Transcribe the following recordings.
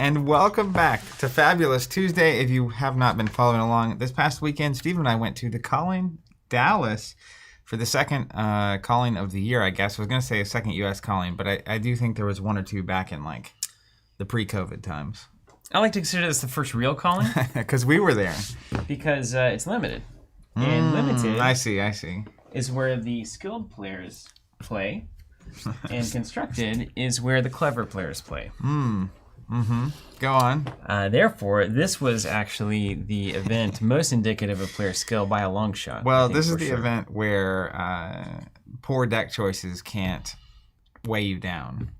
and welcome back to Fabulous Tuesday. If you have not been following along, this past weekend, Steve and I went to the Calling Dallas for the second calling of the year, I guess. I was going to say a second U.S. calling, but I do think there was one or two back in like the pre-COVID times. I like to consider this the first real calling. Because we were there. Because it's limited. And limited I see. is where the skilled players play, and constructed is where the clever players play. Go on. Therefore, this was actually the event most indicative of player skill by a long shot. Well, this is the event where poor deck choices can't weigh you down.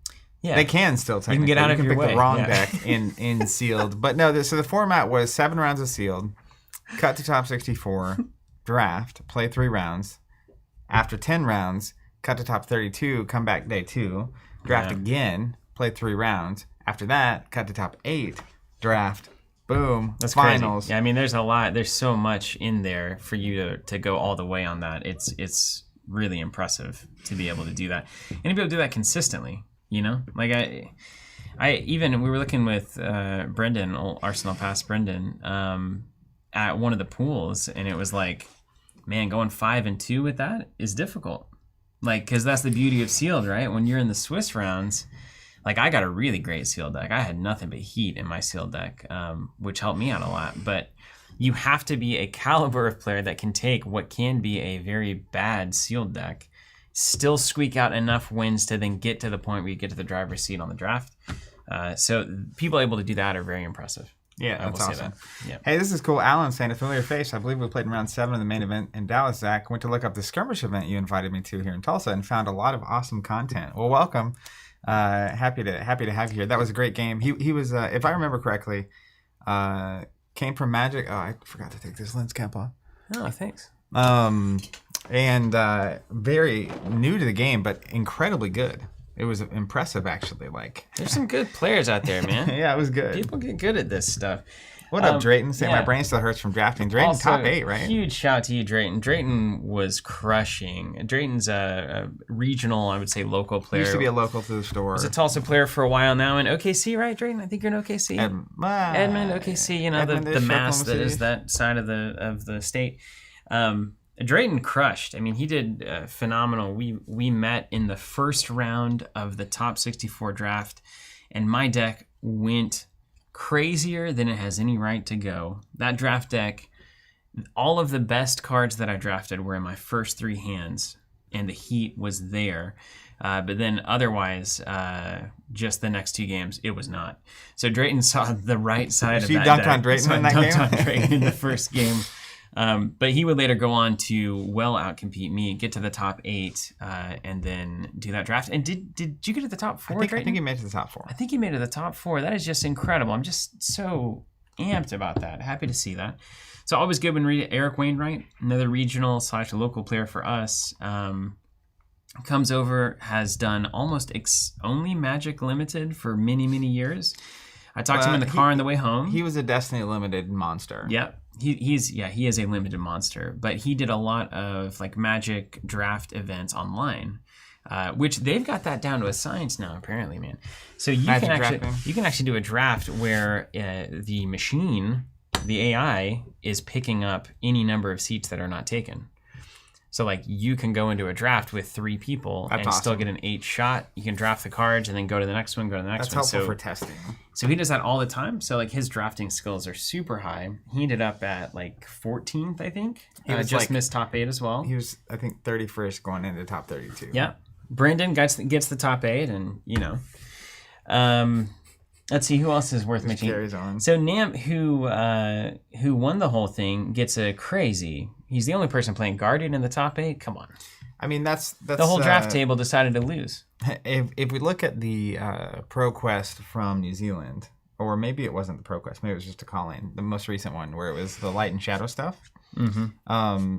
Yeah. They can still technically. You can get out of your way. You can pick the wrong deck in sealed. But no, so the format was 7 rounds of sealed, cut to top 64, draft, play 3 rounds. After 10 rounds, cut to top 32, come back day 2, draft again, play 3 rounds. After that, cut to top 8, draft, boom, that's finals. Crazy. Yeah, I mean, there's a lot. There's so much in there for you to go all the way on that. It's really impressive to be able to do that, and to be able to do that consistently. You know, like I even we were looking with Brendan, old Arsenal Pass Brendan, at one of the pools, and it was like, man, going 5-2 with that is difficult. Like, because that's the beauty of sealed, right? When you're in the Swiss rounds, like I got a really great sealed deck. I had nothing but heat in my sealed deck, which helped me out a lot. But you have to be a caliber of player that can take what can be a very bad sealed deck, still squeak out enough wins to then get to the point where you get to the driver's seat on the draft. So people able to do that are very impressive. Yeah, that's awesome. Yeah. Hey, this is cool. Alan saying a familiar face. I believe we played in round 7 of the main event in Dallas, Zach. Went to look up the skirmish event you invited me to here in Tulsa and found a lot of awesome content. Well, welcome. Happy to have you here. That was a great game. He was, if I remember correctly, came from Magic. Oh, I forgot to take this lens cap off. Oh, thanks. And very new to the game, but incredibly good. It was impressive, actually. Like, there's some good players out there, man. Yeah, it was good. People get good at this stuff. What up, Drayton? Say my brain still hurts from drafting. Drayton, also, top 8, right? Huge shout to you, Drayton. Drayton was crushing. Drayton's a regional, I would say, local player. Used to be a local to the store. Was a Tulsa player for a while now in OKC, right, Drayton? I think you're in OKC. Edmond, OKC. You know, the mass that is that side of the state. Drayton crushed. I mean, he did phenomenal. We met in the first round of the top 64 draft, and my deck went crazier than it has any right to go. That draft deck, all of the best cards that I drafted were in my first 3 hands, and the heat was there. But then otherwise, just the next 2 games, it was not. So Drayton saw the right side of that deck. You dunked on Drayton in that game? I dunked on Drayton in the first game. But he would later go on to well outcompete me, get to the top 8, and then do that draft. And did you get to the top 4? I think he made it to the top 4. I think he made it to the top 4. That is just incredible. I'm just so amped about that. Happy to see that. So always good when Eric Wainwright, another regional / local player for us, comes over, has done almost only Magic Limited for many, many years. I talked to him in the car on the way home. He was a Destiny Limited monster. Yep. He is a limited monster, but he did a lot of like Magic draft events online, which they've got that down to a science now, apparently, man. So you can actually do a draft where the machine, the AI, is picking up any number of seats that are not taken. So like you can go into a draft with 3 people and still get an 8 shot. You can draft the cards and then go to the next one, That's helpful for testing. So he does that all the time. So like his drafting skills are super high. He ended up at like 14th, I think. He just missed top 8 as well. He was, I think, 31st going into top 32. Yeah. Brendan gets the top 8, and you know. Let's see who else is worth mentioning. Carries on. So Namp, who won the whole thing, gets a crazy. He's the only person playing Guardian in the top 8. Come on. I mean, that's the whole draft table decided to lose. If we look at the ProQuest from New Zealand, or maybe it wasn't the ProQuest, maybe it was just a calling, the most recent one where it was the light and shadow stuff. Mm-hmm.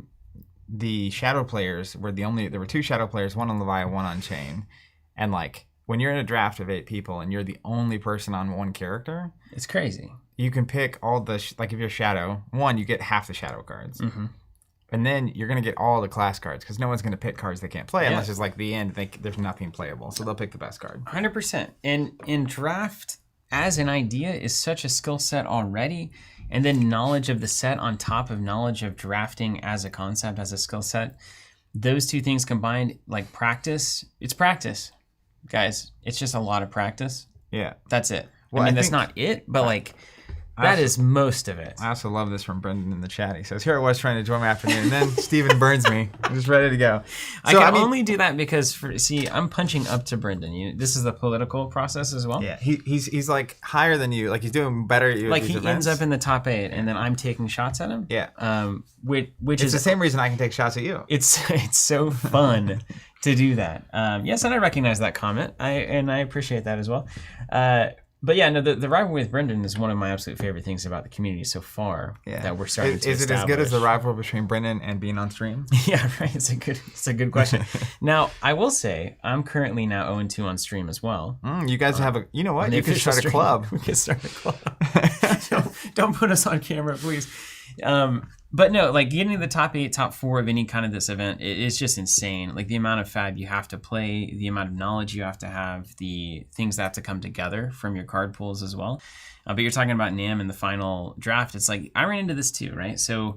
The shadow players were there were 2 shadow players, one on Leviathan, one on Chain, and like when you're in a draft of 8 people and you're the only person on one character, it's crazy. You can pick all the like if you're shadow, you get half the shadow cards. Mm-hmm. And then you're going to get all the class cards because no one's going to pick cards they can't play unless it's like the end. There's nothing playable. So they'll pick the best card. 100%. And in draft, as an idea is such a skill set already, and then knowledge of the set on top of knowledge of drafting as a concept, as a skill set. Those two things combined, like practice, it's practice, guys. It's just a lot of practice. Yeah. That's it. Well, I mean, that's not it, but like that is most of it. I also love this from Brendan in the chat. He says, here I was trying to enjoy my afternoon, and then Steven burns me. I'm just ready to go. So, I can only do that because, I'm punching up to Brendan. This is the political process as well. Yeah, he's like higher than you. Like he's doing better at you. Like at these he events. ends up in the top 8, and then I'm taking shots at him. Yeah. Which it's is the same reason I can take shots at you. It's so fun to do that. Yes, and I recognize that comment. I appreciate that as well. But yeah, no, the rivalry with Brendan is one of my absolute favorite things about the community so far. Yeah. That we're starting to establish. Is it as good as the rivalry between Brendan and being on stream? Yeah, right. It's a good question. Now, I will say I'm currently now 0-2 on stream as well. You guys have you know what? You could start a club. We could start a club. don't put us on camera, please. But no, like getting to the top 8, top 4 of any kind of this event, it's just insane. Like the amount of fab you have to play, the amount of knowledge you have to have, the things that have to come together from your card pools as well. But you're talking about NAM in the final draft. It's like, I ran into this too, right? So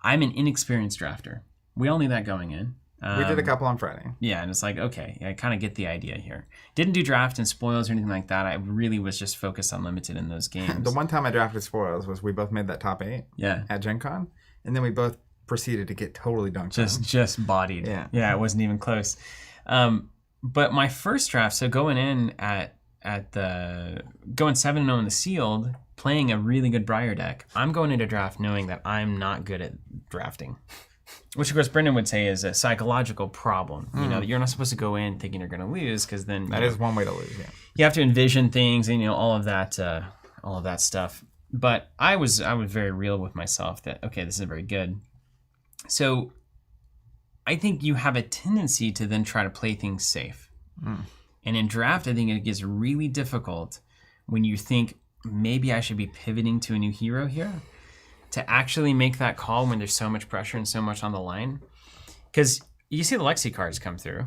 I'm an inexperienced drafter. We all knew that going in. We did a couple on Friday. Yeah, and it's like, okay, I kind of get the idea here. Didn't do draft and spoils or anything like that. I really was just focused on limited in those games. The one time I drafted spoils was we both made that top 8 at Gen Con, and then we both proceeded to get totally dunked on. Just bodied. Yeah, it wasn't even close. But my first draft, so going in going 7-0 in the sealed, playing a really good Briar deck, I'm going into draft knowing that I'm not good at drafting. Which, of course, Brendan would say is a psychological problem. You know, you're not supposed to go in thinking you're going to lose, because then that is one way to lose. Yeah, you have to envision things and all of that stuff. But I was very real with myself that okay, this is very good. So I think you have a tendency to then try to play things safe. And in draft, I think it gets really difficult when you think maybe I should be pivoting to a new hero here, to actually make that call when there's so much pressure and so much on the line. Because you see the Lexi cards come through.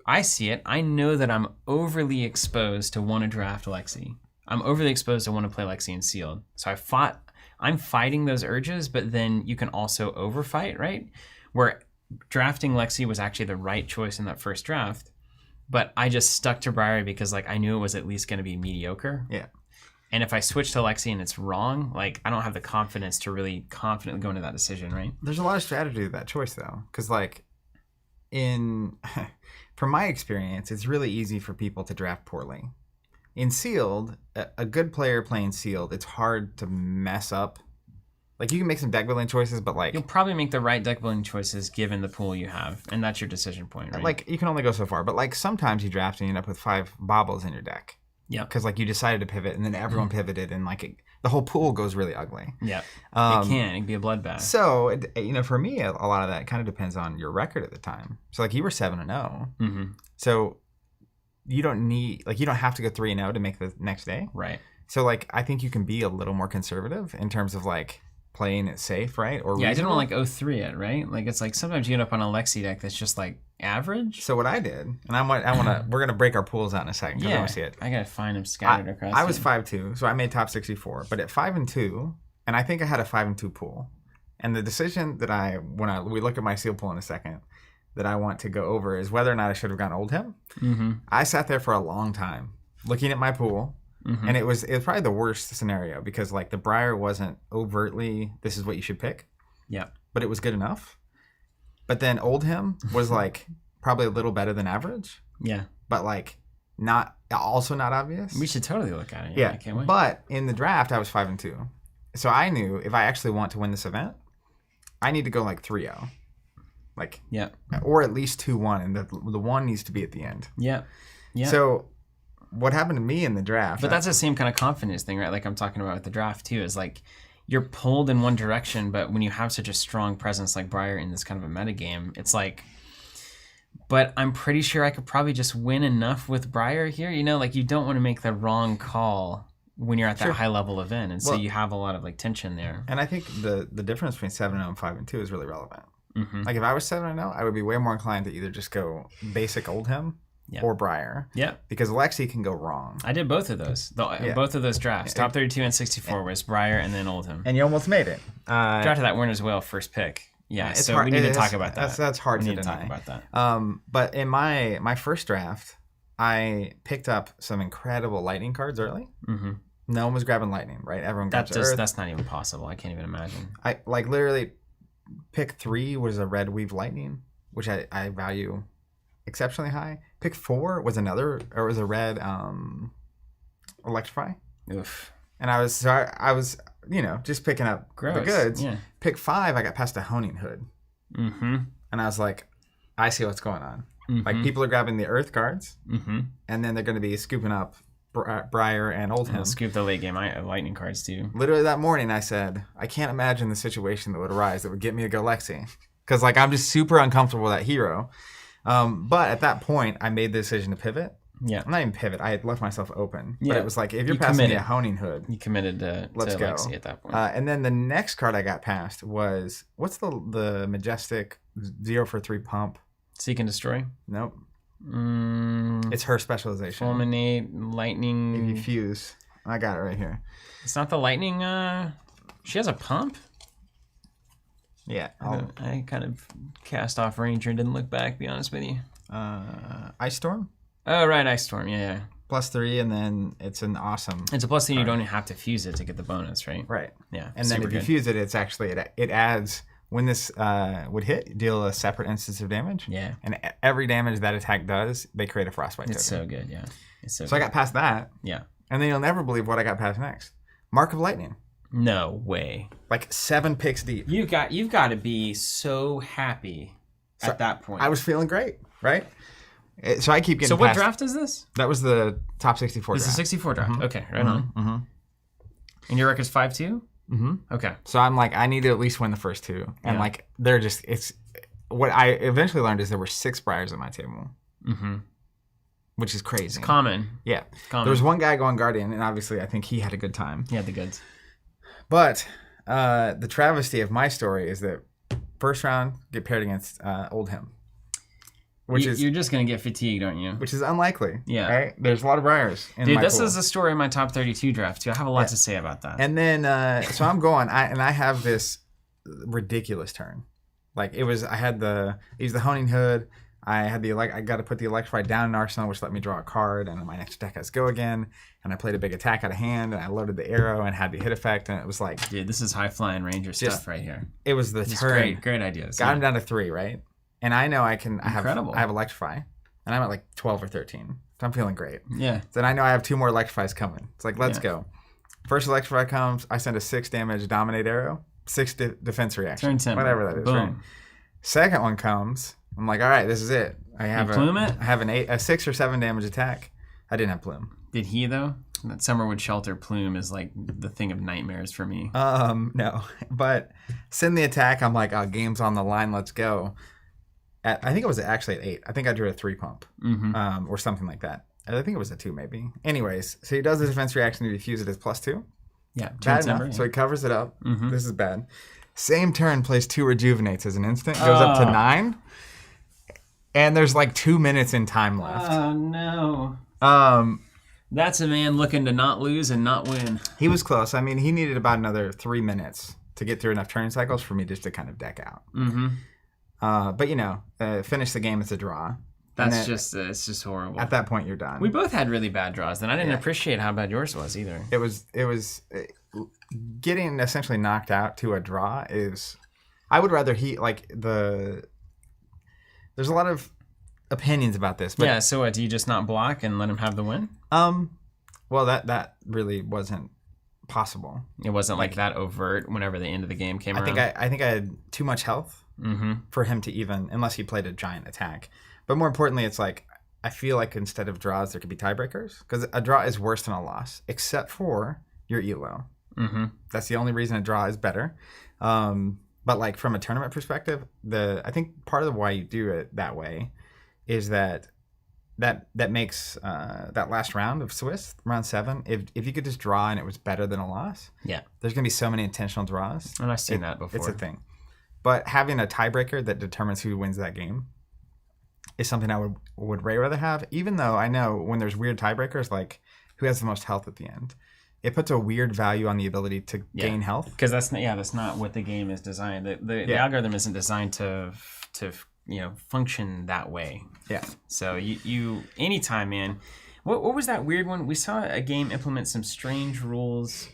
I see it. I know that I'm overly exposed to want to draft Lexi. I'm overly exposed to want to play Lexi and sealed. So I'm fighting those urges, but then you can also overfight, right? Where drafting Lexi was actually the right choice in that first draft, but I just stuck to Briar because like I knew it was at least going to be mediocre. Yeah. And if I switch to Lexi and it's wrong, like I don't have the confidence to really confidently go into that decision, right? There's a lot of strategy to that choice though, because like from my experience, it's really easy for people to draft poorly. In sealed, a good player playing sealed, it's hard to mess up. Like you can make some deck building choices, but like you'll probably make the right deck building choices given the pool you have, and that's your decision point, right? Like you can only go so far, but like sometimes you draft and you end up with 5 baubles in your deck. Yeah, because like you decided to pivot, and then everyone pivoted, and like the whole pool goes really ugly. Yeah, it can be a bloodbath. So for me, a lot of that kind of depends on your record at the time. So like you were 7-0, so you don't have to go 3-0 to make the next day, right? So like I think you can be a little more conservative in terms of like playing it safe, right? Or yeah, reasonable. I didn't want like 0-3 it, right? Like it's like sometimes you end up on a Lexi deck that's just like average. So what I did, and we're gonna break our pools out in a second. Yeah, I want to see it. I gotta find them scattered across. I was 5-2, so I made top 64. But at 5-2, and I think I had a 5-2 pool. And the decision that we look at my seal pool in a second, that I want to go over is whether or not I should have gone old him. I sat there for a long time looking at my pool. And it was probably the worst scenario because like the Briar wasn't overtly this is what you should pick. Yeah. But it was good enough. But then old him was like probably a little better than average. Yeah. But like not obvious. We should totally look at it. Yeah. I can't wait. But in the draft I was 5-2. So I knew if I actually want to win this event, I need to go like 3-0. Like yeah. Or at least 2-1, and the 1 needs to be at the end. Yeah. Yeah. So what happened to me in the draft? But that's the same kind of confidence thing, right? Like I'm talking about with the draft too, is like you're pulled in one direction, but when you have such a strong presence like Briar in this kind of a metagame, it's like, but I'm pretty sure I could probably just win enough with Briar here. Like you don't want to make the wrong call when you're at that high level event. And so you have a lot of like tension there. And I think the difference between 7-0 and 5-2 is really relevant. Like if I was 7-0, I would be way more inclined to either just go basic old him or Briar. Yeah. Because Lexi can go wrong. I did both of those. Both of those drafts. Top 32 and 64 was Briar and then Oldham. And you almost made it. Drafted that Winner's Whale first pick. Yeah, so hard. We need to talk about that. That's hard to deny. Talk about that. But in my first draft, I picked up some incredible lightning cards early. Mm-hmm. No one was grabbing lightning, right? Everyone grabs Earth. That's not even possible. I can't even imagine. I literally pick 3 was a red weave lightning, which I value exceptionally high. Pick 4 was a red electrify. Oof. And I was just picking up the goods. Yeah. Pick 5, I got past a honing hood. Mm-hmm. And I was like, I see what's going on. Mm-hmm. Like people are grabbing the Earth cards, and then they're going to be scooping up Briar and Oldham. I'll scoop the late game lightning cards too. Literally that morning I said, I can't imagine the situation that would arise that would get me to go Lexi. Because like I'm just super uncomfortable with that hero. But at that point, I made the decision to pivot. Yeah. I'm not even pivot. I had left myself open. Yeah. But it was like, if you're passing me a honing hood. You committed to Lexi at that point. And then the next card I got past was, what's the majestic 0 for 3 pump? Seek and Destroy? Nope. It's her specialization. Fulminate, lightning. If you fuse. I got it right here. It's not the lightning. She has a pump? Yeah. I kind of cast off Ranger and didn't look back, to be honest with you. Ice Storm? Oh, right. Ice Storm. Yeah. +3, and then it's an awesome. It's a +3. You don't even have to fuse it to get the bonus, right? Right. Yeah. And then if you fuse it, it's actually, it adds. When this would hit, deal a separate instance of damage. Yeah. And every damage that attack does, they create a frostbite token. It's so good, yeah. It's so I got past that. Yeah. And then you'll never believe what I got past next. Mark of Lightning. No way. Like 7 picks deep. You've got to be so happy at that point. I was feeling great, right? So I keep getting. So what draft is this? That was the top 64 draft. It's a 64 draft. Mm-hmm. Okay, right on. Mm-hmm. And your record's 5-2? Mm-hmm. Okay. So I'm like, I need to at least win the first 2. And like, they're just, it's, what I eventually learned is there were 6 Briars at my table. Mm-hmm. Which is crazy. It's common. Yeah. Common. There was one guy going Guardian, and obviously I think he had a good time. He had the goods. But the travesty of my story is that first round, get paired against Oldham. You're just going to get fatigued, aren't you? Which is unlikely. Yeah. Right? There's a lot of Briars in my this pool. is the story of my top 32 draft, too. I have a lot to say about that. And then, so I'm going, I have this ridiculous turn. Like, I used the Honing Hood. I got to put the Electrify down in Arsenal, which let me draw a card, and my next deck has Go Again. And I played a big attack out of hand, and I loaded the arrow and had the hit effect, and it was like... Dude, this is high-flying Ranger stuff right here. It was the turn. Great ideas. Got him down to 3, right? And I know I have Electrify, and I'm at like 12 or 13. So I'm feeling great. Yeah. Then I know I have 2 more Electrifies coming. It's like, let's go. First Electrify comes, I send a 6 damage Dominate arrow, 6 defense reaction. Turn 10. Whatever that is, Boom. right? Second one comes, I'm like, all right, this is it. I have a 6 or 7 damage attack. I didn't have Plume. Did he, though? That Summerwood Shelter Plume is like the thing of nightmares for me. No. But send the attack, I'm like, oh, game's on the line, let's go. I think it was actually at 8. I think I drew a 3 pump, or something like that. I think it was a 2 maybe. Anyways, so he does the defense reaction to defuse it as +2. Yeah, bad enough. Yeah. So he covers it up. Mm-hmm. This is bad. Same turn, plays 2 Rejuvenates as an instant. Goes up to 9. And there's like 2 minutes in time left. Oh, no. That's a man looking to not lose and not win. He was close. I mean, he needed about another 3 minutes to get through enough turn cycles for me just to kind of deck out. Mm-hmm. But, finish the game as a draw. It's just horrible. At that point, you're done. We both had really bad draws, and I didn't appreciate how bad yours was either. It was getting essentially knocked out to a draw is, I would rather there's a lot of opinions about this. But, yeah, so what, do you just not block and let him have the win? Well, that really wasn't possible. It wasn't like that overt whenever the end of the game came around? I think I had too much health for him to even, unless he played a giant attack. But more importantly, it's like, I feel like instead of draws, there could be tiebreakers. Because a draw is worse than a loss, except for your ELO. Mm-hmm. That's the only reason a draw is better. But like from a tournament perspective, I think part of why you do it that way is that makes that last round of Swiss, round 7, if you could just draw and it was better than a loss, there's going to be so many intentional draws. And I've seen that before. It's a thing. But having a tiebreaker that determines who wins that game is something I would way rather have, even though I know when there's weird tiebreakers, like who has the most health at the end, it puts a weird value on the ability to gain health. Because that's not what the game is designed. The algorithm isn't designed to function that way. Yeah. So you anytime, man. What was that weird one? We saw a game implement some strange rules.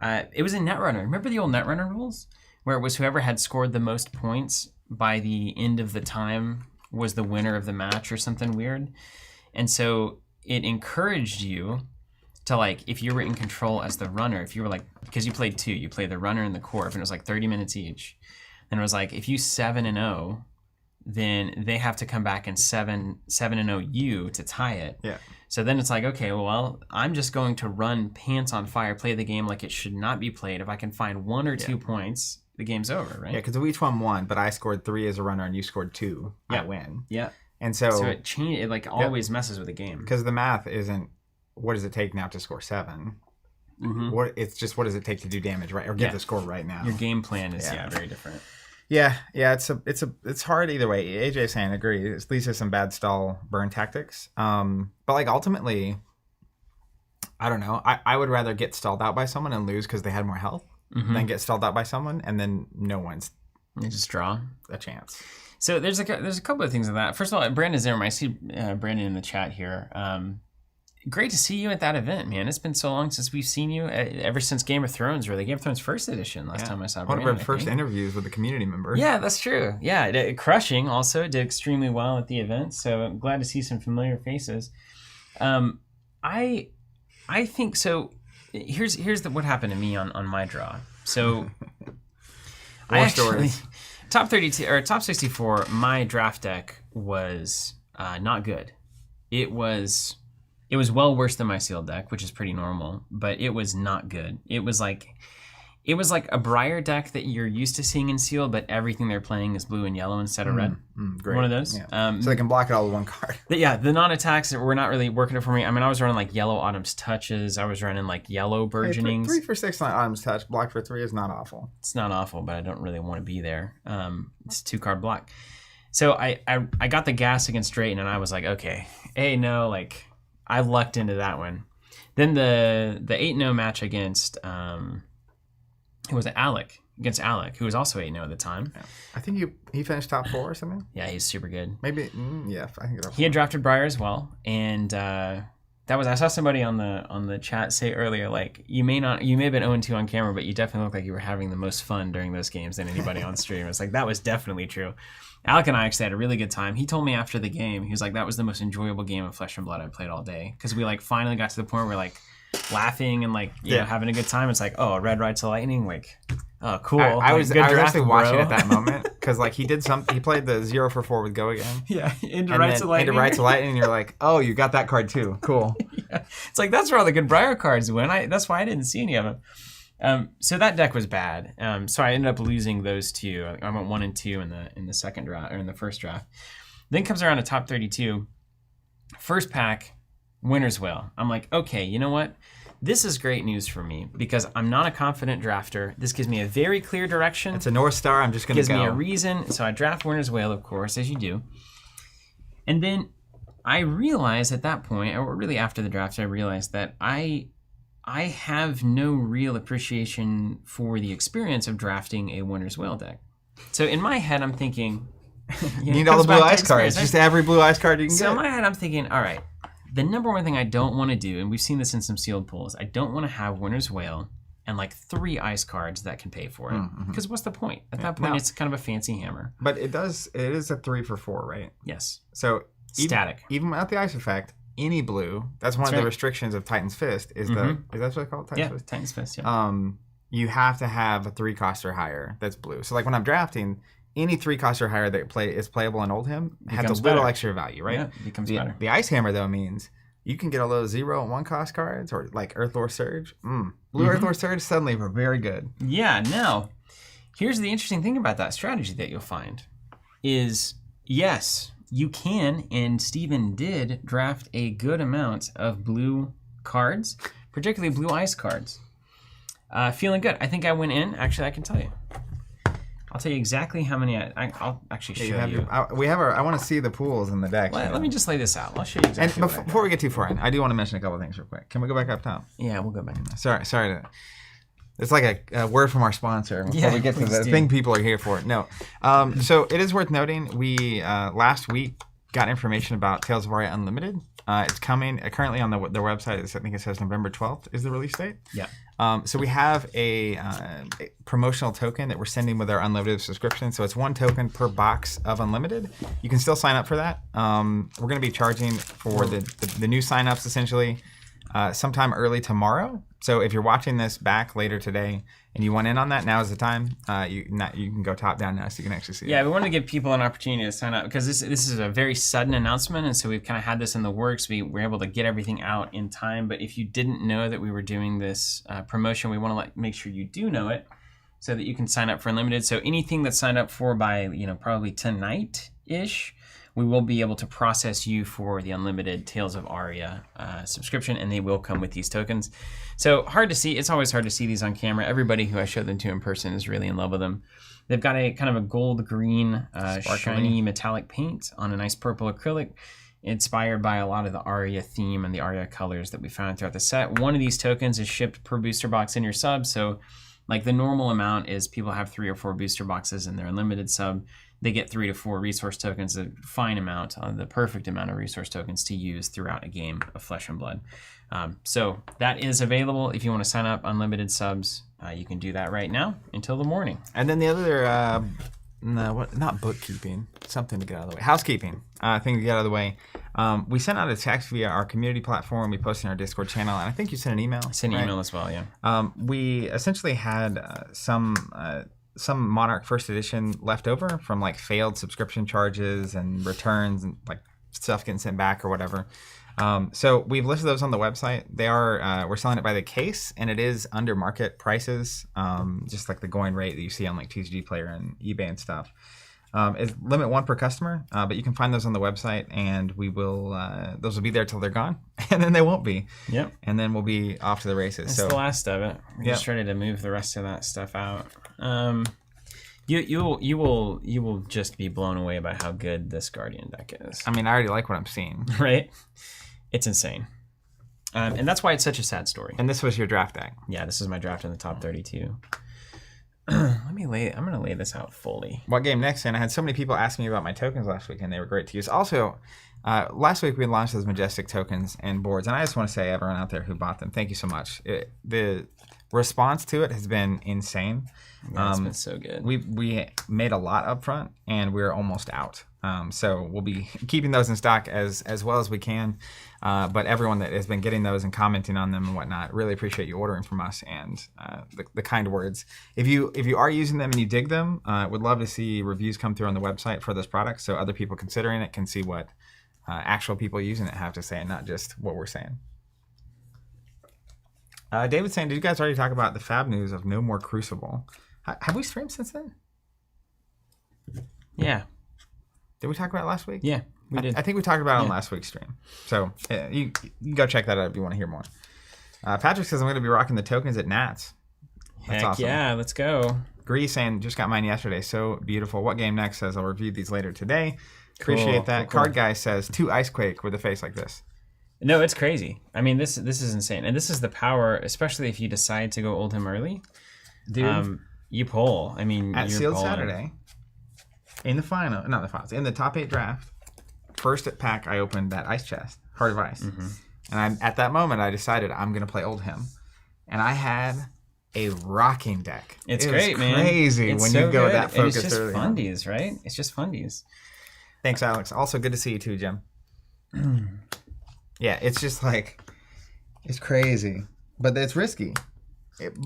It was in Netrunner. Remember the old Netrunner rules? Where it was whoever had scored the most points by the end of the time was the winner of the match or something weird. And so it encouraged you to, like, if you were in control as the runner, if you were like, because you played two, you played the runner and the corp, and it was like 30 minutes each. And it was like, if you 7-0, then they have to come back and 7-0 you to tie it. Yeah. So then it's like, okay, well, I'm just going to run pants on fire, play the game like it should not be played. If I can find 1 or 2 points, the game's over, right? Yeah, because we each won 1, but I scored 3 as a runner and you scored 2. I win. Yeah. And so it changes. It like always messes with the game. Because the math isn't what does it take now to score 7. Mm-hmm. It's just what does it take to do damage, right, or get the score right now. Your game plan is very different. Yeah. It's hard either way. AJ saying agree. At least there's some bad stall burn tactics. But like ultimately, I don't know. I would rather get stalled out by someone and lose because they had more health than get stalled out by someone and then no one's. You just draw a chance. So there's a couple of things of that. First of all, Brandon's there. I see Brandon in the chat here. Great to see you at that event, man. It's been so long since we've seen you, ever since Game of Thrones, really. Game of Thrones first edition last time I saw Brandon. One of our first interviews with a community member. Yeah, that's true. Yeah, Crushing also did extremely well at the event, so I'm glad to see some familiar faces. I think so. Here's what happened to me on my draw. So More stories. Top 32 or top 64. My draft deck was not good. It was well worse than my sealed deck, which is pretty normal, but it was not good. It was like a Briar deck that you're used to seeing in sealed, but everything they're playing is blue and yellow instead of red. Great. One of those. Yeah. So they can block it all with one card. The non-attacks were not really working it for me. I mean, I was running like yellow Autumn's Touches. I was running like yellow Burgeonings. 3 for 6 on Autumn's Touch. Block for 3 is not awful. It's not awful, but I don't really want to be there. It's a 2-card block. So I got the gas against Drayton, and I was like, okay, I lucked into that one. Then the 8-0 match against who was it? Alec, who was also 8-0 at the time. Yeah. I think he finished top 4 or something. Yeah, he's super good. Maybe I think he had drafted Briar as well, and I saw somebody on the chat say earlier, like, you may have been 0-2 on camera, but you definitely look like you were having the most fun during those games than anybody on stream. It's like, that was definitely true. Alec and I actually had a really good time. He told me after the game, he was like, that was the most enjoyable game of Flesh and Blood I played all day. Because we like finally got to the point where we're like laughing and like you know, having a good time. It's like, oh, a red ride to lightning, like, oh, cool. I was actually watching at that moment because like he played the 0 for 4 with Go again. Yeah, into Ride to Lightning. Into Ride to Lightning, and you're like, oh, you got that card too. Cool. Yeah. It's like that's where all the good Briar cards went. That's why I didn't see any of them. So that deck was bad. So I ended up losing those 2. I went 1 and 2 in the second draft or in the first draft. Then comes around to top 32. First pack, Winner's Whale. I'm like, okay, you know what? This is great news for me because I'm not a confident drafter. This gives me a very clear direction. It's a North Star. I'm just going to go. Gives me a reason. So I draft Winner's Whale, of course, as you do. And then I realized at that point, or really after the draft, I realized that I have no real appreciation for the experience of drafting a Winner's Whale deck. So in my head, I'm thinking... you need all the blue ice cards. Just every blue ice card you can get. So in my head, I'm thinking, all right, the number one thing I don't want to do, and we've seen this in some sealed pools, I don't want to have Winner's Whale and like 3 ice cards that can pay for it. Because what's the point? At that point, it's kind of a fancy hammer. But it is a 3 for 4, right? Yes. So static. Even without the ice effect, any blue, that's one of the restrictions of Titan's Fist, is is that what it's called? Titan's Fist? Titan's Fist, yeah. You have to have a 3-cost or higher that's blue. So like when I'm drafting, any 3-cost or higher that is playable in Oldham has a little extra value, right? Yeah, it becomes better. The Ice Hammer, though, means you can get a little 0 and 1-cost cards, or like Earthlore Surge. Blue Earthlore Surge suddenly were very good. Yeah, now, here's the interesting thing about that strategy that you'll find is, yes, you can, and Steven did draft a good amount of blue cards, particularly blue ice cards. Feeling good. I think I went in. Actually, I can tell you. I'll tell you exactly how many. I'll actually show you. I want to see the pools in the deck. Let me just lay this out. I'll show you exactly. And before we get too far in, I do want to mention a couple of things real quick. Can we go back up top? Yeah, we'll go back. Sorry to. It's like a word from our sponsor before we get to the thing people are here for. No. So it is worth noting, we last week got information about Tales of Aria Unlimited. It's coming currently on their website. I think it says November 12th is the release date. Yeah. So we have a promotional token that we're sending with our unlimited subscription. So it's 1 token per box of unlimited. You can still sign up for that. We're going to be charging for the new signups essentially sometime early tomorrow. So if you're watching this back later today and you want in on that, now is the time. You can go top down now so you can actually see it. Yeah, we wanted to give people an opportunity to sign up because this is a very sudden announcement, and so we've kind of had this in the works. We were able to get everything out in time, but if you didn't know that we were doing this promotion, we want to make sure you do know it so that you can sign up for Unlimited. So anything that's signed up for by probably tonight-ish, we will be able to process you for the unlimited Tales of Aria subscription, and they will come with these tokens. So hard to see. It's always hard to see these on camera. Everybody who I show them to in person is really in love with them. They've got a kind of a gold-green, shiny metallic paint on a nice purple acrylic, inspired by a lot of the Aria theme and the Aria colors that we found throughout the set. One of these tokens is shipped per booster box in your sub, so like the normal amount is people have 3 or 4 booster boxes in their unlimited sub. They get 3 to 4 resource tokens, a fine amount, the perfect amount of resource tokens to use throughout a game of Flesh and Blood. So that is available. If you want to sign up unlimited subs, you can do that right now until the morning. And then the other, not bookkeeping, something to get out of the way. Housekeeping thing to get out of the way. We sent out a text via our community platform. We posted in our Discord channel, and I think you sent an email. I sent an email as well, yeah. We essentially had some Monarch First Edition left over from like failed subscription charges and returns and like stuff getting sent back or whatever. So we've listed those on the website. They are we're selling it by the case, and it is under market prices, just like the going rate that you see on like TCG Player and eBay and stuff. It's limit 1 per customer, but you can find those on the website, and we will those will be there till they're gone, and then they won't be. Yep. And then we'll be off to the races. That's the last of it. We're just ready to move the rest of that stuff out. You will just be blown away by how good this Guardian deck is. I mean, I already like what I'm seeing. Right? It's insane. And that's why it's such a sad story. And this was your draft deck. Yeah, this is my draft in the top 32. I'm gonna lay this out fully. What game next? And I had so many people asking me about my tokens last week, and they were great to use. Also, last week we launched those Majestic tokens and boards, and I just want to say, everyone out there who bought them, thank you so much. The response to it has been insane. Yeah, it's been so good. We made a lot up front, and we're almost out. So we'll be keeping those in stock as well as we can. But everyone that has been getting those and commenting on them and whatnot, really appreciate you ordering from us and the kind words. If you are using them and you dig them, would love to see reviews come through on the website for those products, so other people considering it can see what actual people using it have to say and not just what we're saying. David's saying, did you guys already talk about the fab news of No More Crucible? Have we streamed since then? Yeah. Did we talk about it last week? Yeah, we did. I think we talked about it on last week's stream. So you can go check that out if you want to hear more. Patrick says I'm going to be rocking the tokens at Nats. That's awesome. Yeah, let's go. Gree saying, just got mine yesterday. So beautiful. What game next? Says I'll review these later today. Appreciate that. Cool. Card Guy says 2 Icequake with a face like this. No, it's crazy. I mean, this is insane. And this is the power, especially if you decide to go old him early. Dude. You pull. I mean, at Sealed Saturday, in the top 8 draft, first at pack, I opened that ice chest, Heart of Ice. Mm-hmm. And at that moment, I decided I'm going to play Old Him. And I had a rocking deck. It's great, man. Crazy when you go that focused early. It's just early fundies, right? It's just fundies. Thanks, Alex. Also, good to see you too, Jim. Yeah, it's just like, it's crazy. But it's risky.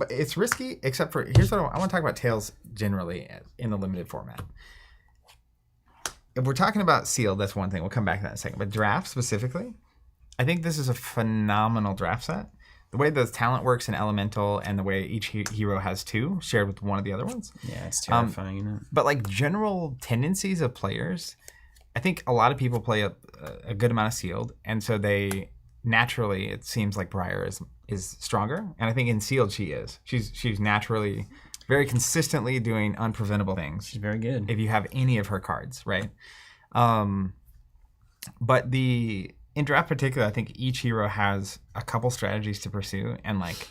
It's risky, except for, here's what I want to talk about Tales generally in the limited format. If we're talking about Sealed, that's one thing. We'll come back to that in a second. But draft specifically, I think this is a phenomenal draft set. The way the talent works in Elemental and the way each hero has 2 shared with one of the other ones. Yeah, it's terrifying, you know? But like general tendencies of players, I think a lot of people play a good amount of Sealed. And so they naturally, it seems like Briar is stronger. And I think in Sealed she is. She's naturally very consistently doing unpreventable things. She's very good. If you have any of her cards, right? But in draft particular, I think each hero has a couple strategies to pursue and like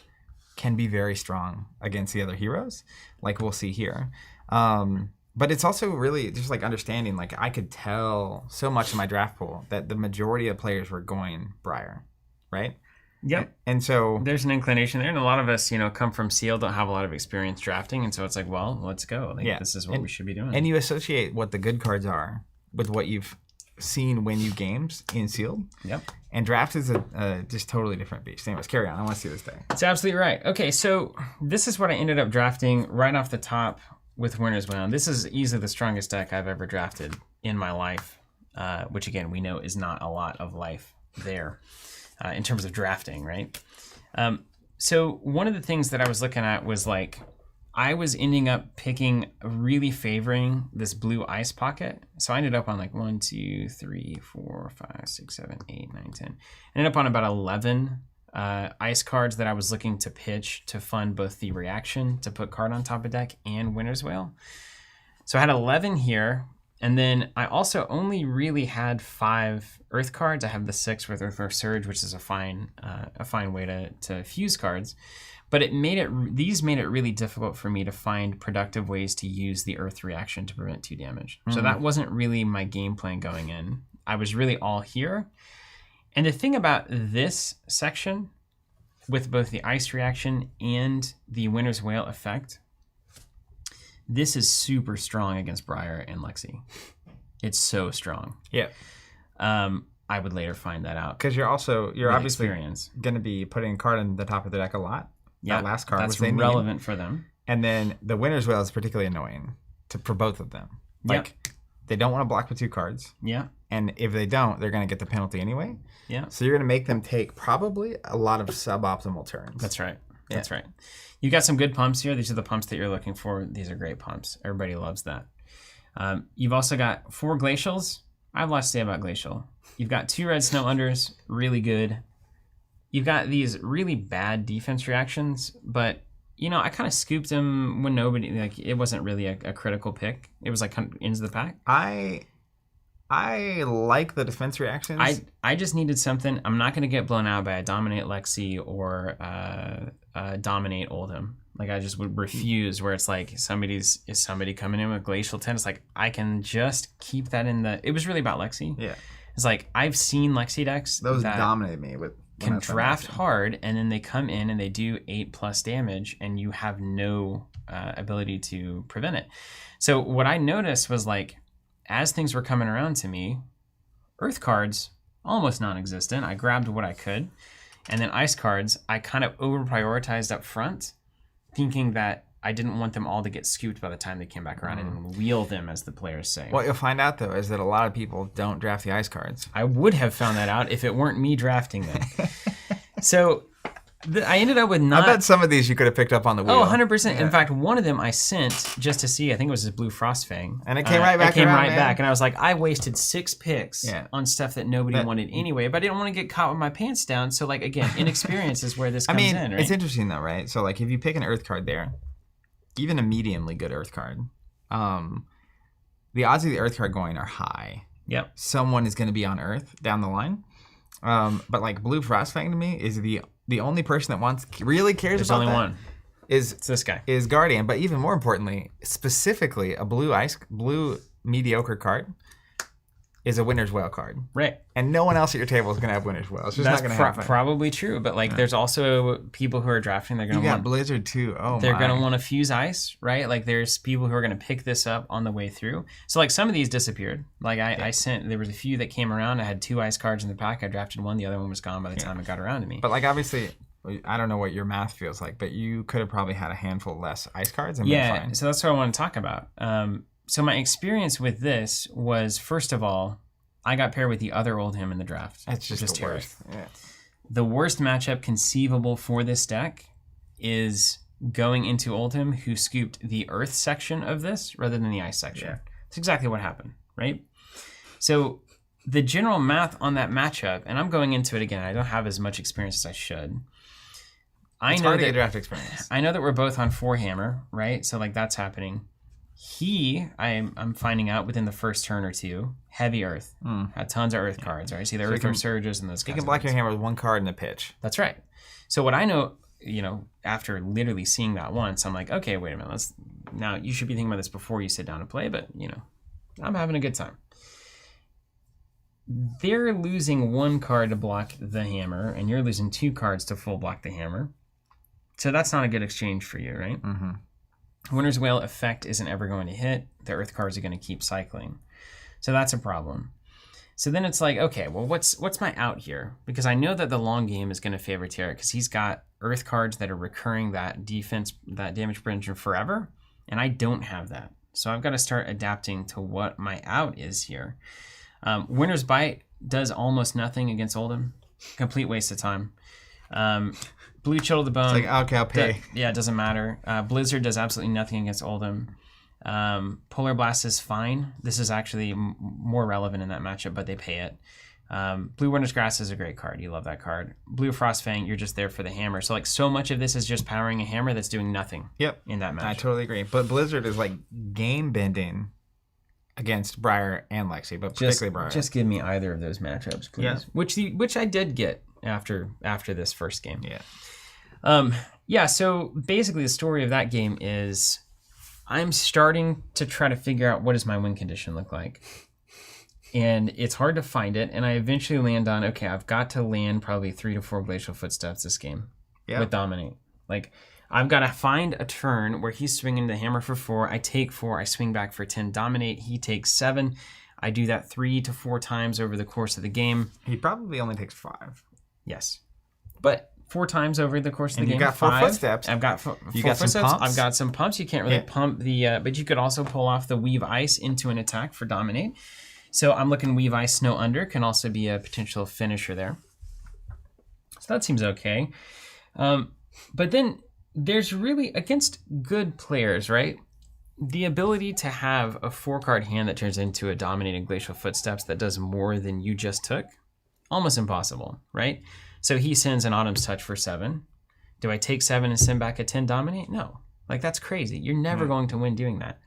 can be very strong against the other heroes, like we'll see here. But it's also really just like understanding, like I could tell so much in my draft pool that the majority of players were going Briar, right? Yep. And so there's an inclination there, and a lot of us, come from Seal, don't have a lot of experience drafting, and so it's like, well, let's go. Like, this is what we should be doing. And you associate what the good cards are with what you've seen win you games in Sealed. Yep. And draft is a just totally different beast. Anyways, carry on. I want to see this thing. It's absolutely right. Okay, so this is what I ended up drafting right off the top with Winner's Wheel. This is easily the strongest deck I've ever drafted in my life, which again, we know is not a lot of life there in terms of drafting, right? So one of the things that I was looking at was like, I was ending up really favoring this blue ice pocket. So I ended up on like 1, 2, 3, 4, 5, 6, 7, 8, 9, 10. I ended up on about 11 ice cards that I was looking to pitch to fund both the reaction to put card on top of deck and Winner's Whale. So I had 11 here. And then I also only really had 5 Earth cards. I have the 6 with Earthwork Surge, which is a fine way to fuse cards. But these made it really difficult for me to find productive ways to use the Earth reaction to prevent 2 damage. So that wasn't really my game plan going in. I was really all here. And the thing about this section, with both the ice reaction and the Winner's Whale effect, this is super strong against Briar and Lexi. It's so strong. Yeah. I would later find that out. Because you're obviously going to be putting a card in the top of the deck a lot. Yeah, that last card that's relevant for them. And then the Winner's Whale is particularly annoying for both of them. Like, they don't want to block with 2 cards. Yeah. And if they don't, they're going to get the penalty anyway. Yeah. So you're going to make them take probably a lot of suboptimal turns. That's right. Yeah. That's right. You got some good pumps here. These are the pumps that you're looking for. These are great pumps. Everybody loves that. You've also got 4 Glacials. I have lots to say about Glacial. You've got 2 Red Snow Unders. Really good. You've got these really bad defense reactions, but I kind of scooped them when it wasn't really a critical pick. It was like kind of into the pack. I like the defense reactions. I just needed something. I'm not going to get blown out by a Dominate Lexi or Dominate Oldhim. Like, I just would refuse, where it's like is somebody coming in with Glacial 10? It's like, I can just keep that in it was really about Lexi. Yeah. It's like, I've seen Lexi decks those that dominate me with can draft hard, and then they come in and they do 8+ damage, and you have no ability to prevent it. So what I noticed was, like, as things were coming around to me, Earth cards, almost non-existent. I grabbed what I could. And then ice cards, I kind of over-prioritized up front, thinking that I didn't want them all to get scooped by the time they came back around and wheel them, as the players say. What you'll find out, though, is that a lot of people don't draft the ice cards. I would have found that out if it weren't me drafting them. So I ended up with not... I bet some of these you could have picked up on the wheel. Oh, 100%. Yeah. In fact, one of them I sent just to see. I think it was this Blue Frostfang. And it came right back. It came right back. And I was like, I wasted 6 picks on stuff that nobody wanted anyway. But I didn't want to get caught with my pants down. So, like, again, inexperience is where this comes in, right? It's interesting, though, right? So, like, if you pick an Earth card there, even a mediumly good Earth card, the odds of the Earth card going are high. Yep. Someone is going to be on Earth down the line. But, like, Blue Frostfang to me is the only person that really cares There's about only that. one. It's this guy. Is Guardian, but even more importantly, specifically a blue mediocre card is a Winner's Whale card. Right. And no one else at your table is going to have Winner's Whale. It's just not going to happen. Probably true, but like there's also people who are drafting. They're going to want Blizzard too. They're going to want to fuse ice, right? Like there's people who are going to pick this up on the way through. So like some of these disappeared. Like there was a few that came around. I had 2 ice cards in the pack. I drafted one. The other one was gone by the time it got around to me. But like obviously, I don't know what your math feels like, but you could have probably had a handful less ice cards and been fine. So that's what I want to talk about. So my experience with this was, first of all, I got paired with the other Oldhim in the draft. That's just the worst. Yeah. The worst matchup conceivable for this deck is going into Oldhim, who scooped the Earth section of this rather than the Ice section. Yeah. That's exactly what happened, right? So the general math on that matchup, and I'm going into it again, I don't have as much experience as I should. It's hard to get draft experience. I know that we're both on 4-hammer, right? So like that's happening. I'm finding out within the first turn or two, heavy earth. Had tons of earth cards, right? See the earth surges and those kinds of things. You can block your hammer with 1 card in a pitch. That's right. So what I know, after literally seeing that once, I'm like, okay, wait a minute. Now you should be thinking about this before you sit down and play, but I'm having a good time. They're losing 1 card to block the hammer, and you're losing 2 cards to full block the hammer. So that's not a good exchange for you, right? Mm-hmm. Winter's Wail effect isn't ever going to hit. The earth cards are going to keep cycling. So that's a problem. So then it's like, okay, well, what's my out here? Because I know that the long game is going to favor Tarek because he's got earth cards that are recurring that defense, that damage prevention forever, and I don't have that. So I've got to start adapting to what my out is here. Winter's Bite does almost nothing against Oldhim. Complete waste of time. Blue Chill to the Bone. It's like, okay, I'll pay. It doesn't matter. Blizzard does absolutely nothing against Oldhim. Polar Blast is fine. This is actually more relevant in that matchup, but they pay it. Blue Winter's Grass is a great card. You love that card. Blue Frostfang, you're just there for the hammer. So so much of this is just powering a hammer that's doing nothing. Yep. In that match. I totally agree. But Blizzard is like game bending against Briar and Lexi, but particularly Briar. Just give me either of those matchups, please. Yeah. Which I did get after this first game. Yeah. So basically the story of that game is I'm starting to try to figure out what does my win condition look like. And it's hard to find it. And I eventually land on, okay, I've got to land probably 3 to 4 Glacial Footsteps this game with Dominate. Like, I've got to find a turn where he's swinging the hammer for 4. I take 4. I swing back for 10. Dominate. He takes 7. I do that 3 to 4 times over the course of the game. He probably only takes 5. Yes. But 4 times over the course of the game. You got 4 footsteps. I've got 4 got footsteps. Some pumps. I've got some pumps. You can't really pump the, but you could also pull off the Weave Ice into an attack for Dominate. So I'm looking Weave Ice, Snow Under can also be a potential finisher there. So that seems okay. But then there's really, against good players, right? The ability to have a 4-card hand that turns into a Dominating Glacial Footsteps that does more than you just took, almost impossible, right? So he sends an Autumn's Touch for 7. Do I take 7 and send back a 10 Dominate? No. Like, that's crazy. You're never going to win doing that.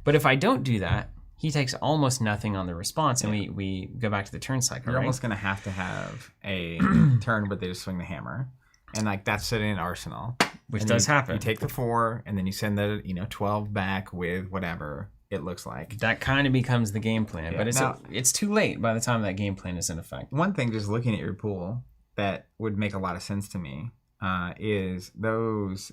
But if I don't do that, he takes almost nothing on the response, and we go back to the turn cycle. You're almost going to have a turn where they just swing the hammer. And, like, that's sitting in Arsenal. Which does happen. You take the 4, and then you send the 12 back with whatever it looks like. That kind of becomes the game plan. But it's too late by the time that game plan is in effect. One thing, just looking at your pool, that would make a lot of sense to me is those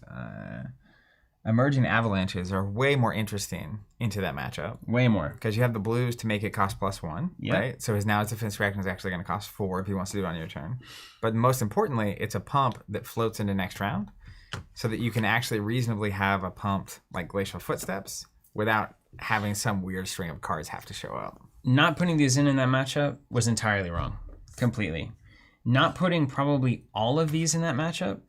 emerging avalanches are way more interesting into that matchup. Way more. Because you have the blues to make it cost +1, right? So his defense reaction is actually going to cost 4 if he wants to do it on your turn. But most importantly, it's a pump that floats into next round so that you can actually reasonably have a pumped like Glacial Footsteps without having some weird string of cards have to show up. Not putting these in that matchup was entirely wrong. Completely. Not putting probably all of these in that matchup,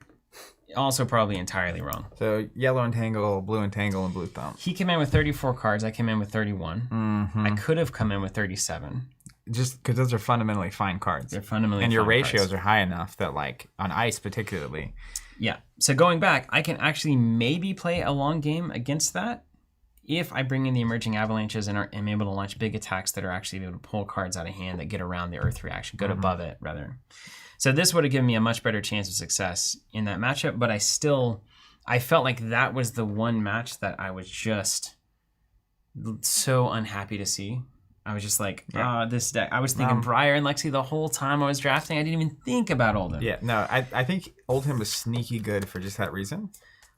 also probably entirely wrong. So Yellow Entangle, Blue Entangle, and Blue Thump. He came in with 34 cards. I came in with 31. Mm-hmm. I could have come in with 37. Just because those are fundamentally fine cards. They're fundamentally and fine your ratios cards. are high enough that, like, on ice particularly. Yeah. So going back, I can actually maybe play a long game against that if I bring in the emerging avalanches and am able to launch big attacks that are actually able to pull cards out of hand that get around the earth reaction, go above it rather. So this would have given me a much better chance of success in that matchup, but I felt like that was the one match that I was just so unhappy to see. I was just like, this deck. I was thinking Briar and Lexi the whole time I was drafting. I didn't even think about Oldhim. Yeah, no, I think Oldhim is sneaky good for just that reason.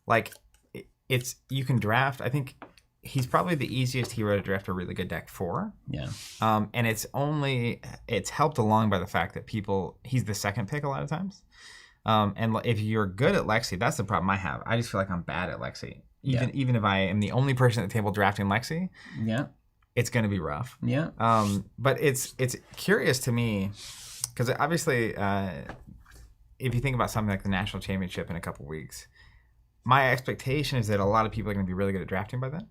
Like, you can draft, I think he's probably the easiest hero to draft a really good deck for. Yeah. And it's helped along by the fact that he's the second pick a lot of times. And if you're good at Lexi, that's the problem I have. I just feel like I'm bad at Lexi. Even if I am the only person at the table drafting Lexi, it's going to be rough. Yeah. But it's curious to me because obviously if you think about something like the national championship in a couple weeks, my expectation is that a lot of people are going to be really good at drafting by then.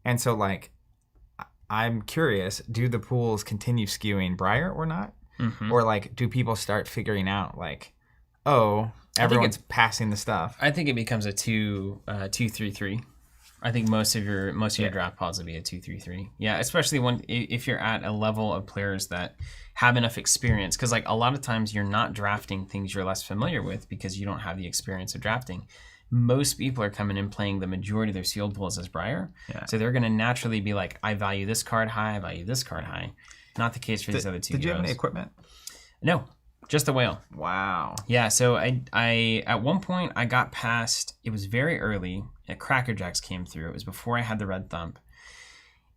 And so, like, I'm curious, do the pools continue skewing Briar or not? Mm-hmm. Or, like, do people start figuring out, like, oh, everyone's passing the stuff. I think it becomes a 2-3-3. I think most of your draft pods will be a 2-3-3. Yeah, especially if you're at a level of players that have enough experience, because like a lot of times you're not drafting things you're less familiar with because you don't have the experience of drafting. Most people are coming in playing the majority of their sealed pools as Briar, so they're going to naturally be like, I value this card high, I value this card high. Not the case for these other two. Did you have any equipment? No, just the whale. Wow. Yeah, so I at one point I got past. It was very early. Cracker Jacks came through. It was before I had the red thump,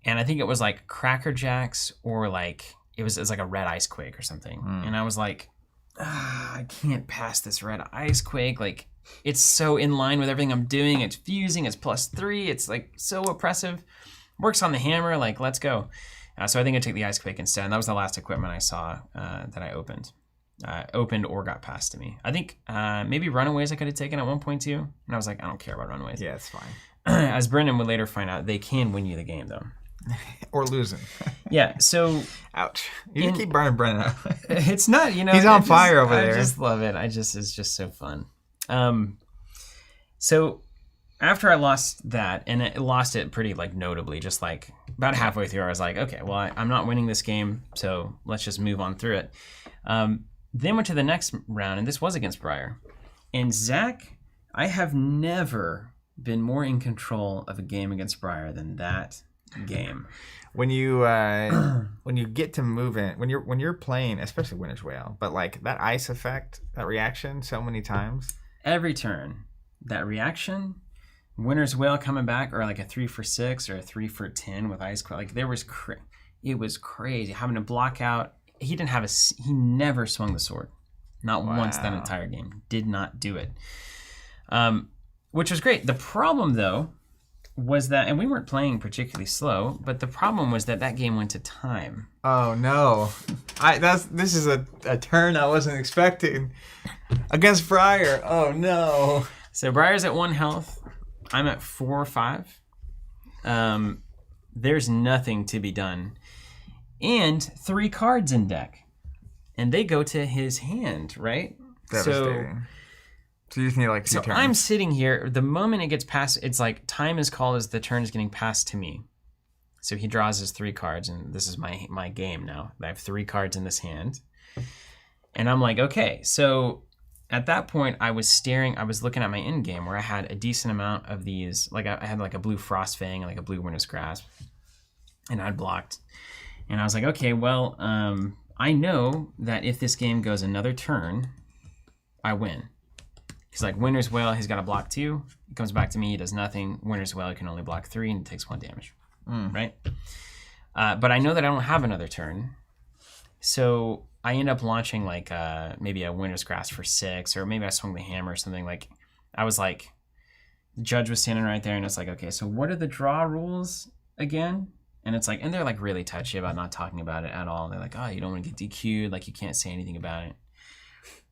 and I think it was like Cracker Jacks or like it was like a red ice quake or something. And I was like, I can't pass this red ice quake. Like it's so in line with everything I'm doing. It's fusing. It's +3. It's like so oppressive. Works on the hammer. Like let's go. So I think I took the ice quake instead. And that was the last equipment I saw that I opened or got passed to me. I think maybe Runaways I could have taken at one point too. And I was like, I don't care about Runaways. Yeah, it's fine. As Brendan would later find out, they can win you the game though. Or losing. Yeah, so... Ouch. You can keep burning Brendan out. It's not, you know... He's on fire over there. I just love it. It's just so fun. So after I lost that, and I lost it pretty like notably, just like about halfway through, I was like, okay, well, I'm not winning this game, so let's just move on through it. Then went to the next round, and this was against Briar. And Zach, I have never been more in control of a game against Briar than that game. When you get to move in, when you're playing, especially Winter's Whale, but like that ice effect, that reaction so many times. Every turn, that reaction, Winter's Whale coming back, or like a 3 for 6 or a 3 for 10 with ice. Like there was, it was crazy having to block out. He never swung the sword, not once that entire game. Did not do it, which was great. The problem though was that, and we weren't playing particularly slow, but the problem was that game went to time. Oh no, this is a turn I wasn't expecting against Briar. Oh no. So Briar's at 1 health. I'm at 4 or 5. There's nothing to be done. And 3 cards in deck. And they go to his hand, right? Devastating. So you just need like 2 turns. I'm sitting here. The moment it gets past, it's like time is called as the turn is getting passed to me. So he draws his 3 cards, and this is my game now. I have 3 cards in this hand. And I'm like, okay, so... At that point, I was looking at my end game where I had a decent amount of these. Like I had like a blue Frostfang and like a blue Winter's Grasp, and I'd blocked. And I was like, okay, well, I know that if this game goes another turn, I win. He's like, Winter's Whale, he's got to block 2. He comes back to me, he does nothing. Winter's Whale, he can only block 3 and it takes 1 damage, right? But I know that I don't have another turn, so I end up launching like maybe a Winter's Grasp for 6, or maybe I swung the hammer or something. Like I was like, the judge was standing right there, and it's like, okay, so what are the draw rules again? And it's like, and they're like really touchy about not talking about it at all. They're like, oh, you don't want to get DQ'd, like you can't say anything about it.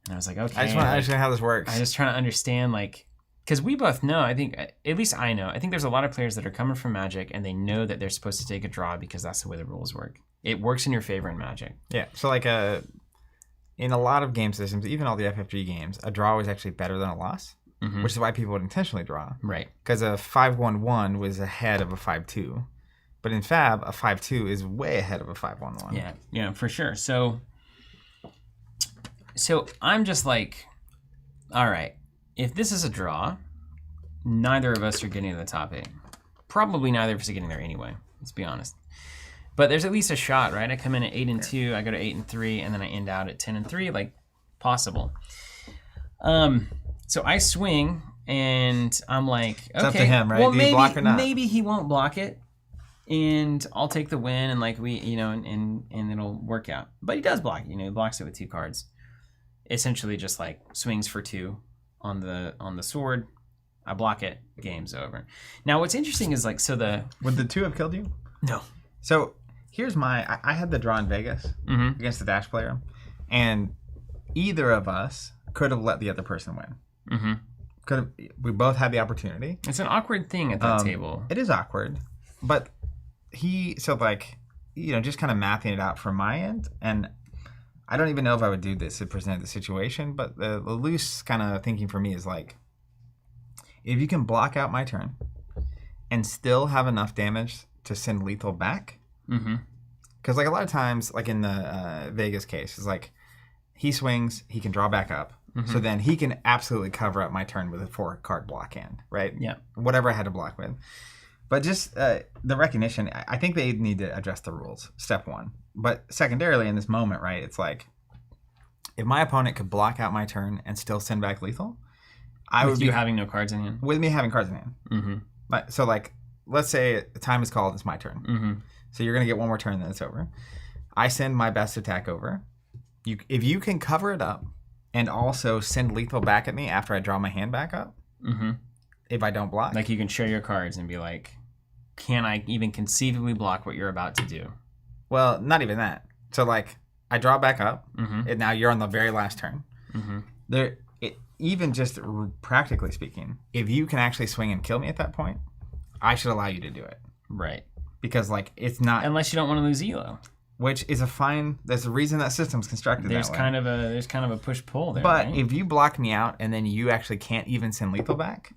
And I was like, okay. I just want to understand how this works. I just trying to understand, like, because we both know, I think, at least I know, I think there's a lot of players that are coming from Magic and they know that they're supposed to take a draw because that's the way the rules work. It works in your favor in Magic. Yeah. So like in a lot of game systems, even all the FFG games, a draw was actually better than a loss, which is why people would intentionally draw. Right. Because a 5-1-1 was ahead of a 5-2. But in Fab, a 5-2 is way ahead of a 5-1-1. Yeah, for sure. So I'm just like, all right, if this is a draw, neither of us are getting to the top 8. Probably neither of us are getting there anyway, let's be honest. But there's at least a shot, right? I come in at 8-2, I go to 8-3, and then I end out at 10-3, like possible. So I swing, and I'm like, okay, it's up to him, right? Well, Do you block or not? Maybe he won't block it, and I'll take the win, and like and it'll work out. But he does block it, he blocks it with 2 cards. Essentially, just like swings for 2 on the sword. I block it, game's over. Now, what's interesting is like, would the 2 have killed you? No. So here's I had the draw in Vegas against the Dash player, and either of us could have let the other person win. We both had the opportunity. It's an awkward thing at that table. It is awkward, but just kind of mapping it out from my end, and I don't even know if I would do this if presented the situation, but the loose kind of thinking for me is like, if you can block out my turn and still have enough damage to send lethal back, because like a lot of times, like in the Vegas case, it's like he swings, he can draw back up, so then he can absolutely cover up my turn with a 4-card block hand, right? Yeah. Whatever I had to block with. But just the recognition, I think they need to address the rules, step one. But secondarily, in this moment, right, it's like, if my opponent could block out my turn and still send back lethal, with you having no cards in hand? With me having cards in hand. So, like, let's say time is called, it's my turn. So you're going to get one more turn, then it's over. I send my best attack over. If you can cover it up and also send lethal back at me after I draw my hand back up, if I don't block. Like, you can show your cards and be like, can I even conceivably block what you're about to do? Well, not even that. So, like, I draw back up, and now you're on the very last turn. Even just practically speaking, if you can actually swing and kill me at that point, I should allow you to do it. Right. Because, like, it's not... Unless you don't want to lose elo. Which is a fine... There's a reason that system's constructed there's that way. There's kind of a push-pull there, But right? if you block me out and then you actually can't even send lethal back,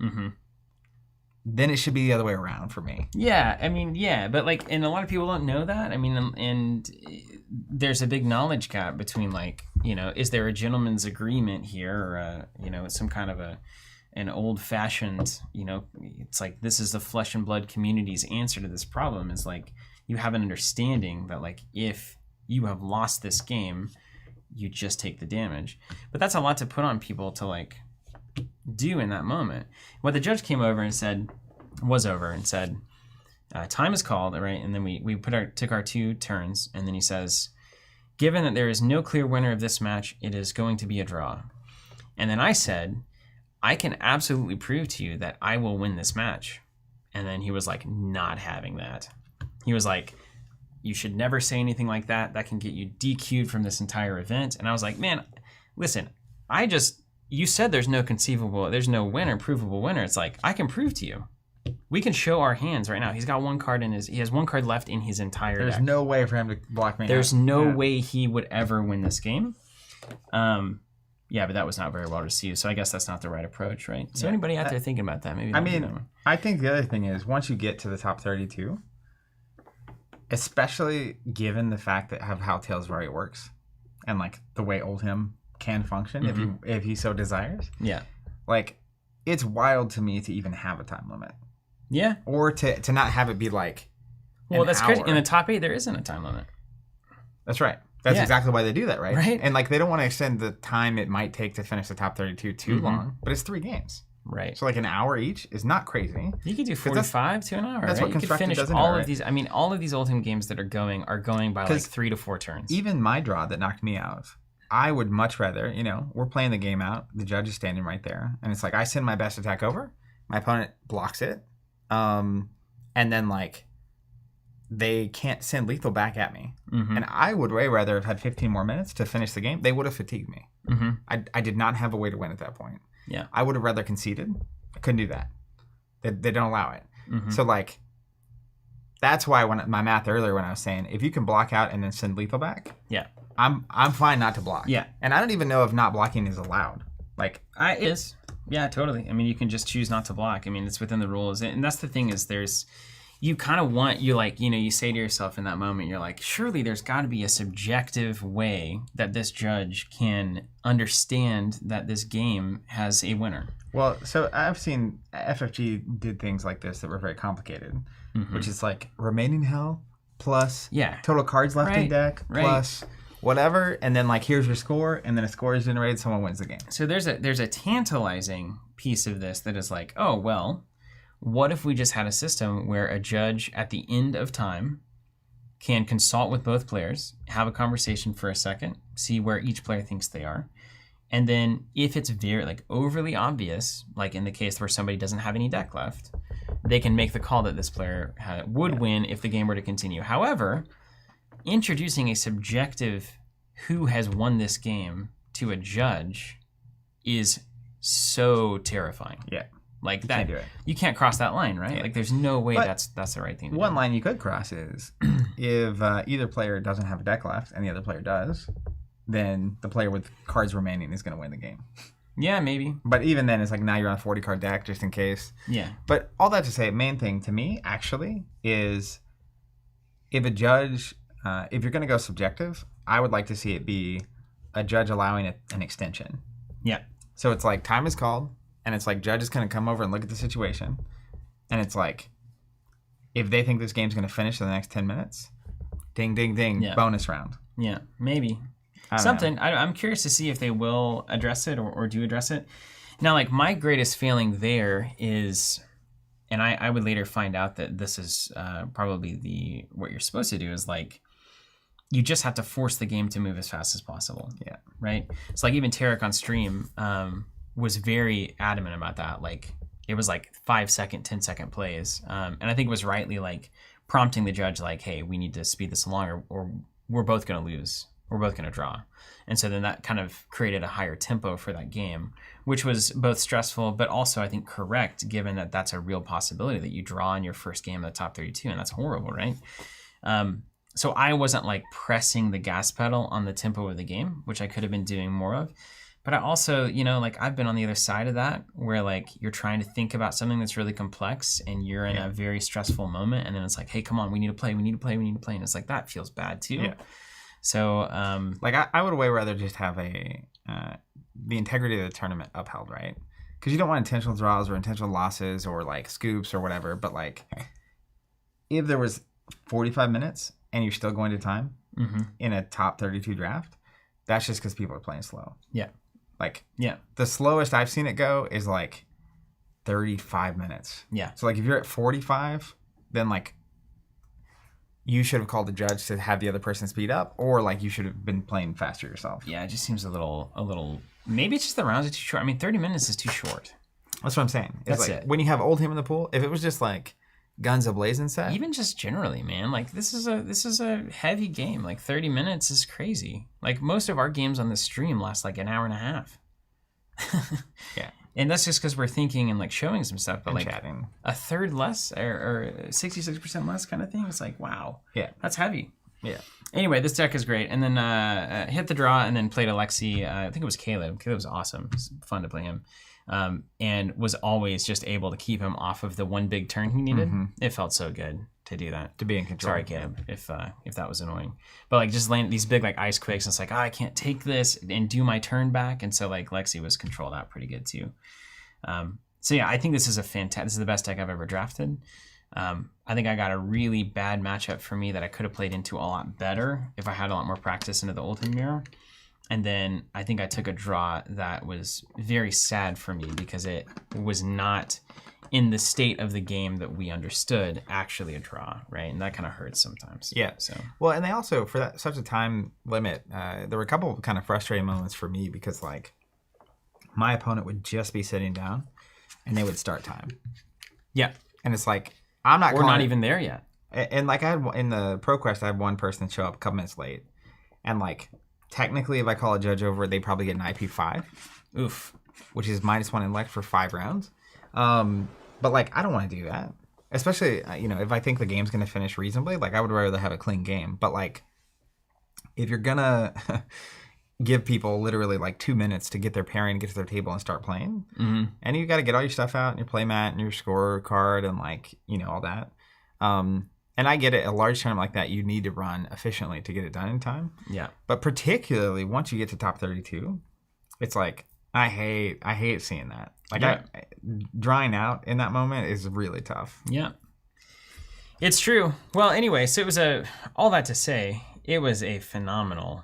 then it should be the other way around for me. Yeah, I mean, yeah, but like, and a lot of people don't know that. I mean, and there's a big knowledge gap between, like, you know, is there a gentleman's agreement here, or you know, some kind of an old-fashioned, you know, it's like, this is the flesh and blood community's answer to this problem, is like, you have an understanding that, like, if you have lost this game, you just take the damage. But that's a lot to put on people to, like, do in that moment. What the judge came over and said, time is called, right? And then we took our 2 turns, and then he says, given that there is no clear winner of this match, it is going to be a draw. And then I said, I can absolutely prove to you that I will win this match. And then he was like, not having that. He was like, you should never say anything like that. That can get you DQ'd from this entire event. And I was like, man, listen, you said there's no winner, provable winner. It's like, I can prove to you. We can show our hands right now. He's got he has 1 card left in his entire deck. There's no way for him to block me. There's no way he would ever win this game. Yeah, but that was not very well received. So I guess that's not the right approach, right? So anybody out there thinking about that, maybe. I think the other thing is, once you get to the top 32, especially given the fact that how Tales Variety works, and like the way Oldhim can function, if he so desires. Yeah. Like, it's wild to me to even have a time limit. Yeah. Or to not have it be like, well, that's crazy. In the top 8, there isn't a time limit. That's right. That's exactly why they do that, right? Right. And like, they don't want to extend the time it might take to finish the top 32 too long, but it's 3 games. Right. So like an hour each is not crazy. You could do 45 to an hour. That's right? What Constructed does. You could finish all of these. I mean, all of these Oldhim games that are going by like 3 to 4 turns. Even my draw that knocked me out, I would much rather, you know, we're playing the game out. The judge is standing right there, and it's like, I send my best attack over, my opponent blocks it, and then like, they can't send lethal back at me. And I would way rather have had 15 more minutes to finish the game. They would have fatigued me. I did not have a way to win at that point. Yeah, I would have rather conceded. I couldn't do that. They don't allow it. So like, that's why when my math earlier, when I was saying, if you can block out and then send lethal back, yeah, I'm fine not to block. Yeah, and I don't even know if not blocking is allowed. Like, it is. Yeah, totally. I mean, you can just choose not to block. I mean, it's within the rules, and that's the thing is you kind of want, you say to yourself in that moment, you're like, surely there's got to be a subjective way that this judge can understand that this game has a winner. Well, so I've seen FFG did things like this that were very complicated, which is like remaining hell plus total cards left in deck plus whatever, and then like, here's your score, and then a score is generated, someone wins the game. So there's a tantalizing piece of this that is like, oh, well, what if we just had a system where a judge at the end of time can consult with both players, have a conversation for a second, see where each player thinks they are, and then if it's very like overly obvious, like in the case where somebody doesn't have any deck left, they can make the call that this player would win if the game were to continue. However, introducing a subjective who has won this game to a judge is so terrifying. Yeah. Like, that, you can't cross that line, right? Yeah. Like, there's no way that's the right thing to do. One line you could cross is if either player doesn't have a deck left and the other player does, then the player with cards remaining is going to win the game. Yeah, maybe. But even then, it's like now you're on a 40-card deck just in case. Yeah. But all that to say, main thing to me, actually, is if a judge, if you're going to go subjective, I would like to see it be a judge allowing an extension. Yeah. So it's like time is called, and it's like judge is going to come over and look at the situation. And it's like, if they think this game's going to finish in the next 10 minutes, ding, ding, ding, bonus round. Yeah, maybe. I'm curious to see if they will address it or do address it. Now, like, my greatest feeling there is, and I would later find out that this is probably what you're supposed to do is, like, you just have to force the game to move as fast as possible. Yeah. Right? So, like, even Tarek on stream was very adamant about that. Like, it was like 5-second, 10-second plays. And I think it was rightly, like, prompting the judge, like, hey, we need to speed this along or we're both going to lose. We're both going to draw. And so then that kind of created a higher tempo for that game, which was both stressful, but also I think correct, given that that's a real possibility that you draw in your first game of the top 32, and that's horrible, right? So I wasn't like pressing the gas pedal on the tempo of the game, which I could have been doing more of. But I also, like I've been on the other side of that where like you're trying to think about something that's really complex and you're in a very stressful moment. And then it's like, hey, come on, we need to play. And it's like, that feels bad too. Yeah. So, like I would way rather just have the integrity of the tournament upheld, right? Because you don't want intentional draws or intentional losses or like scoops or whatever. But like, if there was 45 minutes and you're still going to time in a top 32 draft, that's just because people are playing slow. Yeah. Like, the slowest I've seen it go is like 35 minutes. Yeah. So like, if you're at 45, then like, you should have called the judge to have the other person speed up, or like you should have been playing faster yourself. Yeah, it just seems a little. Maybe it's just the rounds are too short. I mean, 30 minutes is too short. That's what I'm saying. It's That's like, it. When you have old him in the pool, if it was just like guns a-blazing set. Even just generally, man, like this is a heavy game. Like 30 minutes is crazy. Like most of our games on the stream last like an hour and a half. Yeah. And that's just because we're thinking and like showing some stuff, but and like chatting. A third less or 66% less kind of thing. It's like, wow. Yeah. That's heavy. Yeah. Anyway, this deck is great. And then hit the draw and then played Alexi. I think it was Caleb. Caleb was awesome. It was fun to play him. And was always just able to keep him off of the one big turn he needed. It felt so good to do that. To be in control. Sorry, Caleb, if that was annoying. But like just land these big like ice quakes, and it's like, I can't take this and do my turn back. And so like Lexi was controlled out pretty good too. So yeah, I think this is this is the best deck I've ever drafted. I think I got a really bad matchup for me that I could have played into a lot better if I had a lot more practice into the Oldham Mirror. And then I think I took a draw that was very sad for me because it was not in the state of the game that we understood actually a draw, right? And that kind of hurts sometimes. Yeah. So well, and they also, for that such a time limit, there were a couple of kind of frustrating moments for me because like my opponent would just be sitting down and they would start time. Yeah. And it's like, I'm not or not even there yet. And like I had in the ProQuest, I had one person show up a couple minutes late. And like, technically, if I call a judge over, they probably get an IP5. Oof. Which is -1 intellect for 5 rounds. But like, I don't want to do that. Especially, if I think the game's going to finish reasonably, like I would rather have a clean game. But like, if you're going to give people literally like 2 minutes to get their pairing, get to their table and start playing, and you got to get all your stuff out and your play mat and your score card and like, all that. And I get it, a large tournament like that, you need to run efficiently to get it done in time. Yeah. But particularly once you get to top 32, it's like, I hate seeing that. Like, drying out in that moment is really tough. Yeah. It's true. Well, anyway, so it was all that to say, it was a phenomenal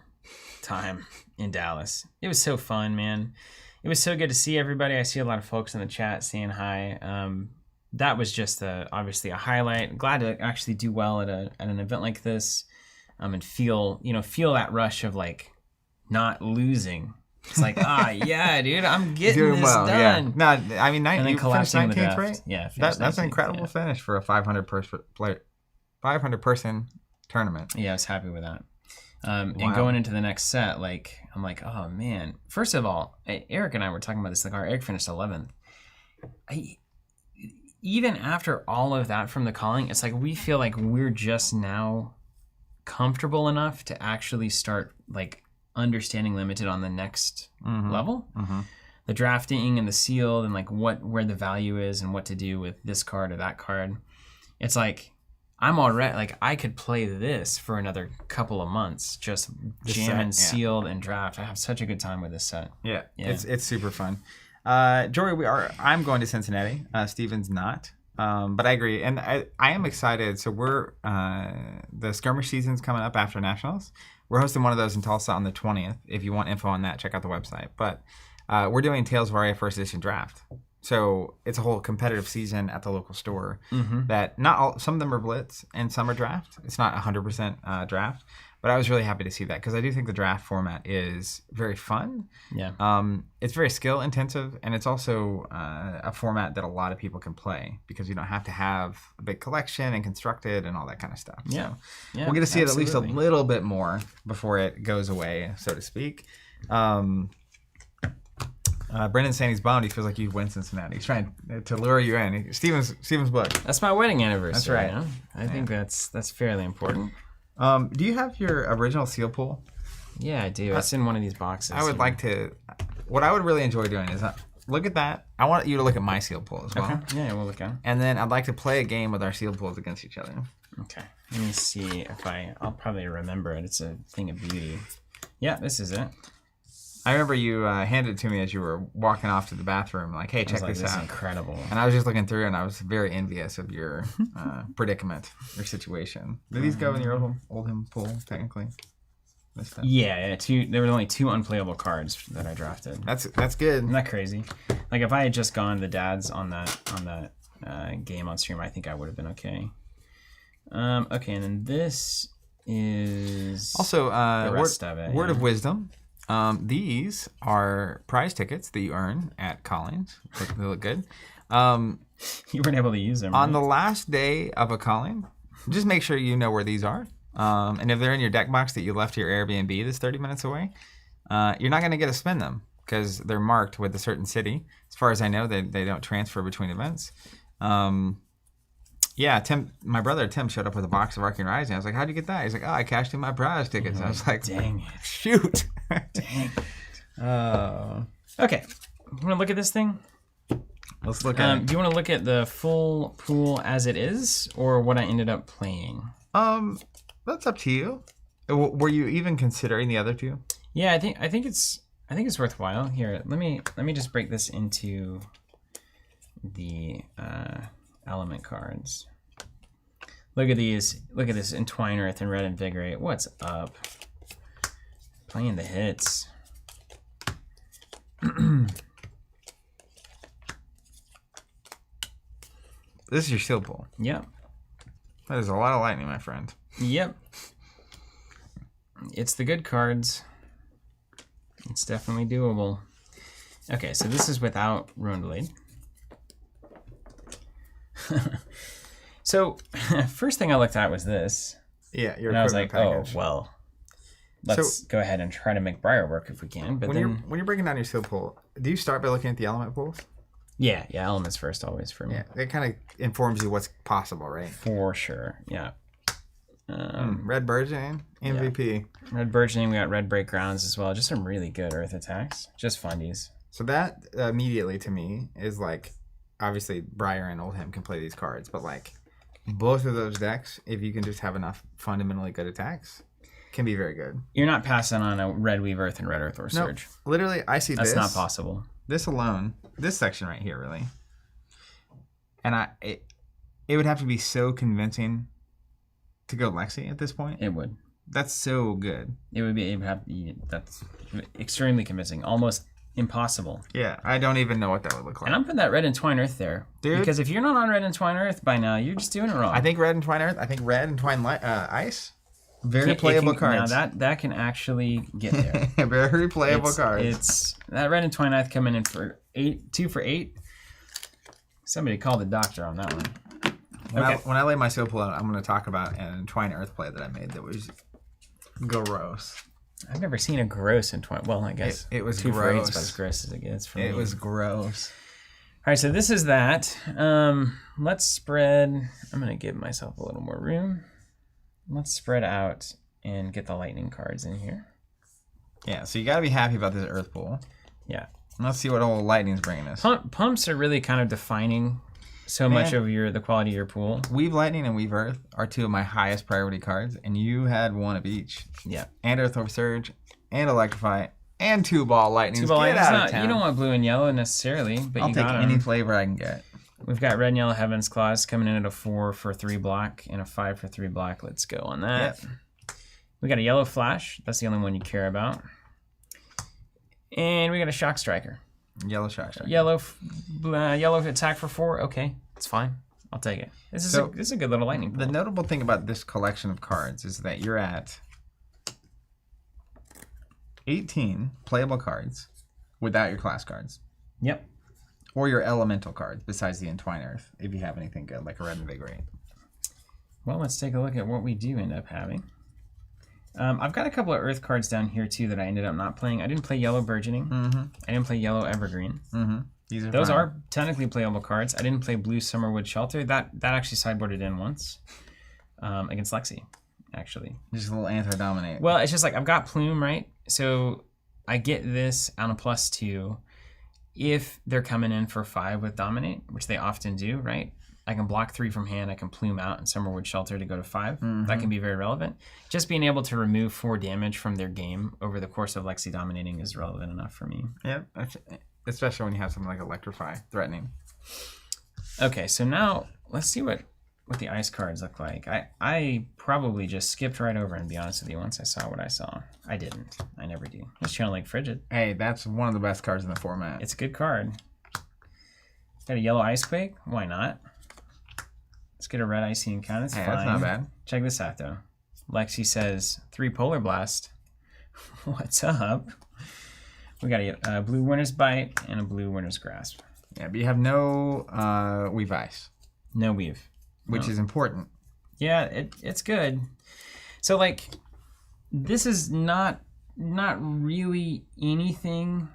time in Dallas. It was so fun, man. It was so good to see everybody. I see a lot of folks in the chat saying hi. That was just obviously a highlight. Glad to actually do well at an event like this, and feel that rush of like not losing. It's like, yeah, dude, I'm getting doing this well, done. Yeah. No, I mean, you finished 19th, right? Yeah, that's an incredible finish for a 500 person tournament. Yeah, I was happy with that. And going into the next set, like I'm like, oh man. First of all, Eric and I were talking about this. Like, Eric finished 11th. Even after all of that from the calling, it's like we feel like we're just now comfortable enough to actually start like understanding limited on the next level. The drafting and the sealed and like where the value is and what to do with this card or that card. It's like I'm already like I could play this for another couple of months, just jamming sealed and draft. I have such a good time with this set. Yeah. It's super fun. Jory, I'm going to Cincinnati. Steven's not. But I agree, and I am excited. So we're the skirmish season's coming up after Nationals. We're hosting one of those in Tulsa on the 20th. If you want info on that, check out the website. But we're doing Tales of Aria First Edition Draft. So it's a whole competitive season at the local store. That not all, some of them are blitz and some are draft. It's not 100% draft. But I was really happy to see that because I do think the draft format is very fun. Yeah. It's very skill intensive, and it's also a format that a lot of people can play because you don't have to have a big collection and construct it and all that kind of stuff. Yeah. So we'll get to see it at least a little bit more before it goes away, so to speak. Brendan's saying he's bummed. He feels like you win Cincinnati. He's trying to lure you in. Steven's book. That's my wedding anniversary. That's right. You know? I think that's fairly important. Do you have your original seal pool? Yeah, I do. It's in one of these boxes. I would like to. What I would really enjoy doing is look at that. I want you to look at my seal pool as well. Okay. Yeah, we'll look at it. And then I'd like to play a game with our seal pools against each other. Okay. Let me see if I'll probably remember it. It's a thing of beauty. Yeah, this is it. I remember you handed it to me as you were walking off to the bathroom, like, "Hey, check this out." This is incredible. And I was just looking through, and I was very envious of your predicament, your situation. Did these go in your Oldham pool, technically? Yeah. There were only 2 unplayable cards that I drafted. That's good. Isn't that crazy? Like if I had just gone the dads on that game on stream, I think I would have been okay. Okay, and then this is also the rest of it. Word of wisdom. These are prize tickets that you earn at Collins. They look good. You weren't able to use them. On the last day of a calling, just make sure you know where these are. And if they're in your deck box that you left to your Airbnb that's 30 minutes away, you're not going to get to spin them because they're marked with a certain city. As far as I know, they don't transfer between events. Yeah, my brother Tim showed up with a box of Arcane Rising. I was like, "How'd you get that?" He's like, "Oh, I cashed in my prize tickets." I was like, "Dang it. Shoot." Dang it. Oh. Okay. You want to look at this thing? Let's look at it. Do you want to look at the full pool as it is or what I ended up playing? That's up to you. Were you even considering the other two? Yeah, I think it's worthwhile. Here, let me just break this into the element cards. Look at these. Look at this. Entwine Earth and Red Invigorate. What's up? Playing the hits. This is your seal pool. Yep. That is a lot of lightning, my friend. Yep. It's the good cards. It's definitely doable. Okay, so this is without Ruined Blade. So, first thing I looked at was this. Yeah, and I was like, package. Oh, well, let's go ahead and try to make Briar work if we can. But when you're breaking down your seal pool, do you start by looking at the element pools? Yeah, elements first always for me. Yeah, it kind of informs you what's possible, right? For sure, yeah. Red Burgeoning, MVP. Yeah. Red Burgeoning, we got Red Break Grounds as well. Just some really good Earth attacks. Just fundies. So that immediately to me is like, obviously Briar and Oldham can play these cards, but like both of those decks, if you can just have enough fundamentally good attacks, can be very good. You're not passing on a Red Weave Earth and Red Earth or Surge. Nope. Literally, I see That's not possible. This alone, this section right here, really. And it would have to be so convincing to go Lexi at this point. It would. That's so good. That's extremely convincing. Almost impossible. Yeah, I don't even know what that would look like. And I'm putting that Red Entwine Earth there. Dude. Because if you're not on Red Entwine Earth by now, you're just doing it wrong. I think Red Entwine Earth, I think Red Entwine Ice. Very playable cards. Now that can actually get there. Very playable cards. It's that Red Entwine Earth coming in for 2 for 8. Somebody called the doctor on that one. When I lay my seal pool out, I'm going to talk about an Entwine Earth play that I made that was gross. I've never seen a gross Entwine. Well, I guess it was 2 gross. for 8 is about as gross as it gets for me. It was gross. All right, so this is that. Let's spread. I'm going to give myself a little more room. Let's spread out and get the lightning cards in here. Yeah, so you got to be happy about this Earth Pool. Yeah. Let's see what old Lightning's bringing us. Pumps are really kind of defining so much of the quality of your pool. Weave Lightning and Weave Earth are two of my highest priority cards, and you had one of each. Yeah. And Earth Over Surge, and Electrify, and 2-ball Lightning. 2-ball Lightning. You don't want blue and yellow necessarily, but I'll you take got any flavor I can get. We've got red and yellow Heaven's Claws coming in at a 4 for 3 black and a 5 for 3 black. Let's go on that. Yep. We got a yellow Flash. That's the only one you care about. And we got a Shock Striker. Yellow Shock Striker. Yellow attack for 4. Okay, it's fine. I'll take it. This is a good little lightning pool. The notable thing about this collection of cards is that you're at 18 playable cards without your class cards. Yep. Or your elemental cards, besides the Entwine Earth, if you have anything good, like a Red Invigorate. Well, let's take a look at what we do end up having. I've got a couple of Earth cards down here, too, that I ended up not playing. I didn't play Yellow Burgeoning. Mm-hmm. I didn't play Yellow Evergreen. Mm-hmm. Those are technically playable cards. I didn't play Blue Summerwood Shelter. That actually sideboarded in once against Lexi, actually. Just a little anti-dominate. Well, it's just like I've got Plume, right? So I get this on a +2 if they're coming in for 5 with Dominate, which they often do, right? I can block 3 from hand. I can Plume out and Summerwood Shelter to go to 5. Mm-hmm. That can be very relevant. Just being able to remove 4 damage from their game over the course of Lexi dominating is relevant enough for me. Yep, especially when you have something like Electrify threatening. Okay, so now let's see what the ice cards look like. I probably just skipped right over, and to be honest with you, once I saw what I saw. I didn't. I never do. It's Channel Lake Frigid. Hey, that's one of the best cards in the format. It's a good card. Got a yellow Icequake? Why not? Let's get a red Icy Encounter. That's fine. That's not bad. Check this out, though. Lexi says, 3 Polar Blast. What's up? We got a blue Winter's Bite and a blue Winter's Grasp. Yeah, but you have no Weave Ice. No Weave. Which is important. Yeah, it's good. So, like, this is not really anything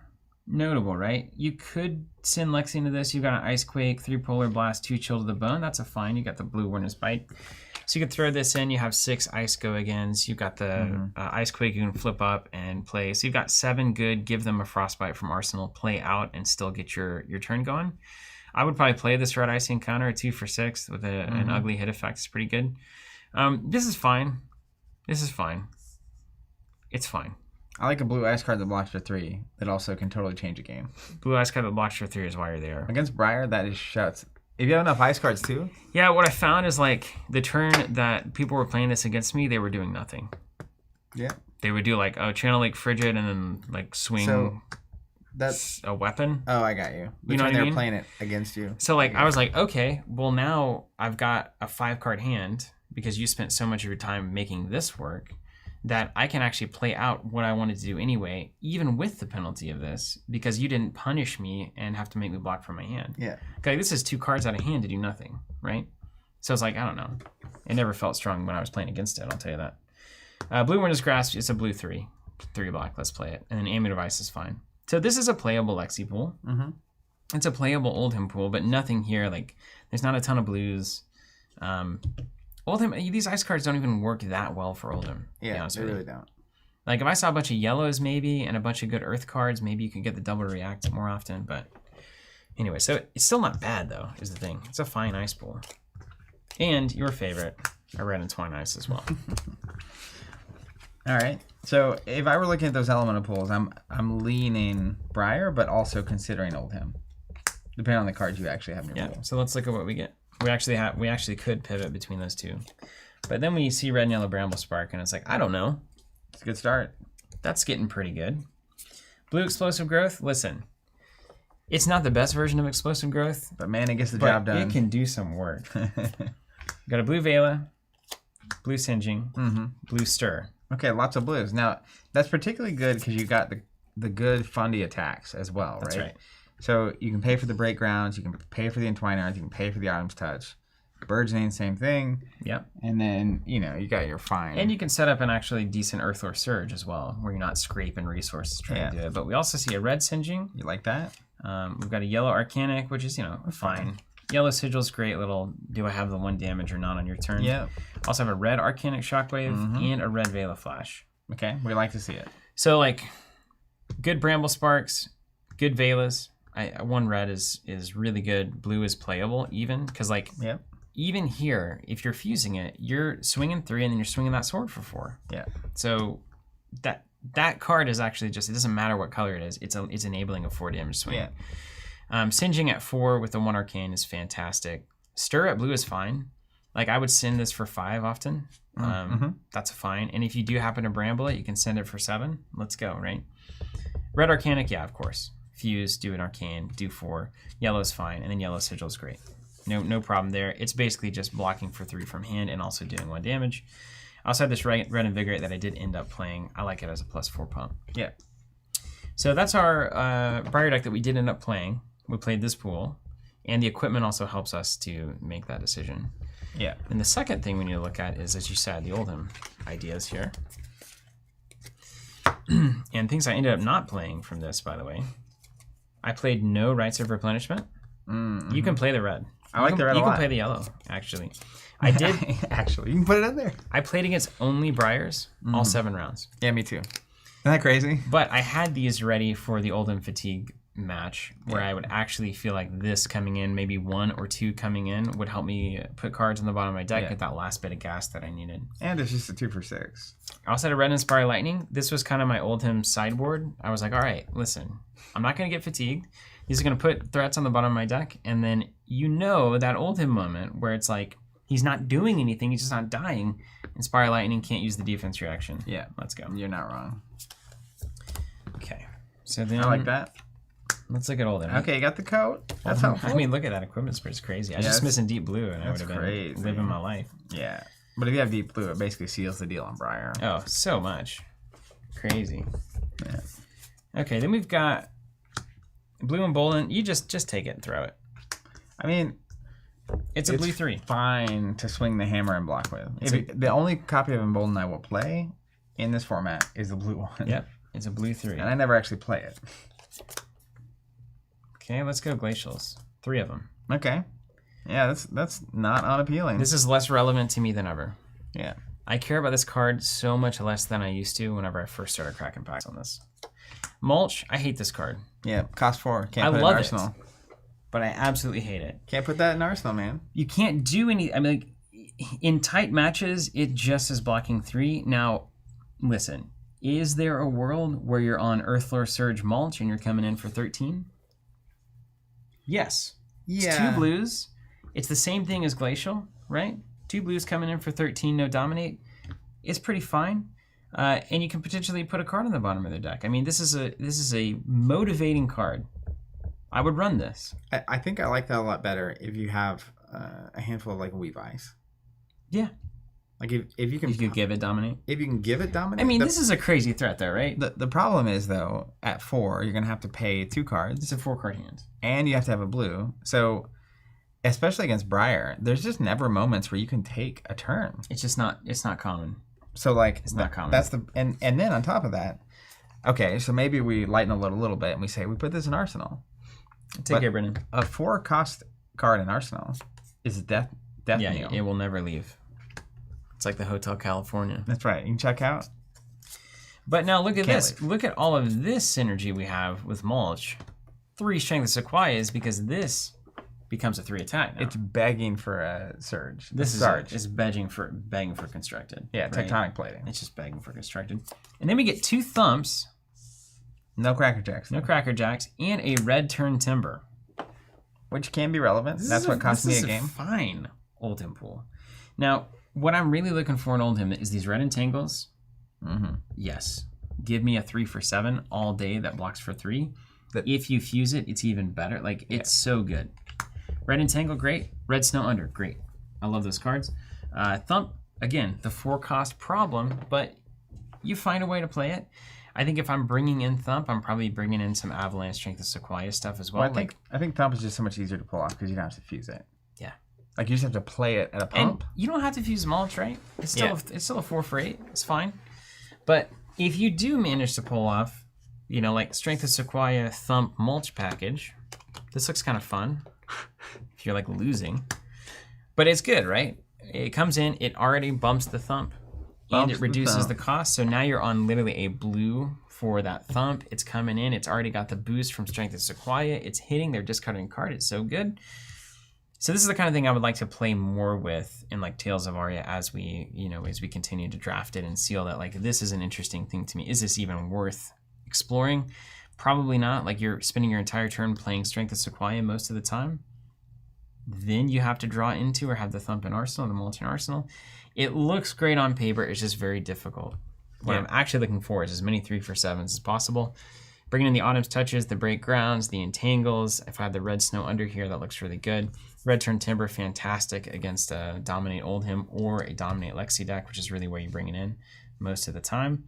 notable, right? You could send Lexi into this. You've got an Icequake, 3 Polar Blast, 2 Chill to the Bone. That's a fine. You got the blue Winter's Bite. So you could throw this in. You have 6 Ice Go-Agains. You've got the Icequake you can flip up and play. So you've got 7 good. Give them a Frostbite from Arsenal. Play out and still get your turn going. I would probably play this red Icy Encounter, 2 for 6 with an ugly hit effect. It's pretty good. This is fine. This is fine. It's fine. I like a blue ice card that blocks for 3 that also can totally change a game. Blue ice card that blocks for 3 is why you're there. Against Briar, that is shuts. If you have enough ice cards too. Yeah, what I found is like the turn that people were playing this against me, they were doing nothing. Yeah. They would do like Channel Lake Frigid and then like swing. So that's a weapon. Oh, I got you. You know what I mean? They're playing it against you. So like I was like, okay, well now I've got a 5-card hand because you spent so much of your time making this work that I can actually play out what I wanted to do anyway, even with the penalty of this, because you didn't punish me and have to make me block from my hand. Yeah. Okay, this is 2 cards out of hand to do nothing, right? So it's like, I don't know. It never felt strong when I was playing against it, I'll tell you that. Blue Winter's Grasp, it's a blue 3 black, let's play it. And then Amulet of Ice is fine. So this is a playable Lexi pool. Mm-hmm. It's a playable Oldhim pool, but nothing here. Like, there's not a ton of blues. Oldhim, these ice cards don't even work that well for Oldhim. Yeah, they really don't. Like, if I saw a bunch of yellows maybe and a bunch of good earth cards, maybe you could get the double react more often. But anyway, so it's still not bad, though, is the thing. It's a fine ice pool. And your favorite, a red Entwine Ice as well. All right. So if I were looking at those elemental pools, I'm leaning Briar, but also considering Oldhim, depending on the cards you actually have in your pool. So let's look at what we get. We actually could pivot between those two, but then when you see red and yellow Bramble Spark, and it's like, I don't know. It's a good start. That's getting pretty good. Blue Explosive Growth. Listen, it's not the best version of Explosive Growth, but man, it gets the job done. It can do some work. Got a blue Vela, blue Singeing, blue Stir. Okay, lots of blues. Now, that's particularly good because you got the good fundy attacks as well, That's right. So you can pay for the break grounds, you can pay for the Entwine Earth, you can pay for the Autumn's Touch. Burgeoning, same thing. Yep. And then, you got your fine. And you can set up an actually decent Earth or Surge as well, where you're not scraping resources trying to do it. But we also see a red Singeing. You like that? We've got a yellow Arcanic, which is, fine. Yellow Sigil's great little, do I have the 1 damage or not on your turn? Yeah. Also have a red Arcanic Shockwave and a red Vela Flash. Okay, we like to see it. So like, good Bramble Sparks, good Velas. One red is really good. Blue is playable even because like even here, if you're fusing it, you're swinging 3 and then you're swinging that sword for 4. Yeah. So that card is actually just, it doesn't matter what color it is. It's enabling a 4 damage swing. Yeah. Singeing at 4 with the 1 arcane is fantastic. Stir at blue is fine. Like I would send this for 5 often. That's fine. And if you do happen to bramble it, you can send it for 7. Let's go, right? Red Arcanic, yeah, of course. Fuse, do an arcane, do 4. Yellow is fine, and then yellow sigil is great. No problem there. It's basically just blocking for 3 from hand and also doing 1 damage. I also had this red Invigorate that I did end up playing. I like it as a +4 pump. Yeah. So that's our Briar deck that we did end up playing. We played this pool, and the equipment also helps us to make that decision. Yeah. And the second thing we need to look at is, as you said, the Oldhim ideas here. And things I ended up not playing from this, by the way. I played no Rites of Replenishment. You can play the red. I like the red a lot. You can play the yellow, actually. I did. Actually, you can put it in there. I played against only Briars all 7 rounds. Yeah, me too. Isn't that crazy? But I had these ready for the Oldhim Fatigue match where I would actually feel like this coming in, maybe 1 or 2 coming in, would help me put cards on the bottom of my deck, get that last bit of gas that I needed. And it's just a 2 for 6. I also had a Red Inspire Lightning. This was kind of my Oldhim sideboard. I was like, all right, listen, I'm not going to get fatigued. These are going to put threats on the bottom of my deck. And then that Oldhim moment where it's like, he's not doing anything, he's just not dying. Inspire Lightning, can't use the defense reaction. Yeah. Let's go. You're not wrong. Okay. So then I like that. Let's look at Oldhim. Okay, you got the coat. That's helpful. I mean, look at that equipment spread. It's crazy. I was just missing Deep Blue and I would have been living my life. Yeah. But if you have Deep Blue, it basically seals the deal on Briar. Oh, so much. Crazy. Yeah. Okay, then we've got Blue and Bolden. You just take it and throw it. I mean, it's a blue 3. Fine to swing the hammer and block with. The only copy of Embolden I will play in this format is the blue one. Yep, it's a blue 3. And I never actually play it. Okay, let's go Glacials. 3 of them. Okay. Yeah, that's not unappealing. This is less relevant to me than ever. Yeah. I care about this card so much less than I used to whenever I first started cracking packs on this. Mulch, I hate this card. Yeah, cost 4. Can't put it in love Arsenal. It, but I absolutely hate it. Can't put that in Arsenal, man. You can't do any... I mean, like, in tight matches, it just is blocking 3. Now, listen. Is there a world where you're on Earthlore Surge Mulch and you're coming in for 13? Yes. Yeah. It's 2 blues. It's the same thing as Glacial, right? 2 blues coming in for 13, no dominate. It's pretty fine. And you can potentially put a card on the bottom of their deck. I mean, this is a motivating card. I would run this. I think I like that a lot better if you have a handful of like Weave Eyes. Yeah. Like if you can... You could give it dominate. If you can give it dominate. I mean, this is a crazy threat though, right? The problem is though, at 4, you're going to have to pay 2 cards. It's a 4-card hand. And you have to have a blue. So... especially against Briar, there's just never moments where you can take a turn. It's not common. So like it's not common. That's and then on top of that, okay, so maybe we lighten the load a little bit and we say we put this in Arsenal. Take care, Brennan. A 4-cost card in Arsenal is death knell. It will never leave. It's like the Hotel California. That's right. You can check out. But now look at this. Leave. Look at all of this synergy we have with Mulch. 3 Strength of Sequoias because this becomes a 3 attack now. It's begging for a surge. This surge. is begging for constructed. Yeah, right? tectonic plating. It's just begging for constructed. And then we get 2 thumps. No Cracker Jacks. No Cracker Jacks. And a red turn timber. Which can be relevant. That's what cost me a game. Fine Oldhim pool. Now, what I'm really looking for in Oldhim is these red entangles. Mm-hmm. Yes. Give me a 3 for 7 all day that blocks for 3. If you fuse it, it's even better. Like, it's so good. Red Entangle, great. Red Snow Under, great. I love those cards. Thump, again, the 4-cost problem, but you find a way to play it. I think if I'm bringing in Thump, I'm probably bringing in some Avalanche Strength of Sequoia stuff as well. I think Thump is just so much easier to pull off because you don't have to fuse it. Yeah. Like, you just have to play it at a pump. And you don't have to fuse Mulch, right? It's still a 4 for 8. It's fine. But if you do manage to pull off, like Strength of Sequoia Thump Mulch package, this looks kind of fun. If you're like losing, but it's good, right? It comes in, it already bumps the Thump, and it reduces the cost. So now you're on literally a blue for that thump. It's coming in. It's already got the boost from Strength of Sequoia. It's hitting their discarding card. It's so good. So this is the kind of thing I would like to play more with in like Tales of Aria as we continue to draft it and seal that. Like, this is an interesting thing to me. Is this even worth exploring? Probably not. Like, you're spending your entire turn playing Strength of Sequoia most of the time. Then you have to draw into or have the thump in arsenal, the molten arsenal. It looks great on paper. It's just very difficult. What I'm actually looking for is as many 3-for-7s as possible. Bringing in the Autumn's Touches, the Break Grounds, the Entangles. If I have the Red Snow under here, that looks really good. Red Turn Timber, fantastic against a Dominate Oldhim or a Dominate Lexi deck, which is really where you bring it in most of the time.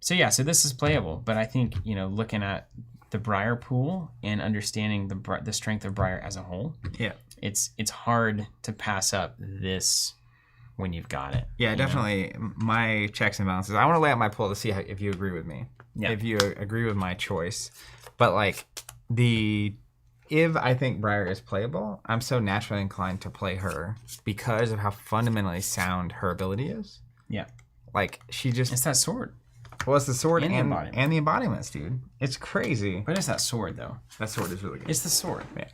So this is playable, but I think, looking at the Briar pool and understanding the strength of Briar as a whole, it's hard to pass up this when you've got it. Yeah, definitely. My checks and balances. I want to lay out my pool to see if you agree with me. Yeah. If you agree with my choice. But like if I think Briar is playable, I'm so naturally inclined to play her because of how fundamentally sound her ability is. Yeah. Like, it's that sword. Well, it's the sword and the embodiments, dude. It's crazy. But it's that sword, though. That sword is really good. It's the sword. Yeah.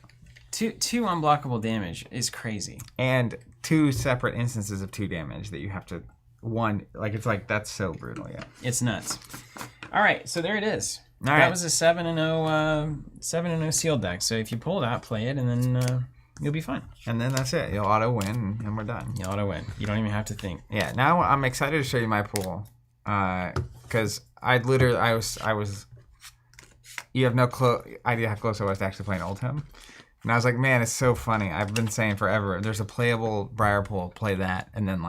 Two unblockable damage is crazy. And 2 separate instances of 2 damage that you have to that's so brutal. Yeah. It's nuts. All right, so there it is. That was a 7-0 sealed deck. So if you pull that, play it, and then you'll be fine. And then that's it. You'll auto win, and we're done. You auto win. You don't even have to think. Yeah. Now I'm excited to show you my pool, because you have no idea how close I was to actually playing Oldhim. And I was like, man, it's so funny. I've been saying forever, there's a playable Briar pool, play that, and then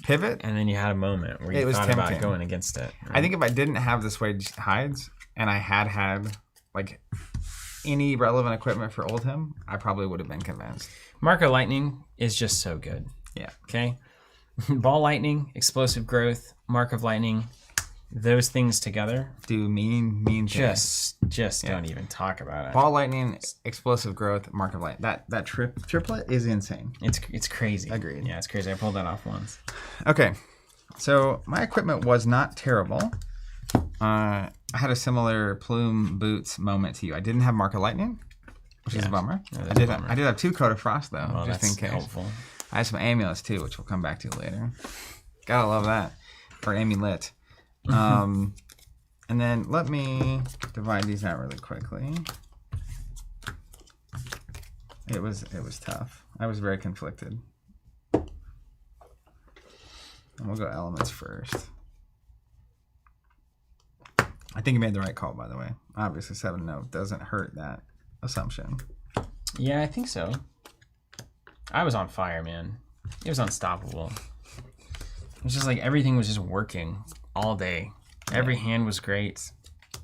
pivot. And then you had a moment where you thought about going against it. Right? I think if I didn't have the Suede Hides and I had like any relevant equipment for Oldhim, I probably would have been convinced. Mark of Lightning is just so good. Yeah. Okay. Ball Lightning, Explosive Growth, Mark of Lightning, those things together do mean things. Just don't even talk about it. Ball Lightning, Explosive Growth, Mark of Light. That triplet is insane. It's crazy. Agreed. Yeah, it's crazy. I pulled that off once. Okay, so my equipment was not terrible. I had a similar Plume Boots moment to you. I didn't have Mark of Lightning, which is a bummer. No, I did have 2 Coat of Frost though, well, just in case. Helpful. I have some amulets too, which we'll come back to later. Gotta love that. Or amulet. And then let me divide these out really quickly. It was tough. I was very conflicted. And we'll go elements first. I think you made the right call, by the way. Obviously, 7-0 doesn't hurt that assumption. Yeah, I think so. I was on fire, man. It was unstoppable. It was just like everything was just working all day. Every hand was great.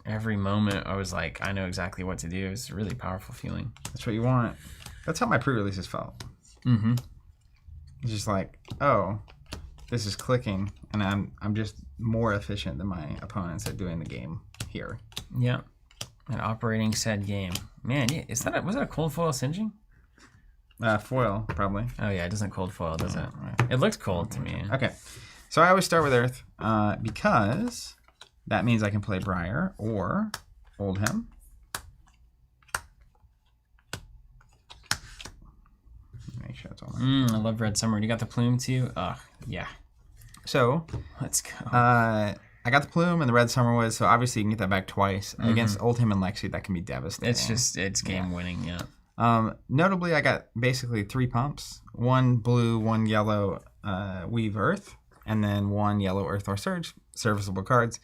Every moment I was like, I know exactly what to do. It was a really powerful feeling. That's what you want. That's how my pre-releases felt. Mm-hmm. It's just like, oh, this is clicking, and I'm just more efficient than my opponents at doing the game here. Yeah. And operating said game. Man, yeah, was that a cold foil singeing? Foil, probably. Oh yeah, it doesn't cold foil, does it? Right. It looks cold to me. Okay. So I always start with Earth, because that means I can play Briar or Oldhim. Make sure it's all right. I love Red Summer. You got the Plume too? Yeah. So let's go. I got the Plume and the Red Summer was, so obviously you can get that back twice. Against Oldhim and Lexi, that can be devastating. It's game winning, yeah. Notably, I got basically 3 pumps. 1 blue, 1 yellow Weave Earth, and then 1 yellow Earth or Surge, serviceable cards.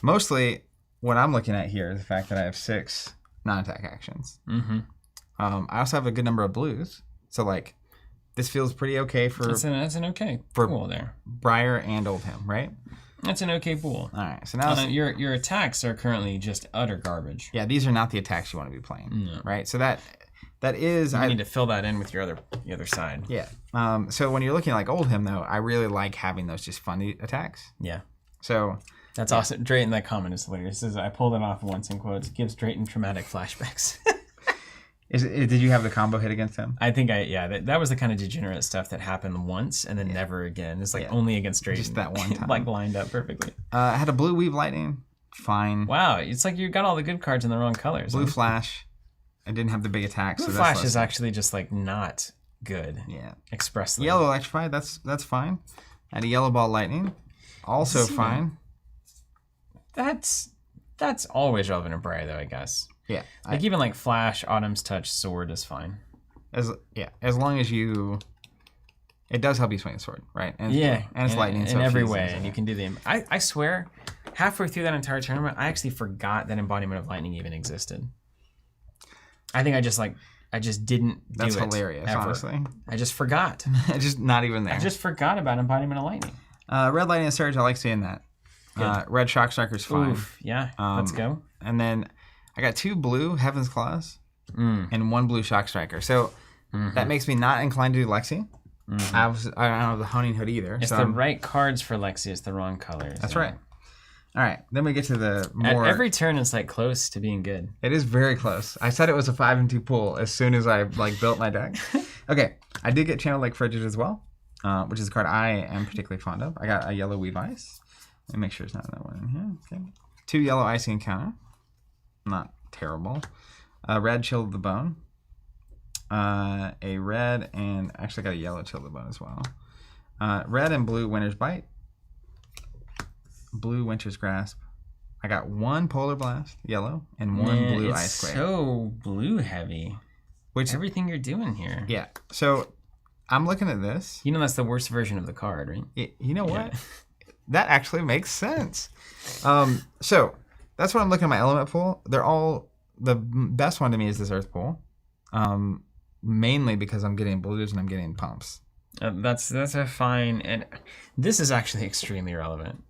Mostly, what I'm looking at here is the fact that I have 6 non-attack actions. Mm-hmm. I also have a good number of blues, so like this feels pretty okay for. That's an okay pool there. Briar and Oldhim, right? That's an okay pool. All right, so now your attacks are currently just utter garbage. Yeah, these are not the attacks you want to be playing, right? So that is. I need to fill that in with your other side. Yeah. So when you're looking like Oldhim, though, I really like having those just fun attacks. Yeah. So that's awesome. Drayton, that comment is hilarious. I pulled it off once in quotes. Gives Drayton traumatic flashbacks. Did you have the combo hit against him? I think that was the kind of degenerate stuff that happened once and then never again. It's like only against Drayton. Just that one time. Like lined up perfectly. I had a blue Weave Lightning. Fine. Wow, it's like you got all the good cards in the wrong colors. Blue Flash. I didn't have the big attack. Blue Flash is actually just like not good. Yeah. Expressly. Yellow Electrify, that's fine. I had a Yellow Ball Lightning. Also fine. That's always relevant in Bri though, I guess. Yeah. Like even like Flash, Autumn's Touch, Sword is fine. As long as you... It does help you swing the sword, right? And it's lightning. In every way, and you can do the... I swear, halfway through that entire tournament, I actually forgot that Embodiment of Lightning even existed. I think I just didn't do it. That's hilarious, ever. Honestly. I just forgot. Just not even there. I just forgot about Embodiment of Lightning. Red Lightning Surge, I like seeing that. Red Shock Striker's fine. Oof, yeah, let's go. And then I got 2 blue Heaven's Claws and 1 blue Shock Striker. So that makes me not inclined to do Lexi. I don't have the Honing Hood either. It's the right cards for Lexi. It's the wrong colors. That's right. All right. Then we get to the more... Every turn is like close to being good. It is very close. I said it was a 5 and 2 pool as soon as I built my deck. Okay. I did get Channel Lake Frigid as well, which is a card I am particularly fond of. I got a yellow Weave Ice. Let me make sure it's not that one in here. Okay. 2 yellow Icy Encounter. Not terrible. Red Chill of the Bone. A red and actually got a yellow Chill of the Bone as well. Red and blue Winter's Bite. Blue Winter's Grasp. I got 1 Polar Blast, yellow, and 1 blue Ice Quake. So blue heavy. Which everything you're doing here. Yeah. So I'm looking at this. You know that's the worst version of the card, right? You know what? That actually makes sense. So that's what I'm looking at my element pool. They're all the best one to me is this Earth pool. Mainly because I'm getting blues and I'm getting pumps. That's a fine, and this is actually extremely relevant.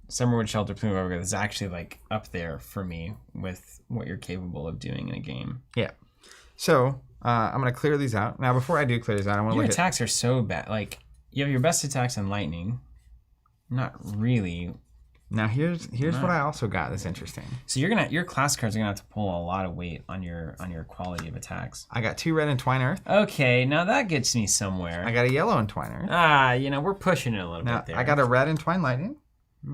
Summerwood Shelter Plume of Overgrowth is actually like up there for me with what you're capable of doing in a game. Yeah. So I'm gonna clear these out now. Before I do clear these out, I want to look at... Your attacks are so bad. Like you have your best attacks in Lightning. Not really. Now here's what I also got that's interesting. So your class cards are gonna have to pull a lot of weight on your quality of attacks. I got 2 red Entwine Earth. Okay, now that gets me somewhere. I got a yellow Entwine Earth. We're pushing it a little bit there. I got a red Entwine Lightning.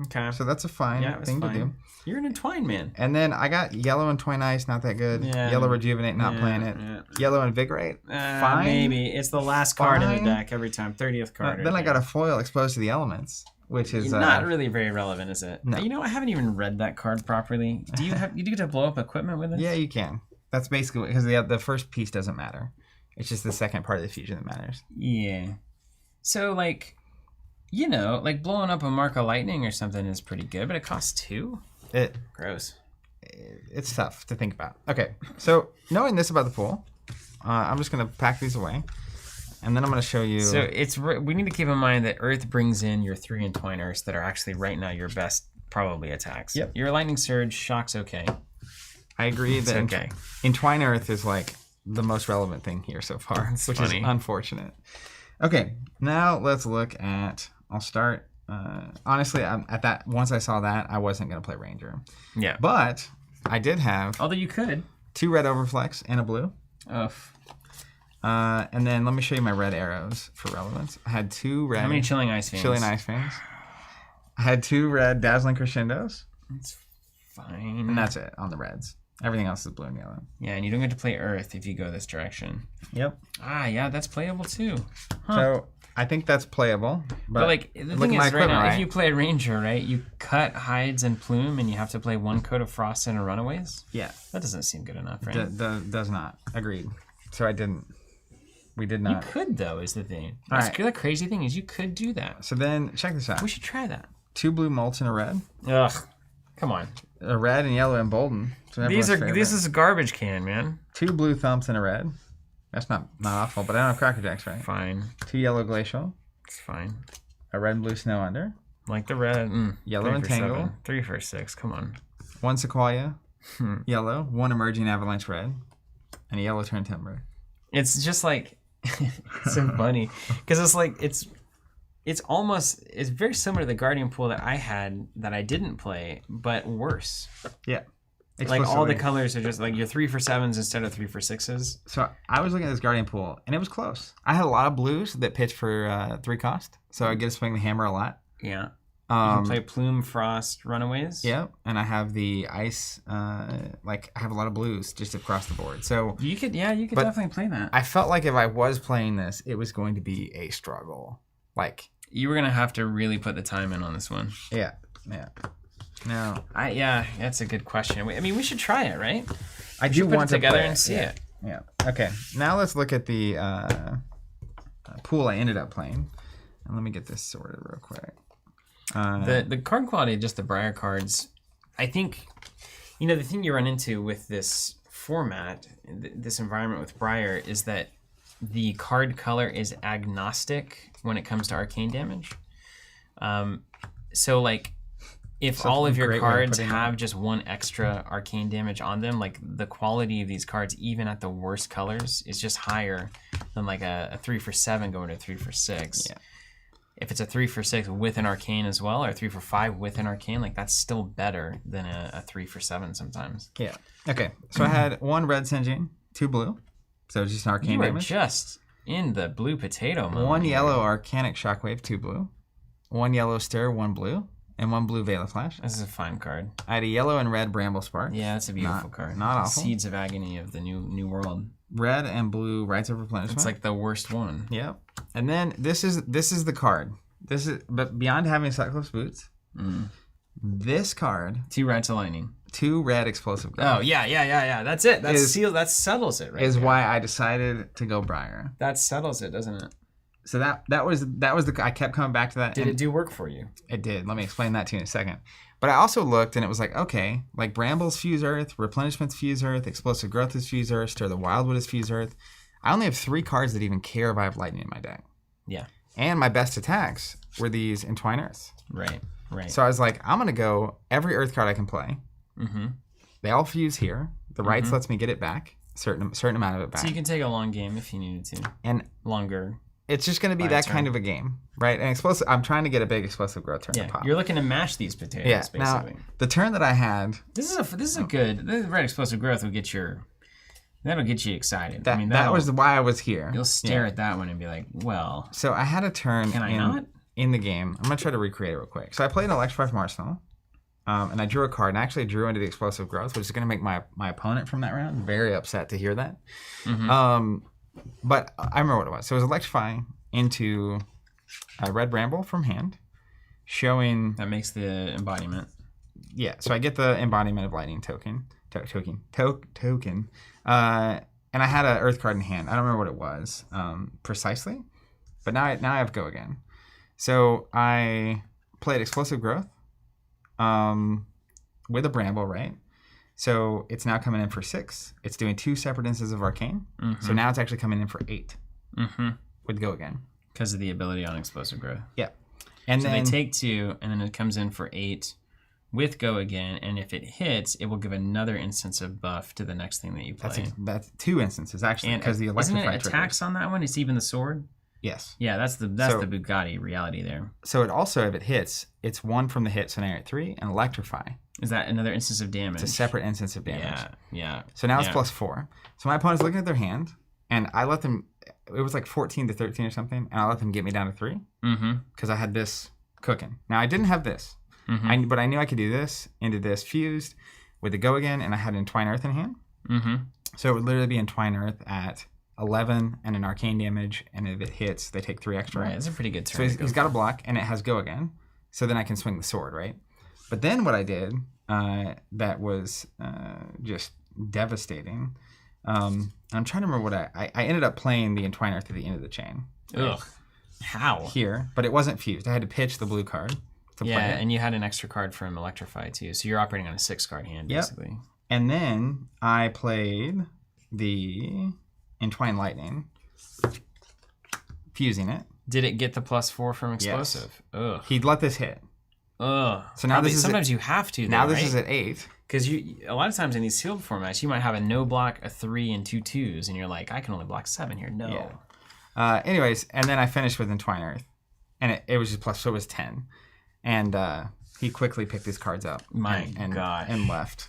Okay. So that's a fine thing to do. You're an Entwine man. And then I got yellow Entwine Ice, not that good. Yeah. Yellow Rejuvenate, not playing it. Yeah. Yellow Invigorate, fine. Maybe. It's the last card in the deck every time. 30th card. Then I got a foil Exposed to the Elements, which is... not really very relevant, is it? No. You know, I haven't even read that card properly. Do you get to blow up equipment with it? Yeah, you can. That's basically... Because the first piece doesn't matter. It's just the second part of the fusion that matters. Yeah. So, like... like blowing up a Mark of Lightning or something is pretty good, but it costs 2? Gross. It's tough to think about. Okay, so knowing this about the pool, I'm just going to pack these away, and then I'm going to show you... So we need to keep in mind that Earth brings in your 3 Entwine Earths that are actually right now your best, probably, attacks. Yep. Your Lightning Surge, Shock's okay. I agree that okay. Entwine Earth is like the most relevant thing here so far, which is unfortunate. Okay, now let's look at... I'll start. Honestly, once I saw that, I wasn't going to play Ranger. Yeah. But I did have... Although you could. 2 red Overflex and a blue. Oh. And then let me show you my red arrows for relevance. I had 2 red... How many Chilling Ice Fans? Chilling Ice Fans. I had 2 red Dazzling Crescendos. That's fine. And that's it on the reds. Everything else is blue and yellow. Yeah, and you don't get to play Earth if you go this direction. Yep. Yeah, that's playable too. Huh. So... I think that's playable. But like the thing is, right now, if you play Ranger, right, you cut Hides and Plume, and you have to play 1 Coat of Frost and a Runaways. Yeah, that doesn't seem good enough, right? Does not. Agreed. So I didn't. We did not. You could though, is the thing. The crazy thing is, you could do that. So then, check this out. We should try that. 2 blue Molts and a red. Ugh, come on. A red and yellow Emboldened. This is a garbage can, man. 2 blue Thumps and a red. That's not awful, but I don't have Cracker Jacks, right? Fine. 2 yellow Glacial. It's fine. A red and blue Snow Under. Like the red. Yellow Entangle. 3 for 6. Come on. 1 Sequoia. Yellow. 1 Emerging Avalanche red. And a yellow Turn Timber. It's just like... it's so funny. Because it's like... It's very similar to the Guardian pool that I had that I didn't play, but worse. Yeah. Like all the colors are just like your 3 for 7s instead of 3 for 6s. So I was looking at this Guardian pool, and it was close. I had a lot of blues that pitched for 3 cost, so I get to swing the hammer a lot. Yeah. You can play Plume, Frost, Runaways. Yep, and I have the ice. I have a lot of blues just across the board. So you could definitely play that. I felt like if I was playing this, it was going to be a struggle. Like you were gonna have to really put the time in on this one. Yeah. No. That's a good question. I mean, we should try it, right? I do want to put it together play and see it. Yeah. Okay. Now let's look at the pool I ended up playing, and let me get this sorted real quick. The card quality of just the Briar cards, I think, the thing you run into with this format, this environment with Briar, is that the card color is agnostic when it comes to arcane damage. So like, if all of your cards have just one extra arcane damage on them, like the quality of these cards, even at the worst colors, is just higher than like a 3 for 7 going to a 3 for 6. Yeah. If it's a 3 for 6 with an arcane as well, or a 3 for 5 with an arcane, like that's still better than a 3 for 7 sometimes. Yeah. Okay. So I had 1 red Singeing, 2 blue. So just an arcane damage. You were just in the blue potato mode. 1 yellow Arcanic Shockwave, 2 blue. 1 yellow Stir, 1 blue. And 1 blue Veil of Flash. This is a fine card. I had a yellow and red Bramble Spark. Yeah, that's a beautiful card. Not awful. Seeds of Agony of the new world. Red and blue Rites of Replenishment. It's like the worst one. Yep. And then this is the card. But beyond having Cyclops Boots, this card. 2 Rites of Lightning. 2 red Explosive Growth. Oh yeah. That's it. That settles it, right? Is why I decided to go Briar. That settles it, doesn't it? So that was I kept coming back to that. Did it do work for you? It did. Let me explain that to you in a second. But I also looked, and it was like, okay, like Brambles Fuse Earth, Replenishment's Fuse Earth, Explosive Growth is Fuse Earth, Stir the Wildwood is Fuse Earth. I only have 3 cards that even care if I have Lightning in my deck. Yeah. And my best attacks were these Entwine Earths. Right. So I was like, I'm gonna go every Earth card I can play. Mm-hmm. They all fuse here. The Rites lets me get it back, certain amount of it back. So you can take a long game if you needed to. And longer. It's just going to be that kind of a game, right? And explosive. I'm trying to get a big Explosive Growth turn to pop. You're looking to mash these potatoes, basically. Now, the turn that I had... This is a good... The red Explosive Growth will get that'll get you excited. That was why I was here. You'll stare at that one and be like, well... So I had a turn in the game. I'm going to try to recreate it real quick. So I played an Electrify from Arsenal, and I drew a card, and I actually drew into the Explosive Growth, which is going to make my opponent from that round very upset to hear that. But I remember what it was. So it was Electrifying into a red Bramble from hand, showing... That makes the embodiment. Yeah, so I get the embodiment of Lightning token. And I had an Earth card in hand. I don't remember what it was precisely, but now I have Go Again. So I played Explosive Growth with a Bramble, right? So it's now coming in for 6. It's doing 2 separate instances of Arcane. So now it's actually coming in for 8 with Go Again. Because of the ability on Explosive Growth. Yeah. And so they take 2, and then it comes in for 8 with Go Again, and if it hits, it will give another instance of buff to the next thing that you play. That's 2 instances, actually, because the Electrify isn't it attacks on that one? It's even the sword? Yes. Yeah, that's the Bugatti reality there. So it also, if it hits, it's 1 from the hit, so now you're at 3, and Electrify. Is that another instance of damage? It's a separate instance of damage. Yeah. So now it's +4. So my opponent's looking at their hand, and I let them... It was like 14 to 13 or something, and I let them get me down to 3 because I had this cooking. Now, I didn't have this, but I knew I could do this, into this, fused with the Go Again, and I had Entwine Earth in hand. So it would literally be Entwine Earth at 11 and an arcane damage, and if it hits, they take 3 extra. Right, that's a pretty good turn. So he's got a block, and it has Go Again, so then I can swing the sword, right? But then what I did that was just devastating. I'm trying to remember what I ended up playing the Entwine Earth at the end of the chain. Ugh. How? Here, but it wasn't fused. I had to pitch the blue card to play it. And you had an extra card from Electrify too, so you're operating on a 6-card hand, basically. And then I played the Entwine Lightning, fusing it. Did it get the +4 from Explosive? Yes. Ugh. He'd let this hit. Ugh. So now sometimes you have to. Now this is at 8. Because a lot of times in these sealed formats, you might have a no block, a 3, and 2 2s, and you're like, I can only block 7 here. No. Yeah. Anyways, and then I finished with Entwine Earth, and it was just plus, so it was 10, and he quickly picked his cards up. My God. And left.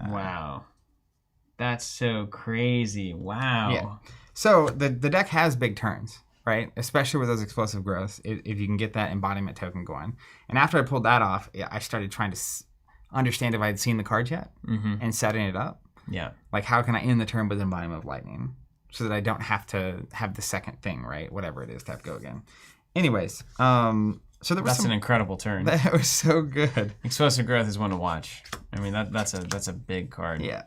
Wow. That's so crazy. Wow. Yeah. So the deck has big turns, right? Especially with those explosive growths, if you can get that embodiment token going. And after I pulled that off, I started trying to understand if I had seen the cards yet and setting it up. Yeah. Like, how can I end the turn with embodiment of lightning so that I don't have to have the second thing, right? Whatever it is, to have to go again. Anyways, so that's an incredible turn. That was so good. Explosive growth is one to watch. I mean, that's a big card. Yeah.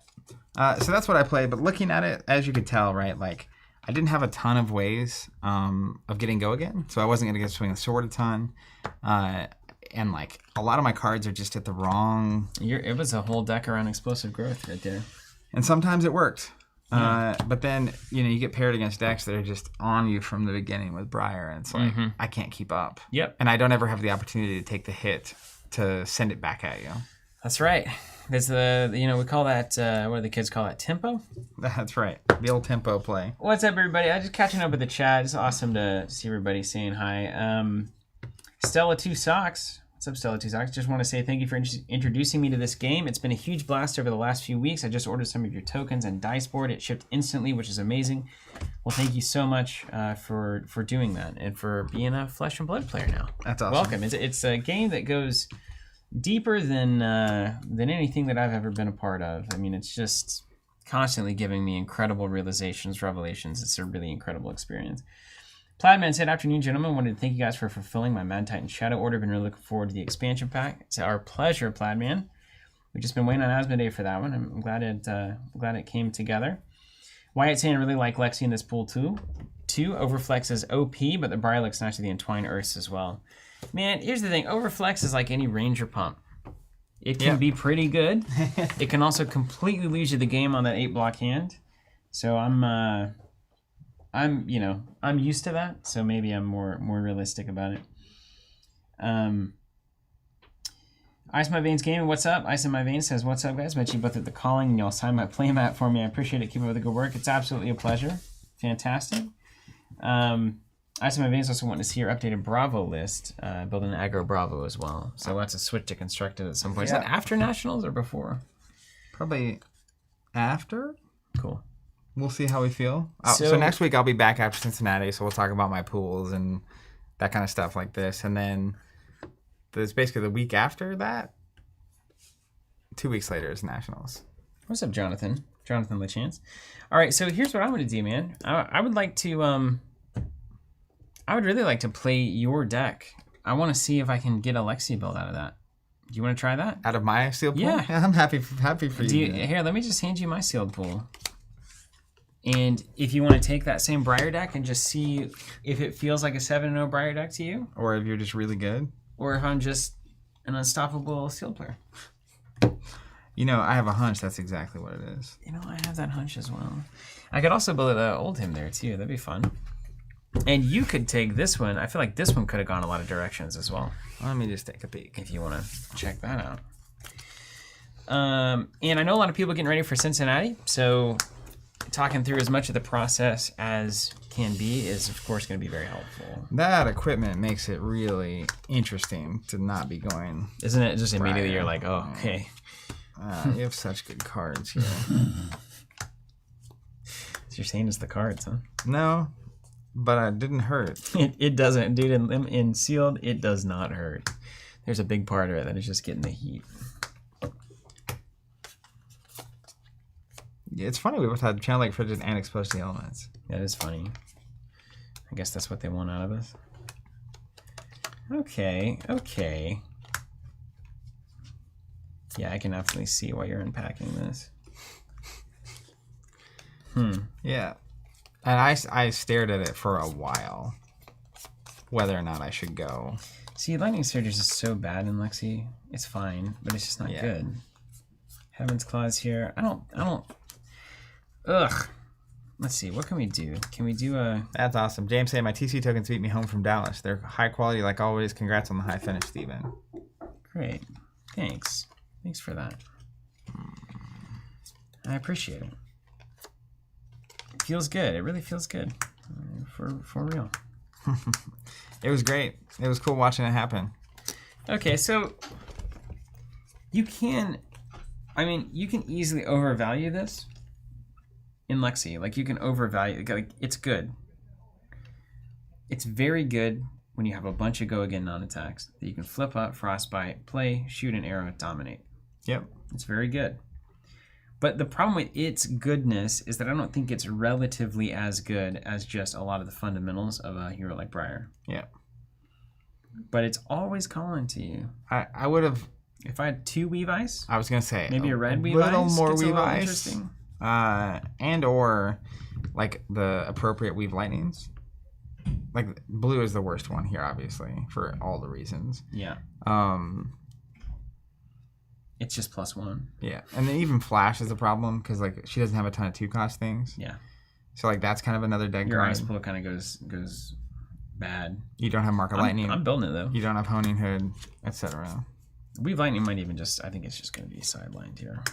So that's what I played. But looking at it, as you could tell, right, like I didn't have a ton of ways of getting go again. So I wasn't going to get swing the sword a ton. And like a lot of my cards are just at the wrong. It was a whole deck around explosive growth right there. And sometimes it worked. But then, you get paired against decks that are just on you from the beginning with Briar, and it's like, I can't keep up. Yep. And I don't ever have the opportunity to take the hit to send it back at you. That's right. There's we call that, what do the kids call that, tempo? That's right. The old tempo play. What's up, everybody? I'm just catching up with the chat. It's awesome to see everybody saying hi. Stella 2 Socks. What's up, Stella 2 Socks? Just want to say thank you for introducing me to this game. It's been a huge blast over the last few weeks. I just ordered some of your tokens and dice board. It shipped instantly, which is amazing. Well, thank you so much for doing that and for being a Flesh and Blood player now. That's awesome. Welcome. It's a game that goes deeper than anything that I've ever been a part of. I mean, it's just constantly giving me incredible realizations, revelations. It's a really incredible experience. Plaidman said, afternoon, gentlemen. Wanted to thank you guys for fulfilling my Mad Titan Shadow order. Been really looking forward to the expansion pack. It's our pleasure, Plaidman. We've just been waiting on Asmodee for that one. I'm glad it came together. Wyatt saying, I really like Lexi in this pool too. Overflex is OP, but the Briar looks nice to the Entwine Earths as well. Man, here's the thing. Overflex is like any Ranger pump. It can be pretty good. It can also completely lose you the game on that 8-block hand. So I'm used to that, so maybe I'm more realistic about it. Ice My Veins Gaming, what's up? Ice in My Veins says, what's up, guys? Met you both at the calling, and y'all signed my playmat for me. I appreciate it. Keep up with the good work. It's absolutely a pleasure. Fantastic. Ice in My Veins also wanting to see your updated Bravo list. Building an aggro Bravo as well. So that's a switch to constructed at some point. Is that after Nationals or before? Probably after. Cool. We'll see how we feel. So next week I'll be back after Cincinnati, so we'll talk about my pools and that kind of stuff like this. And then there's basically the week after that. 2 weeks later is Nationals. What's up, Jonathan? Jonathan LeChance. All right, so here's what I'm going to do, man. I would like to... I would really like to play your deck. I want to see if I can get a Lexi build out of that. Do you want to try that? Out of my sealed pool? Yeah. I'm happy for you. Here, let me just hand you my sealed pool. And if you want to take that same Briar deck and just see if it feels like a 7-0 Briar deck to you. Or if you're just really good. Or if I'm just an unstoppable sealed player. I have a hunch that's exactly what it is. I have that hunch as well. I could also build an old him there too. That'd be fun. And you could take this one. I feel like this one could have gone a lot of directions as well. Let me just take a peek. If you want to check that out. And I know a lot of people getting ready for Cincinnati, so talking through as much of the process as can be is, of course, going to be very helpful. That equipment makes it really interesting to not be going. Isn't it? Just immediately you're like, oh, okay. You have such good cards here. So you're saying it's the cards, huh? No, but it didn't hurt. It doesn't, dude. In sealed, it does not hurt. There's a big part of it that is just getting the heat. Yeah, it's funny we both had channel like frigid and exposed to the elements. That is funny. I guess that's what they want out of us. Okay. Yeah, I can absolutely see why you're unpacking this. Yeah. And I stared at it for a while, whether or not I should go. See, Lightning Surges is so bad in Lexi. It's fine, but it's just not good. Heaven's Claws here. I don't... Ugh. Let's see. What can we do? Can we do a... That's awesome. James saying, my TC tokens beat me home from Dallas. They're high quality like always. Congrats on the high finish, Steven. Great. Thanks. Thanks for that. I appreciate it. It feels good. It really feels good. For real. It was great. It was cool watching it happen. Okay, so you can I mean, you can easily overvalue this in Lexi. Like, you can overvalue, like, it's good. It's very good when you have a bunch of go again non-attacks that you can flip up, frostbite, play, shoot an arrow, dominate. Yep. It's very good. But the problem with its goodness is that I don't think it's relatively as good as just a lot of the fundamentals of a hero like Briar. Yeah. But it's always calling to you. I would have... If I had 2 Weave Ice... I was going to say... Maybe a red Weave Ice. A little more Weave Ice. Interesting. And or, like, the appropriate Weave Lightnings. Like, blue is the worst one here, obviously, for all the reasons. Yeah. It's just +1. Yeah, and then even Flash is a problem because like she doesn't have a ton of 2-cost things. Yeah. So like that's kind of another dead Your card. Ice Pull kind of goes bad. You don't have Mark of Lightning. I'm building it though. You don't have Honing Hood, etc. Weave Lightning might even just. I think it's just going to be sidelined here.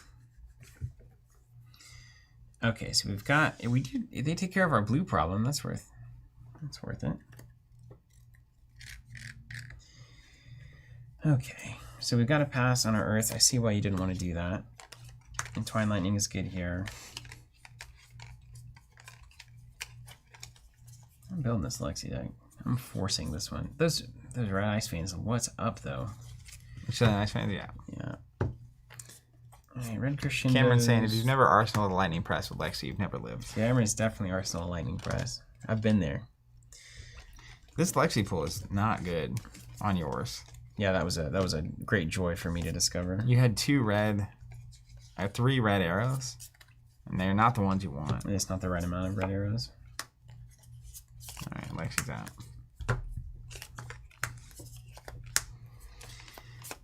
Okay, so we've got. They take care of our blue problem. That's worth it. Okay. So we've got to pass on our Earth. I see why you didn't want to do that. And Twine Lightning is good here. I'm building this Lexi deck. I'm forcing this one. Those red ice fans, what's up though? Which ice fans, yeah. Yeah. Alright, red Crescendos. Cameron's saying if you've never Arsenal the Lightning Press with Lexi, you've never lived. Cameron's definitely Arsenal Lightning Press. I've been there. This Lexi pull is not good on yours. Yeah, that was a great joy for me to discover. You had 3 red arrows, and they're not the ones you want. It's not the right amount of red arrows. All right, Lexi's out.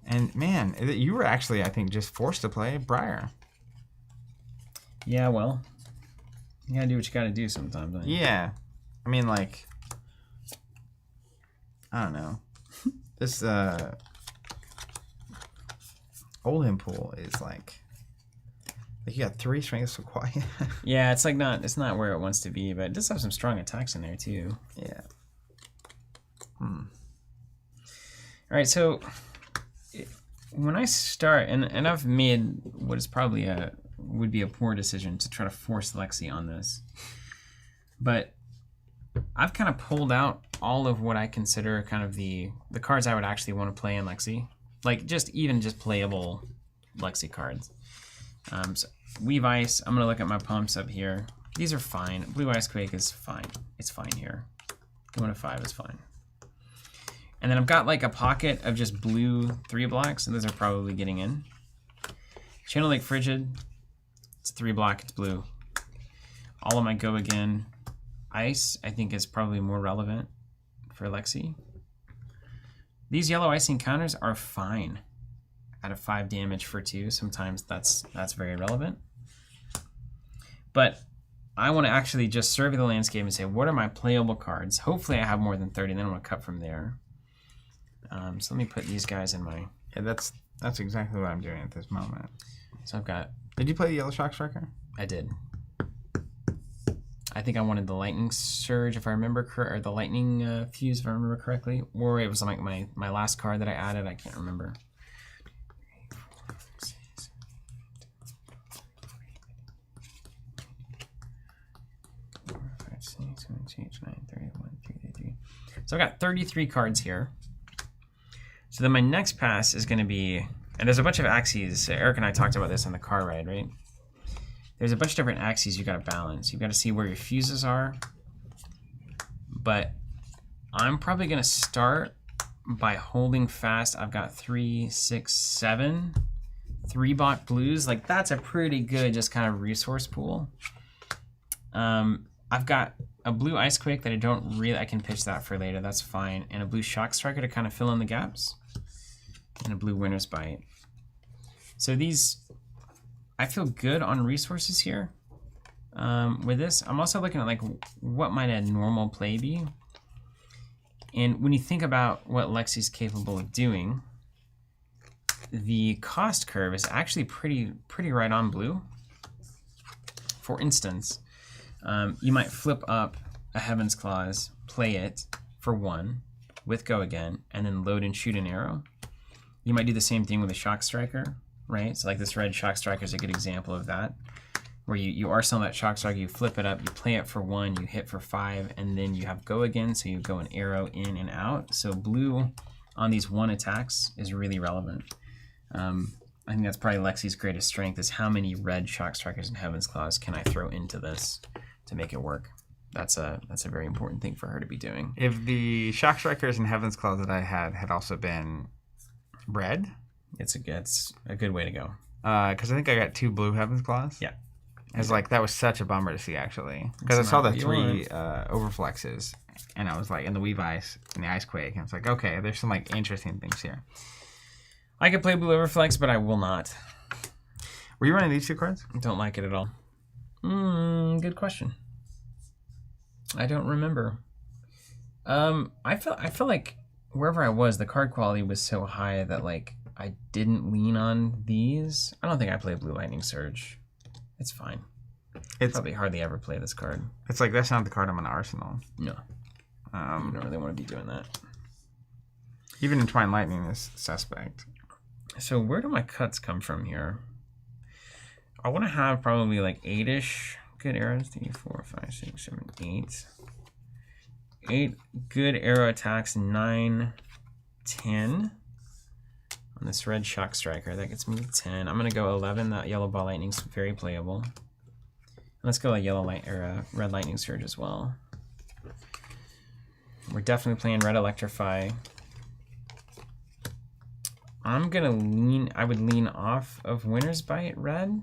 And man, you were actually, I think, just forced to play Briar. Yeah, well, you gotta do what you gotta do sometimes, don't you? Yeah, I mean, like, I don't know. This Oldham pool is like you got 3 strengths so quiet. Yeah, it's not where it wants to be, but it does have some strong attacks in there too. Yeah. All right, so when I start, and I've made what is probably would be a poor decision to try to force Lexi on this, but I've kind of pulled out all of what I consider kind of the cards I would actually want to play in Lexi, like just playable Lexi cards. So Weave Ice, I'm gonna look at my pumps up here. These are fine. Blue Ice Quake is fine. It's fine here. 1 of 5 is fine. And then I've got like a pocket of just blue 3 blocks, and those are probably getting in. Channel Lake Frigid, it's 3 block, it's blue. All of my Go Again Ice, I think, is probably more relevant for Lexi. These yellow icing counters are fine. Out of 5 damage for 2, sometimes that's very relevant. But I want to actually just survey the landscape and say, what are my playable cards? Hopefully I have more than 30, and then I'm going to cut from there. So let me put these guys in my... Yeah, that's exactly what I'm doing at this moment. So I've got... Did you play the Yellow Shock Striker? I did. I think I wanted the Lightning Surge, if I remember or the Lightning Fuse, if I remember correctly. Or it was like my last card that I added. I can't remember. 4, 5, 6, 7, 8, 9, 31, 33. So I've got 33 cards here. So then my next pass is going to be, and there's a bunch of axes. Eric and I talked about this on the car ride, right? There's a bunch of different axes you got to balance. You've got to see where your fuses are. But I'm probably going to start by holding fast. I've got 3, 6, 7 3-block blues. Like, that's a pretty good just kind of resource pool. I've got a blue Ice Quake that I can pitch that for later. That's fine. And a blue Shock Striker to kind of fill in the gaps. And a blue Winter's Bite. So these, I feel good on resources here. With this, I'm also looking at like what might a normal play be. And when you think about what Lexi's capable of doing, the cost curve is actually pretty right on blue. For instance, you might flip up a Heaven's Claws, play it for 1 with Go Again, and then load and shoot an arrow. You might do the same thing with a Shock Striker. right? So like this red Shock Striker is a good example of that, where you arsenal that Shock Striker, you flip it up, you play it for 1, you hit for 5, and then you have go again, so you go an arrow in and out. So blue on these 1 attacks is really relevant. I think that's probably Lexi's greatest strength, is how many red Shock Strikers and Heaven's Claws can I throw into this to make it work. That's a very important thing for her to be doing. If the Shock Strikers and Heaven's Claws that I had also been red, it's a good way to go. Because I think I got 2 blue Heaven's Claws. Yeah. It's like, that was such a bummer to see, actually. Because I saw the 3 overflexes, and I was like, in the Weave Ice, and the Ice Quake, and it's like, okay, there's some like interesting things here. I could play blue overflex, but I will not. Were you running these 2 cards? Don't like it at all. Good question. I don't remember. I feel like wherever I was, the card quality was so high that like I didn't lean on these. I don't think I play Blue Lightning Surge. It's fine. It's probably hardly ever play this card. It's like, that's not the card I'm on Arsenal. No. You don't really want to be doing that. Even Entwined Lightning is suspect. So where do my cuts come from here? I want to have probably like 8-ish good arrows. 3, 4, 5, 6, 7, 8. 8 good arrow attacks. 9, 10. On this red Shock Striker, that gets me to 10. I'm gonna go 11. That yellow Ball Lightning's very playable. Let's go a red Lightning Surge as well. We're definitely playing red Electrify. I'm gonna lean. I would lean off of Winter's Bite red,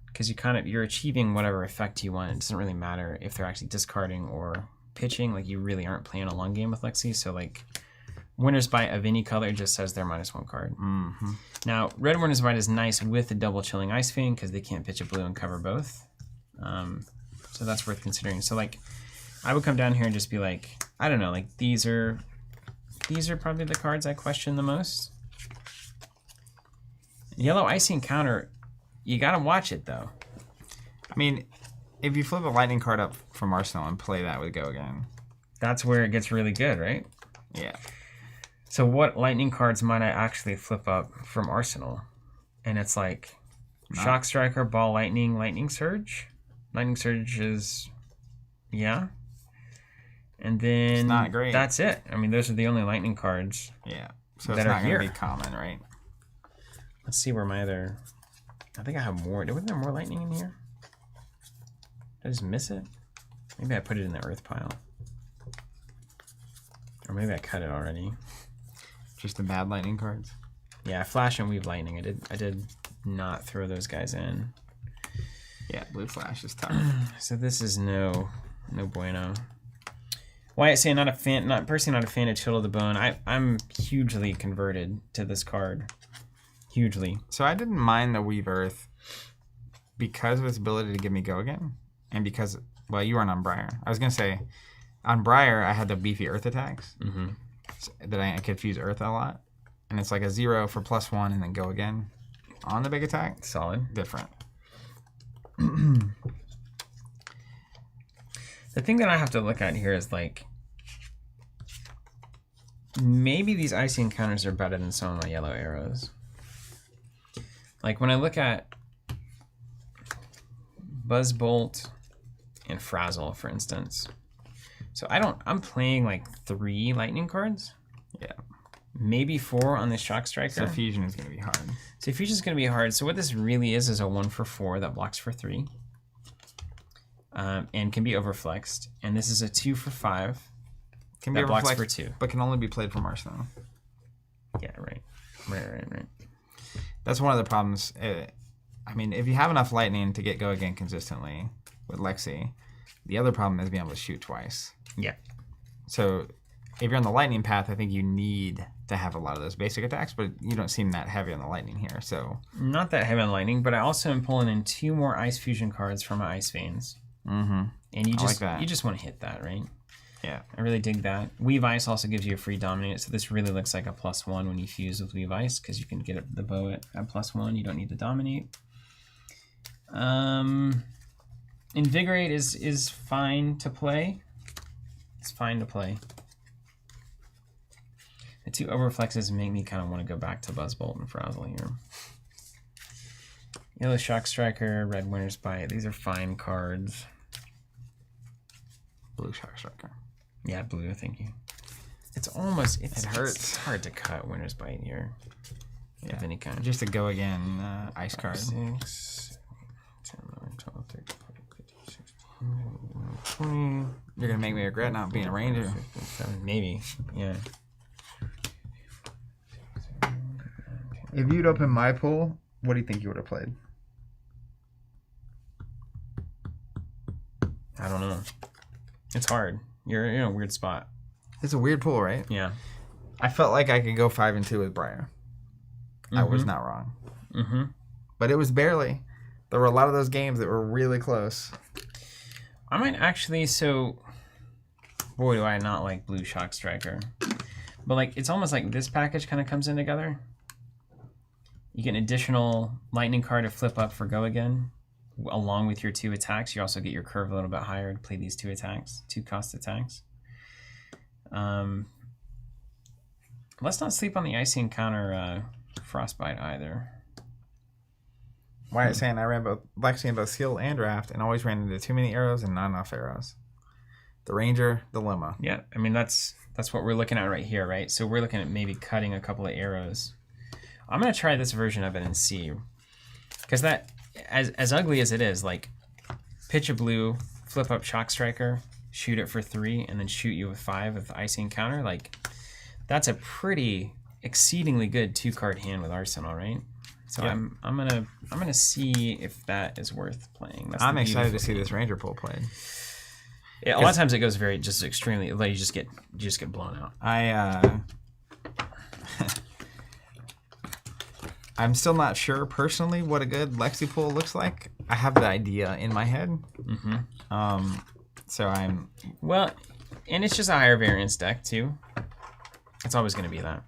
because you're achieving whatever effect you want. It doesn't really matter if they're actually discarding or pitching. Like, you really aren't playing a long game with Lexi, so like. Winter's Bite of any color just says they're -1 card. Now, red Winter's Bite is nice with the double Chilling Ice Fiend because they can't pitch a blue and cover both. So that's worth considering. So like, I would come down here and just be like, I don't know, like these are probably the cards I question the most. Yellow Icy Encounter, you gotta watch it though. I mean, if you flip a lightning card up from Arsenal and play that with Go Again, that's where it gets really good, right? Yeah. So what lightning cards might I actually flip up from Arsenal? And it's like Shock Striker, Ball Lightning, Lightning Surge. Lightning Surge is, yeah. And then it's not great. That's it. I mean, those are the only lightning cards. Yeah. So it's not going to be common, right? Let's see where my other. I think I have more. Wasn't there more lightning in here? Did I just miss it? Maybe I put it in the earth pile. Or maybe I cut it already. Just the bad lightning cards? Yeah, Flash and Weave Lightning. I did not throw those guys in. Yeah, Blue Flash is tough. So this is no bueno. Wyatt saying not a fan of Chill to the Bone. I'm hugely converted to this card. Hugely. So I didn't mind the Weave Earth because of its ability to give me Go Again. And because, well, you weren't on Briar. I was going to say, on Briar, I had the beefy Earth attacks that I confuse Earth a lot. And it's like a 0 for +1 and then Go Again on the big attack. Solid. Different. The thing that I have to look at here is like, maybe these Icy Encounters are better than some of my yellow arrows. Like when I look at Buzzbolt and Frazzle, for instance. So I'm playing like 3 lightning cards. Yeah. Maybe 4 on this Shock Striker. So Fusion is going to be hard. So Fusion is going to be hard. So what this really is a 1 for 4 that blocks for 3. And can be overflexed. And this is a 2 for 5 can that be blocks for 2. But can only be played from Arsenal. Yeah, right. That's one of the problems. I mean, if you have enough lightning to get Go Again consistently with Lexi, the other problem is being able to shoot twice. Yeah. So if you're on the lightning path, I think you need to have a lot of those basic attacks, but you don't seem that heavy on the lightning here. So not that heavy on lightning, but I also am pulling in 2 more Ice Fusion cards from my Ice Veins. Mm-hmm. And you just want to hit that, right? Yeah. I really dig that. Weave Ice also gives you a free Dominate, so this really looks like a +1 when you fuse with Weave Ice, because you can get the bow at +1. You don't need to Dominate. Invigorate is fine to play. It's fine to play. The 2 overflexes make me kind of want to go back to Buzzbolt and Frazzle here. Yellow Shock Striker, red Winter's Bite. These are fine cards. Blue Shock Striker. Yeah, blue, thank you. It's almost, it hurts. It's hard to cut Winter's Bite here. Yeah. Of any kind. Just a go again ice card. 6, 10, 11, 12, 13, 14, 15, 16, 20. You're gonna make me regret not being a ranger. 15, 17, maybe, yeah. If you'd opened my pool, what do you think you would have played? I don't know. It's hard. You're in a weird spot. It's a weird pool, right? Yeah. I felt like I could go 5 and 2 with Briar. I was not wrong. Mm-hmm. But it was barely. There were a lot of those games that were really close. I might actually, so... Boy, do I not like Blue Shock Striker. But, like, it's almost like this package kind of comes in together. You get an additional lightning card to flip up for Go Again, along with your 2 attacks. You also get your curve a little bit higher to play these 2 attacks, 2 cost attacks. Let's not sleep on the Icy Encounter Frostbite either. Wyatt saying I ran both Lexi in both Seal and Draft and always ran into too many arrows and not enough arrows. The Ranger Dilemma. Yeah, I mean that's what we're looking at right here, right? So we're looking at maybe cutting a couple of arrows. I'm gonna try this version of it and see, because that, as ugly as it is, like pitch a blue, flip up Shock Striker, shoot it for 3, and then shoot you with 5 with the Icy Encounter. Like that's a pretty exceedingly good 2-card hand with Arsenal, right? So yeah. I'm gonna see if that is worth playing. I'm excited to see this Ranger pool played. Yeah, a lot of times it goes very just extremely like you just get blown out. I'm still not sure personally what a good Lexi pool looks like. I have the idea in my head. Mm-hmm. So I'm... Well, and it's just a higher variance deck, too. It's always going to be that.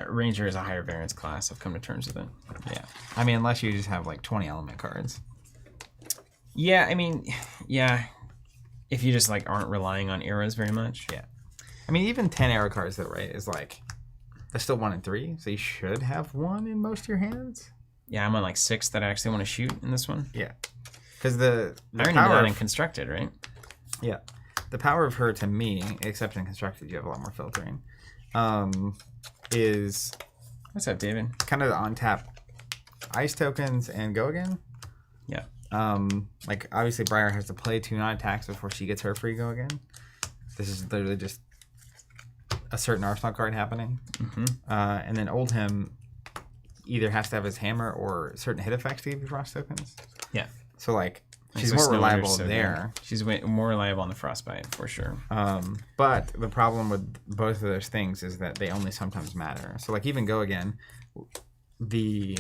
Ranger is a higher variance class. I've come to terms with it. Yeah. I mean, unless you just have, like, 20 element cards. Yeah, I mean, yeah. If you just, like, aren't relying on arrows very much. Yeah. I mean, even 10 arrow cards, though, right, is, like... They're still 1 and 3, so you should have 1 in most of your hands. Yeah, I'm on like 6 that I actually want to shoot in this one. Yeah, because the I already know that in Constructed, right? Yeah, the power of her to me, except in Constructed, you have a lot more filtering. Is what's up, David? Kind of the on tap ice tokens and Go Again. Yeah. Like obviously Briar has to play 2 non-attacks before she gets her free Go Again. This is literally just a certain Arsenal card happening. Mm-hmm. And then Oldhim either has to have his hammer or certain hit effects to give you frost tokens. Yeah. So like she's more reliable there. Good. She's more reliable on the frostbite for sure. But the problem with both of those things is that they only sometimes matter. So like even Go Again, the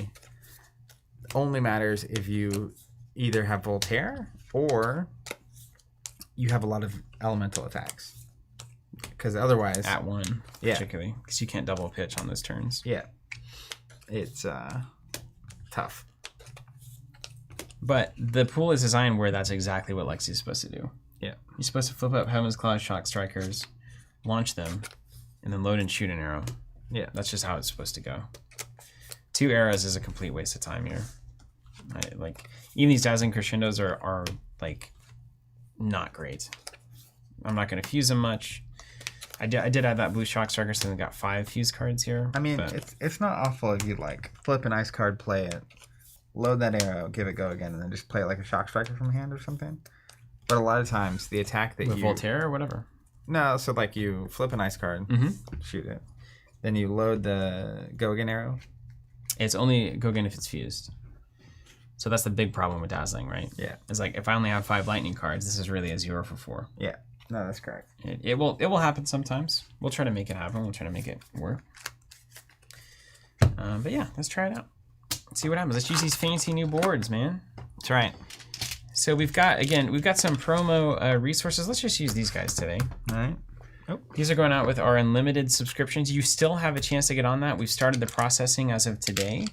only matters if you either have Voltaire or you have a lot of elemental attacks. Because otherwise... At 1, yeah. Particularly. Because you can't double pitch on those turns. Yeah. It's tough. But the pool is designed where that's exactly what Lexi's supposed to do. Yeah. You're supposed to flip up Heaven's Claw Shock Strikers, launch them, and then load and shoot an arrow. Yeah. That's just how it's supposed to go. 2 arrows is a complete waste of time here. Like, even these Dazzling Crescendos are like, not great. I'm not going to fuse them much. I did add that blue Shock Striker, so I got 5 fuse cards here. I mean, it's not awful if you like flip an ice card, play it, load that arrow, give it Go Again, and then just play it like a Shock Striker from hand or something. But a lot of times, the attack that With Voltaire or whatever? No, so like you flip an ice card, shoot it, then you load the Go Again arrow. It's only Go Again if it's fused. So that's the big problem with Dazzling, right? Yeah. It's like, if I only have 5 lightning cards, this is really a 0 for 4. Yeah. No, that's correct. It will happen sometimes. We'll try to make it happen. We'll try to make it work. But yeah, let's try it out. Let's see what happens. Let's use these fancy new boards, man. That's right. So we've got some promo resources. Let's just use these guys today. All right. Oh, these are going out with our unlimited subscriptions. You still have a chance to get on that. We've started the processing as of today.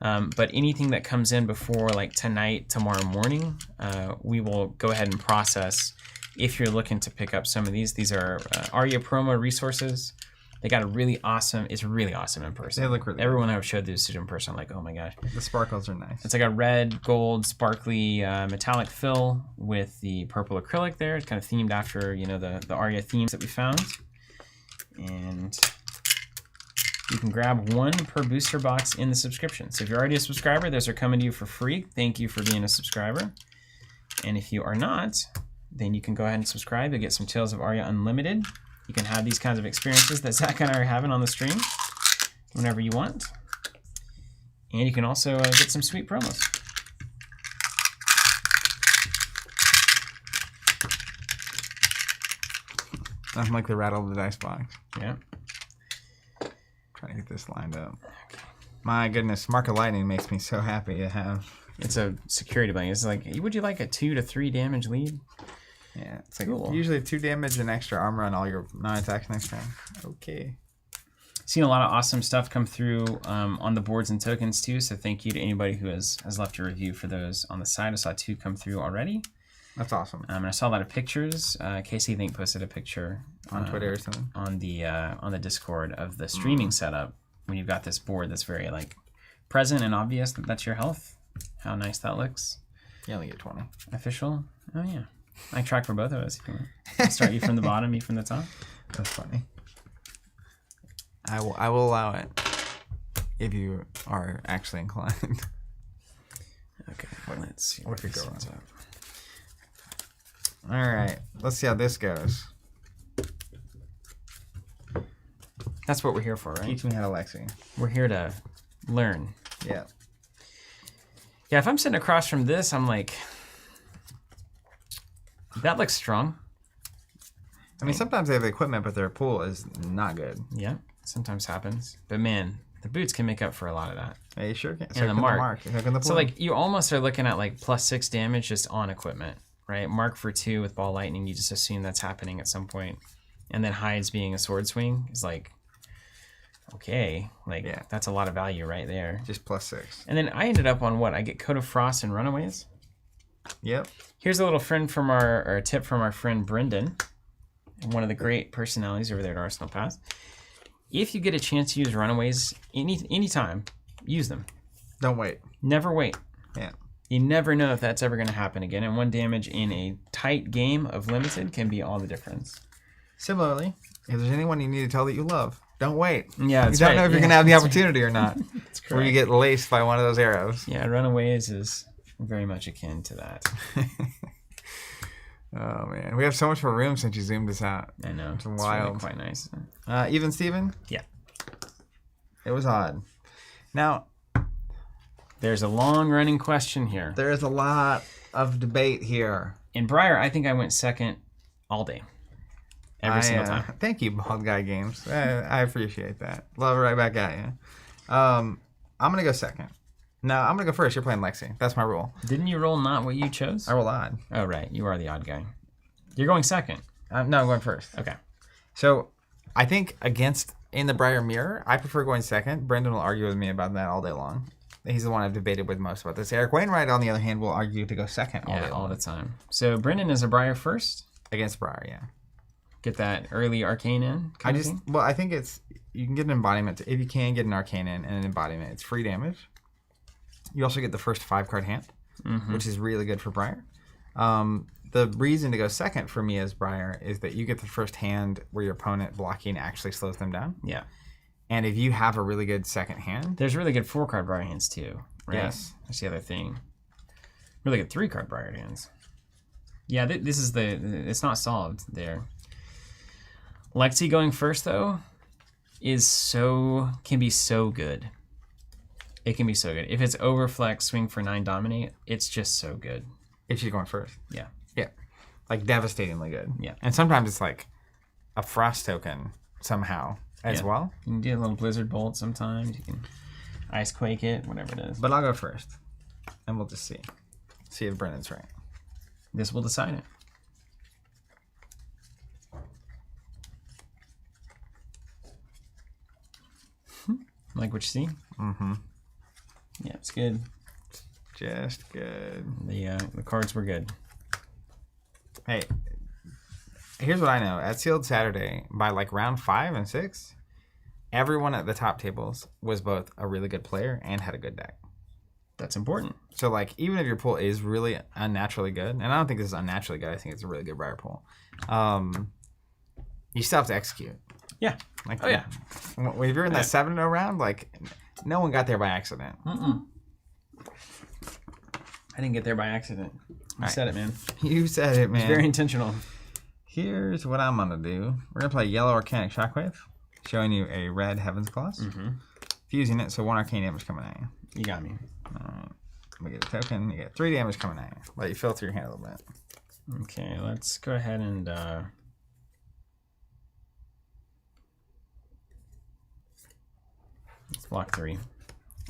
But anything that comes in before like tonight, tomorrow morning, we will go ahead and process. If you're looking to pick up some of these are ARIA promo resources. They got a really awesome. It's really awesome in person. They look really Everyone I've showed this to in person, I'm like, oh my gosh. The sparkles are nice. It's like a red, gold, sparkly metallic fill with the purple acrylic there. It's kind of themed after, you know, the Arya themes that we found. And you can grab one per booster box in the subscription. So if you're already a subscriber, those are coming to you for free. Thank you for being a subscriber. And if you are not, then you can go ahead and subscribe. You'll get some Tales of Arya Unlimited. You can have these kinds of experiences that Zach and I are having on the stream whenever you want. And you can also get some sweet promos. Nothing like the rattle of the dice box. Yeah. Trying to get this lined up. My goodness, Mark of Lightning makes me so happy to have. It's a security blanket. It's like, would you like a 2 to 3 damage lead? Yeah, it's like Cool. usually 2 damage and extra armor on all your non-attacks next turn. Okay. Seen a lot of awesome stuff come through on the boards and tokens too. So thank you to anybody who has left a review for those on the side. I saw 2 come through already. That's awesome. And I saw a lot of pictures. Casey, I think, posted a picture On Twitter or something. on the Discord of the streaming setup when you've got this board that's very like present and obvious that that's your health. How nice that looks. You only get 20. Official. Oh yeah. I can track for both of us. If you want. I'll start you from the bottom, you from the top. That's funny. I will allow it if you are actually inclined. Okay, let's see. What could go this wrong? up. All right, let's see how this goes. That's what we're here for, right? Teach me how to Lexi. We're here to learn. Yeah. Yeah, if I'm sitting across from this, I'm like, that looks strong. I mean, sometimes they have the equipment, but their pool is not good. Yeah, sometimes happens. But man, the boots can make up for a lot of that. Yeah, you sure can. And the mark. The So like, you almost are looking at like +6 damage just on equipment, right? Mark for 2 with ball lightning, you just assume that's happening at some point. And then hides being a sword swing is like, okay, like Yeah. that's a lot of value right there. Just +6. And then I ended up on what? I get Coat of Frost and Runaways. Yep. Here's a little friend from or a tip from our friend Brendan, one of the great personalities over there at Arsenal Pass. If you get a chance to use Runaways anytime, use them. Don't wait. Never wait. Yeah. You never know if that's ever going to happen again, and 1 damage in a tight game of limited can be all the difference. Similarly, if there's anyone you need to tell that you love, don't wait. Yeah, that's you don't right. know if you're Yeah, going to have the that's opportunity or not. That's correct. Or you get laced by one of those arrows. Yeah, Runaways is very much akin to that. Oh, man. We have so much more room since you zoomed us out. I know. It's Really wild. quite nice. Even Steven? Yeah. It was odd. Now, There's a long-running question here. there is a lot of debate here. In Briar, I think I went second all day. Every single time. Thank you, Bald Guy Games. I appreciate that. Love it right back at you. I'm going to go second. No, I'm going to go first. You're playing Lexi. That's my rule. Didn't you roll not what you chose? I roll odd. Oh, right. You are the odd guy. You're going second. No, I'm going first. Okay. So I think in the Briar Mirror, I prefer going second. Brendan will argue with me about that all day long. He's the one I've debated with most about this. Eric Wainwright, on the other hand, will argue to go second all day long. All the time. So Brendan is a Briar first. Against Briar, yeah. Get that early arcane in. I think you can get an embodiment. If you can get an arcane in and an embodiment, it's free damage. You also get the first 5-card hand, which is really good for Briar. The reason to go second for me as Briar is that you get the first hand where your opponent blocking actually slows them down. Yeah. And if you have a really good second hand... There's really good 4-card Briar hands too, right? Yes. That's the other thing. Really good 3-card Briar hands. Yeah, this is it's not solved there. Lexi going first, though, can be so good. It can be so good. If it's overflex, swing for 9, dominate, it's just so good. If she's going first. Yeah. Yeah. Like, devastatingly good. Yeah. And sometimes it's like a frost token somehow as well. You can do a little blizzard bolt sometimes. You can ice quake it, whatever it is. But I'll go first. And we'll just see. See if Brendan's right. This will decide it. Like what you see? Mm-hmm. Yeah, it's good. Just good. The cards were good. Hey, here's what I know. At Sealed Saturday, by like round 5 and 6, everyone at the top tables was both a really good player and had a good deck. That's important. So, like, even if your pool is really unnaturally good, and I don't think this is unnaturally good, I think it's a really good briar pool, you still have to execute. Yeah. Like, if you're in that 7-0 round, like, no one got there by accident. I didn't get there by accident. You said it, man. You said it, man. It's very intentional. Here's what I'm going to do. We're going to play Yellow Arcanic Shockwave, showing you a red Heaven's Claws. Fusing it, so 1 arcane damage coming at you. You got me. Alright. We get a token. You get 3 damage coming at you. Let you filter your hand a little bit. Okay, let's go ahead and... let's block 3.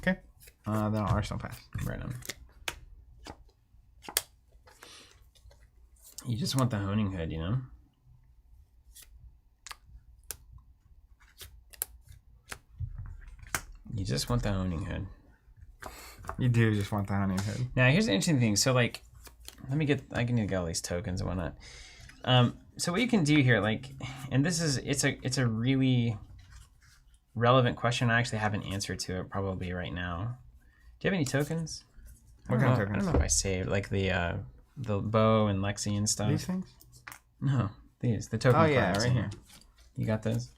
Okay. Then I'll Arsenal pass. Right on. You just want the Honing Hood, you know? You just want the Honing Hood. You do just want the Honing Hood. Now, here's the interesting thing. So, like, I need to get all these tokens and whatnot. So what you can do here, like, and this is, it's a really relevant question. I actually have an answer to it probably right now. Do you have any tokens? What kind of tokens? I don't know if I saved, like, the bow and Lexi and stuff. These things? No, these. The token cards. Oh, yeah, right here. You got those?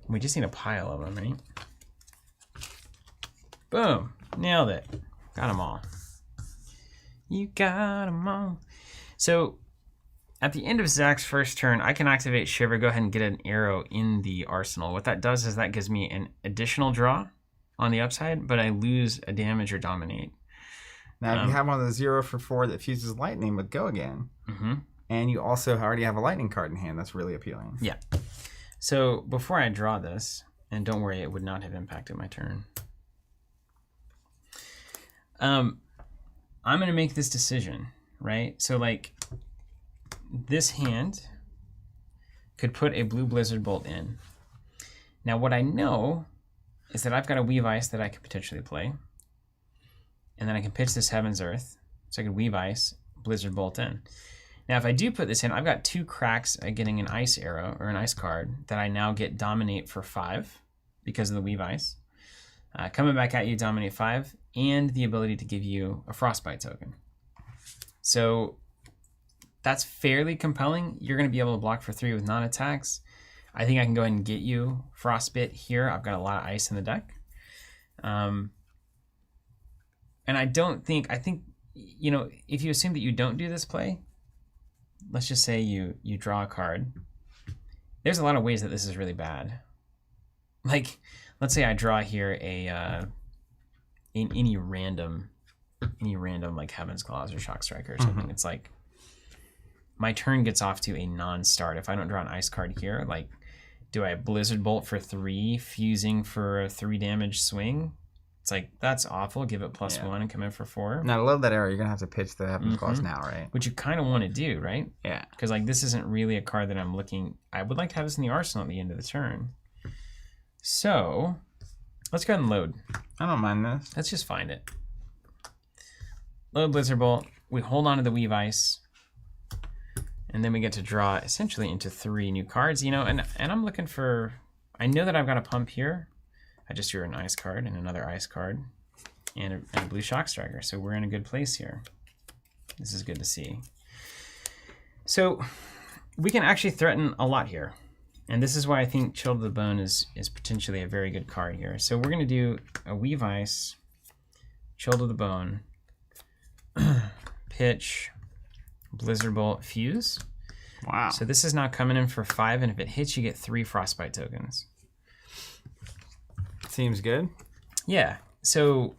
We just need a pile of them, right? Boom. Nailed it. Got them all. You got them all. So, at the end of Zach's first turn, I can activate Shiver, go ahead and get an arrow in the arsenal. What that does is that gives me an additional draw on the upside, but I lose a damage or dominate. Now, if you have one of the 0 for 4 that fuses lightning with Go Again, and you also already have a lightning card in hand, that's really appealing. Yeah. So, before I draw this, and don't worry, it would not have impacted my turn. I'm going to make this decision, right? So, like, this hand could put a blue Blizzard Bolt in. Now, what I know is that I've got a Weave Ice that I could potentially play. And then I can pitch this Heaven's Earth. So I could Weave Ice, Blizzard Bolt in. Now, if I do put this in, I've got 2 cracks at getting an Ice Arrow, or an Ice card, that I now get Dominate for 5 because of the Weave Ice. Coming back at you, Dominate 5, and the ability to give you a Frostbite token. So that's fairly compelling. You're going to be able to block for 3 with non-attacks. I think I can go ahead and get you Frostbite here. I've got a lot of ice in the deck. And I think, you know, if you assume that you don't do this play, let's just say you draw a card. There's a lot of ways that this is really bad. Like, let's say I draw here any random like Heaven's Claws or Shock Striker or something. It's like my turn gets off to a non-start. If I don't draw an ice card here, like, do I Blizzard Bolt for 3, fusing for a 3 damage swing? It's like, that's awful. Give it +1 and come in for 4. Now, to love that arrow, you're going to have to pitch the Heaven's Claws now, right? Which you kind of want to do, right? Yeah. Because, like, this isn't really a card that I'm looking... I would like to have this in the arsenal at the end of the turn. So, let's go ahead and load. I don't mind this. Let's just find it. Load Blizzard Bolt. We hold on to the Weave Ice. And then we get to draw essentially into 3 new cards, you know, and I'm looking for... I know that I've got a pump here. I just drew an ice card and another ice card and a blue Shock Striker. So we're in a good place here. This is good to see. So we can actually threaten a lot here. And this is why I think Chill to the Bone is potentially a very good card here. So we're going to do a Weave Ice, Chill to the Bone, pitch, Blizzard Bolt, fuse. Wow. So this is now coming in for 5, and if it hits, you get 3 Frostbite tokens. Seems good. Yeah. So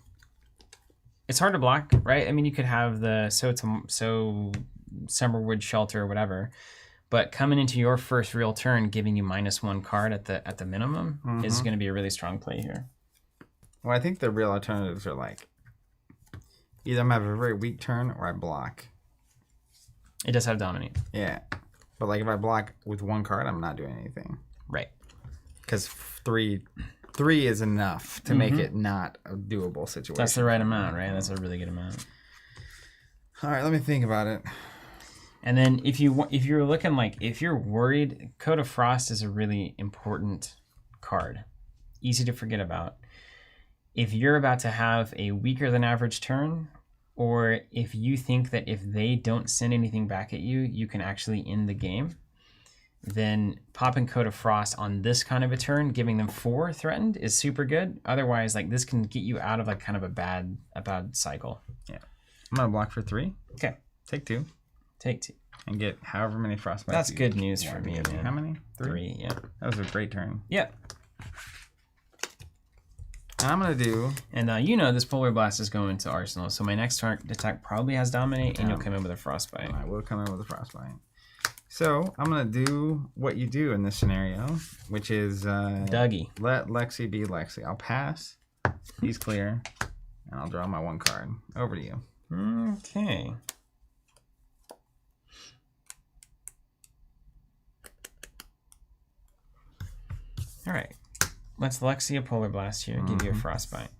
it's hard to block, right? I mean, you could have the so Summerwood Shelter or whatever, but coming into your first real turn, giving you -1 card at the minimum is going to be a really strong play here. Well, I think the real alternatives are like either I'm have a very weak turn or I block. It does have Dominate. Yeah. But like if I block with 1 card, I'm not doing anything. Right. Because 3 is enough to make it not a doable situation. That's the right amount, right? That's a really good amount. All right, let me think about it. And then if you're looking like, if you're worried, Code of Frost is a really important card. Easy to forget about. If you're about to have a weaker than average turn, or if you think that if they don't send anything back at you, you can actually end the game, then popping Code of Frost on this kind of a turn, giving them 4 threatened is super good. Otherwise, like this can get you out of like kind of a bad cycle. Yeah. I'm gonna block for 3. Okay. Take 2. Take 2. And get however many frostbites. That's good news for me, man. How many? 3, yeah. That was a great turn. Yep. And I'm gonna do. And this Polar Blast is going to Arsenal, so my next attack probably has Dominate, and you'll come in with a Frostbite. I will come in with a Frostbite. So I'm gonna do what you do in this scenario, which is Dougie. Let Lexi be Lexi. I'll pass. He's clear, and I'll draw my 1 card. Over to you. Okay. All right. Let's Lexi a Polar Blast here and give you a Frostbite.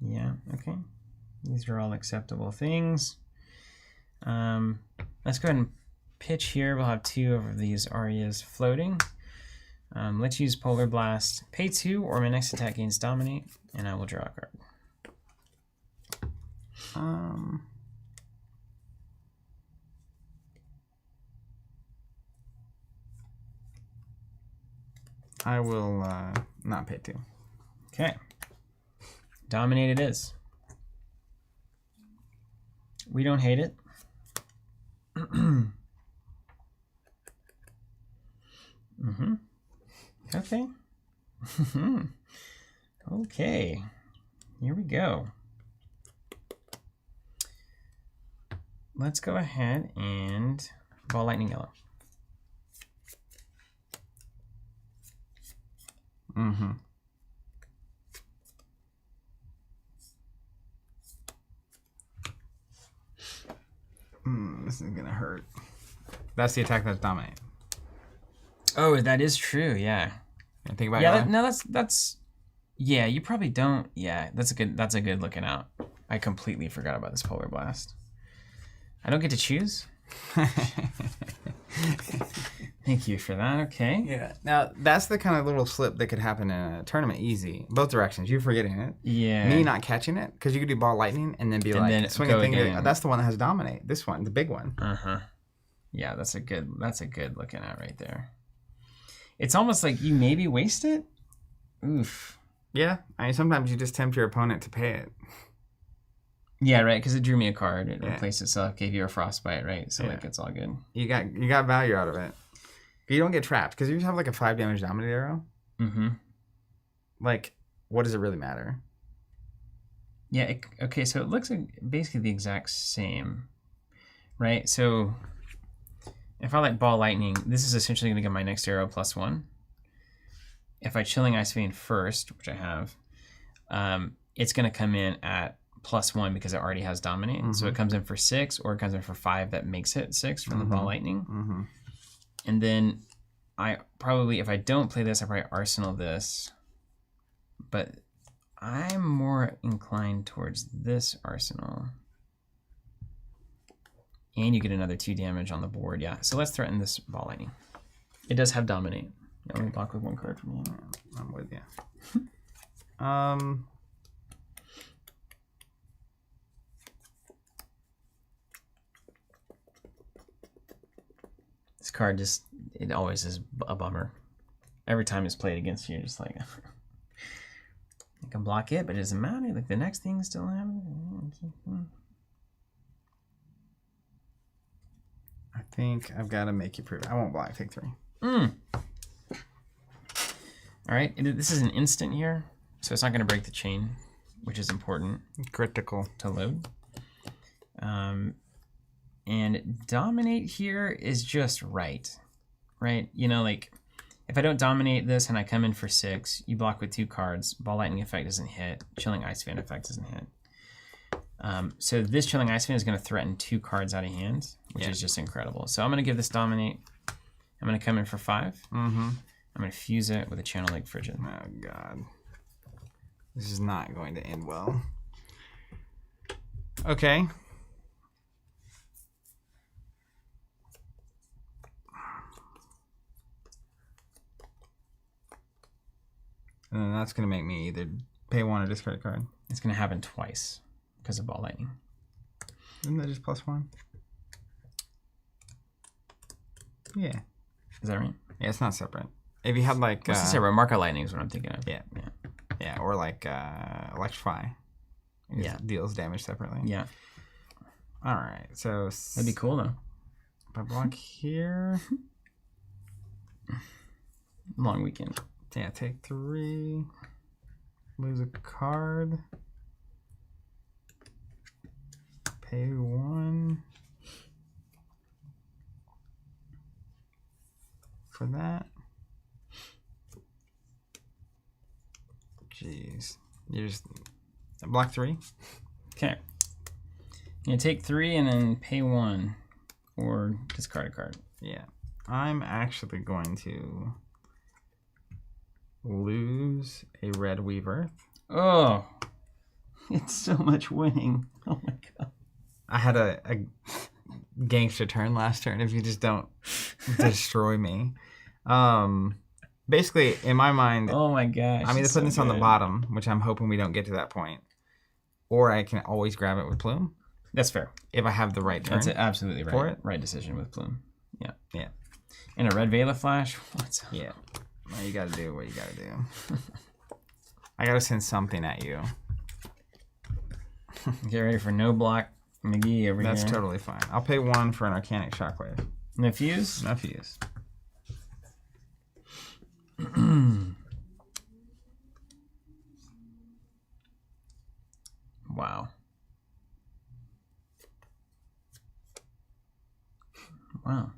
Yeah, okay. These are all acceptable things. Let's go ahead and pitch here. We'll have 2 of these Arias floating. Let's use Polar Blast. Pay 2, or my next attack gains Dominate, and I will draw a card. I will not pay 2. Okay. Dominate it is. We don't hate it. Okay. Okay. Here we go. Let's go ahead and Ball Lightning Yellow. This is gonna hurt. That's the attack that's Dominate. Oh, that is true. Yeah. Think about it. That's. Yeah, you probably don't. Yeah, that's a good looking out. I completely forgot about this Polar Blast. I don't get to choose. Thank you for that. Okay. Yeah. Now that's the kind of little slip that could happen in a tournament. Easy, both directions. You forgetting it. Yeah. Me not catching it, because you could do Ball Lightning and then swing a thing. That's the one that has Dominate. This one, the big one. Yeah, that's a good looking at right there. It's almost like you maybe waste it. Oof. Yeah. I mean, sometimes you just tempt your opponent to pay it. Yeah, right. Because it drew me a card. It replaced itself, gave you a Frostbite, right? So like it's all good. You got value out of it. You don't get trapped because you have like a 5 damage Dominate arrow. Like, what does it really matter? Yeah. Okay. So it looks like basically the exact same, right? So if I like Ball Lightning, this is essentially going to give my next arrow +1. If I Chilling Ice Vein first, which I have, it's going to come in at +1 because it already has Dominate. So it comes in for 6, or it comes in for 5 that makes it 6 from the Ball Lightning. And then I probably, if I don't play this, I probably Arsenal this. But I'm more inclined towards this Arsenal. And you get another 2 damage on the board. Yeah, so let's threaten this Ball Lightning. It does have Dominate. You only block with 1 card from you. I'm with you. This card it always is a bummer. Every time it's played against you, just like I can block it, but it doesn't matter. Like the next thing still happening. I think I've got to make you prove it. I won't block. Take 3. All right. This is an instant here, so it's not going to break the chain, which is important. Critical to load. And Dominate here is just right? You know, like if I don't Dominate this and I come in for 6, you block with 2 cards. Ball Lightning effect doesn't hit. Chilling Ice Vein effect doesn't hit. So this Chilling Ice Vein is going to threaten 2 cards out of hand, which is just incredible. So I'm going to give this Dominate. I'm going to come in for 5. I'm going to fuse it with a Channel Lake Frigid. Oh, God. This is not going to end well. Okay. And then that's going to make me either pay 1 or discard a card. It's going to happen twice because of ball lightning. Isn't that just +1? Yeah. Is that right? Yeah, it's not separate. If you had like... What's the separate? Marker lightning is what I'm thinking of. Yeah. Yeah, or like electrify. Yeah. Deals damage separately. Yeah. All right, so... That'd be cool, though. If I block here... Long weekend. Yeah, take 3. Lose a card. Pay 1. For that. Jeez. You just... Block 3. Okay. You take 3 and then pay 1. Or discard a card. Yeah. I'm actually going to... lose a red Weaver. Oh, it's so much winning. Oh my god. I had a gangster turn last turn if you just don't destroy me. Basically, in my mind, oh my gosh, I'm either putting this on the bottom, which I'm hoping we don't get to that point, or I can always grab it with Plume. That's fair. If I have the right turn. That's absolutely right. For it. Right decision with Plume. Yeah. Yeah. And a red Vela Flash. What's up? Yeah. Well, you gotta do what you gotta do. I gotta send something at you. Get ready for no block McGee over here. That's totally fine. I'll pay 1 for an Arcanic Shockwave. No fuse? No fuse. Wow. Wow.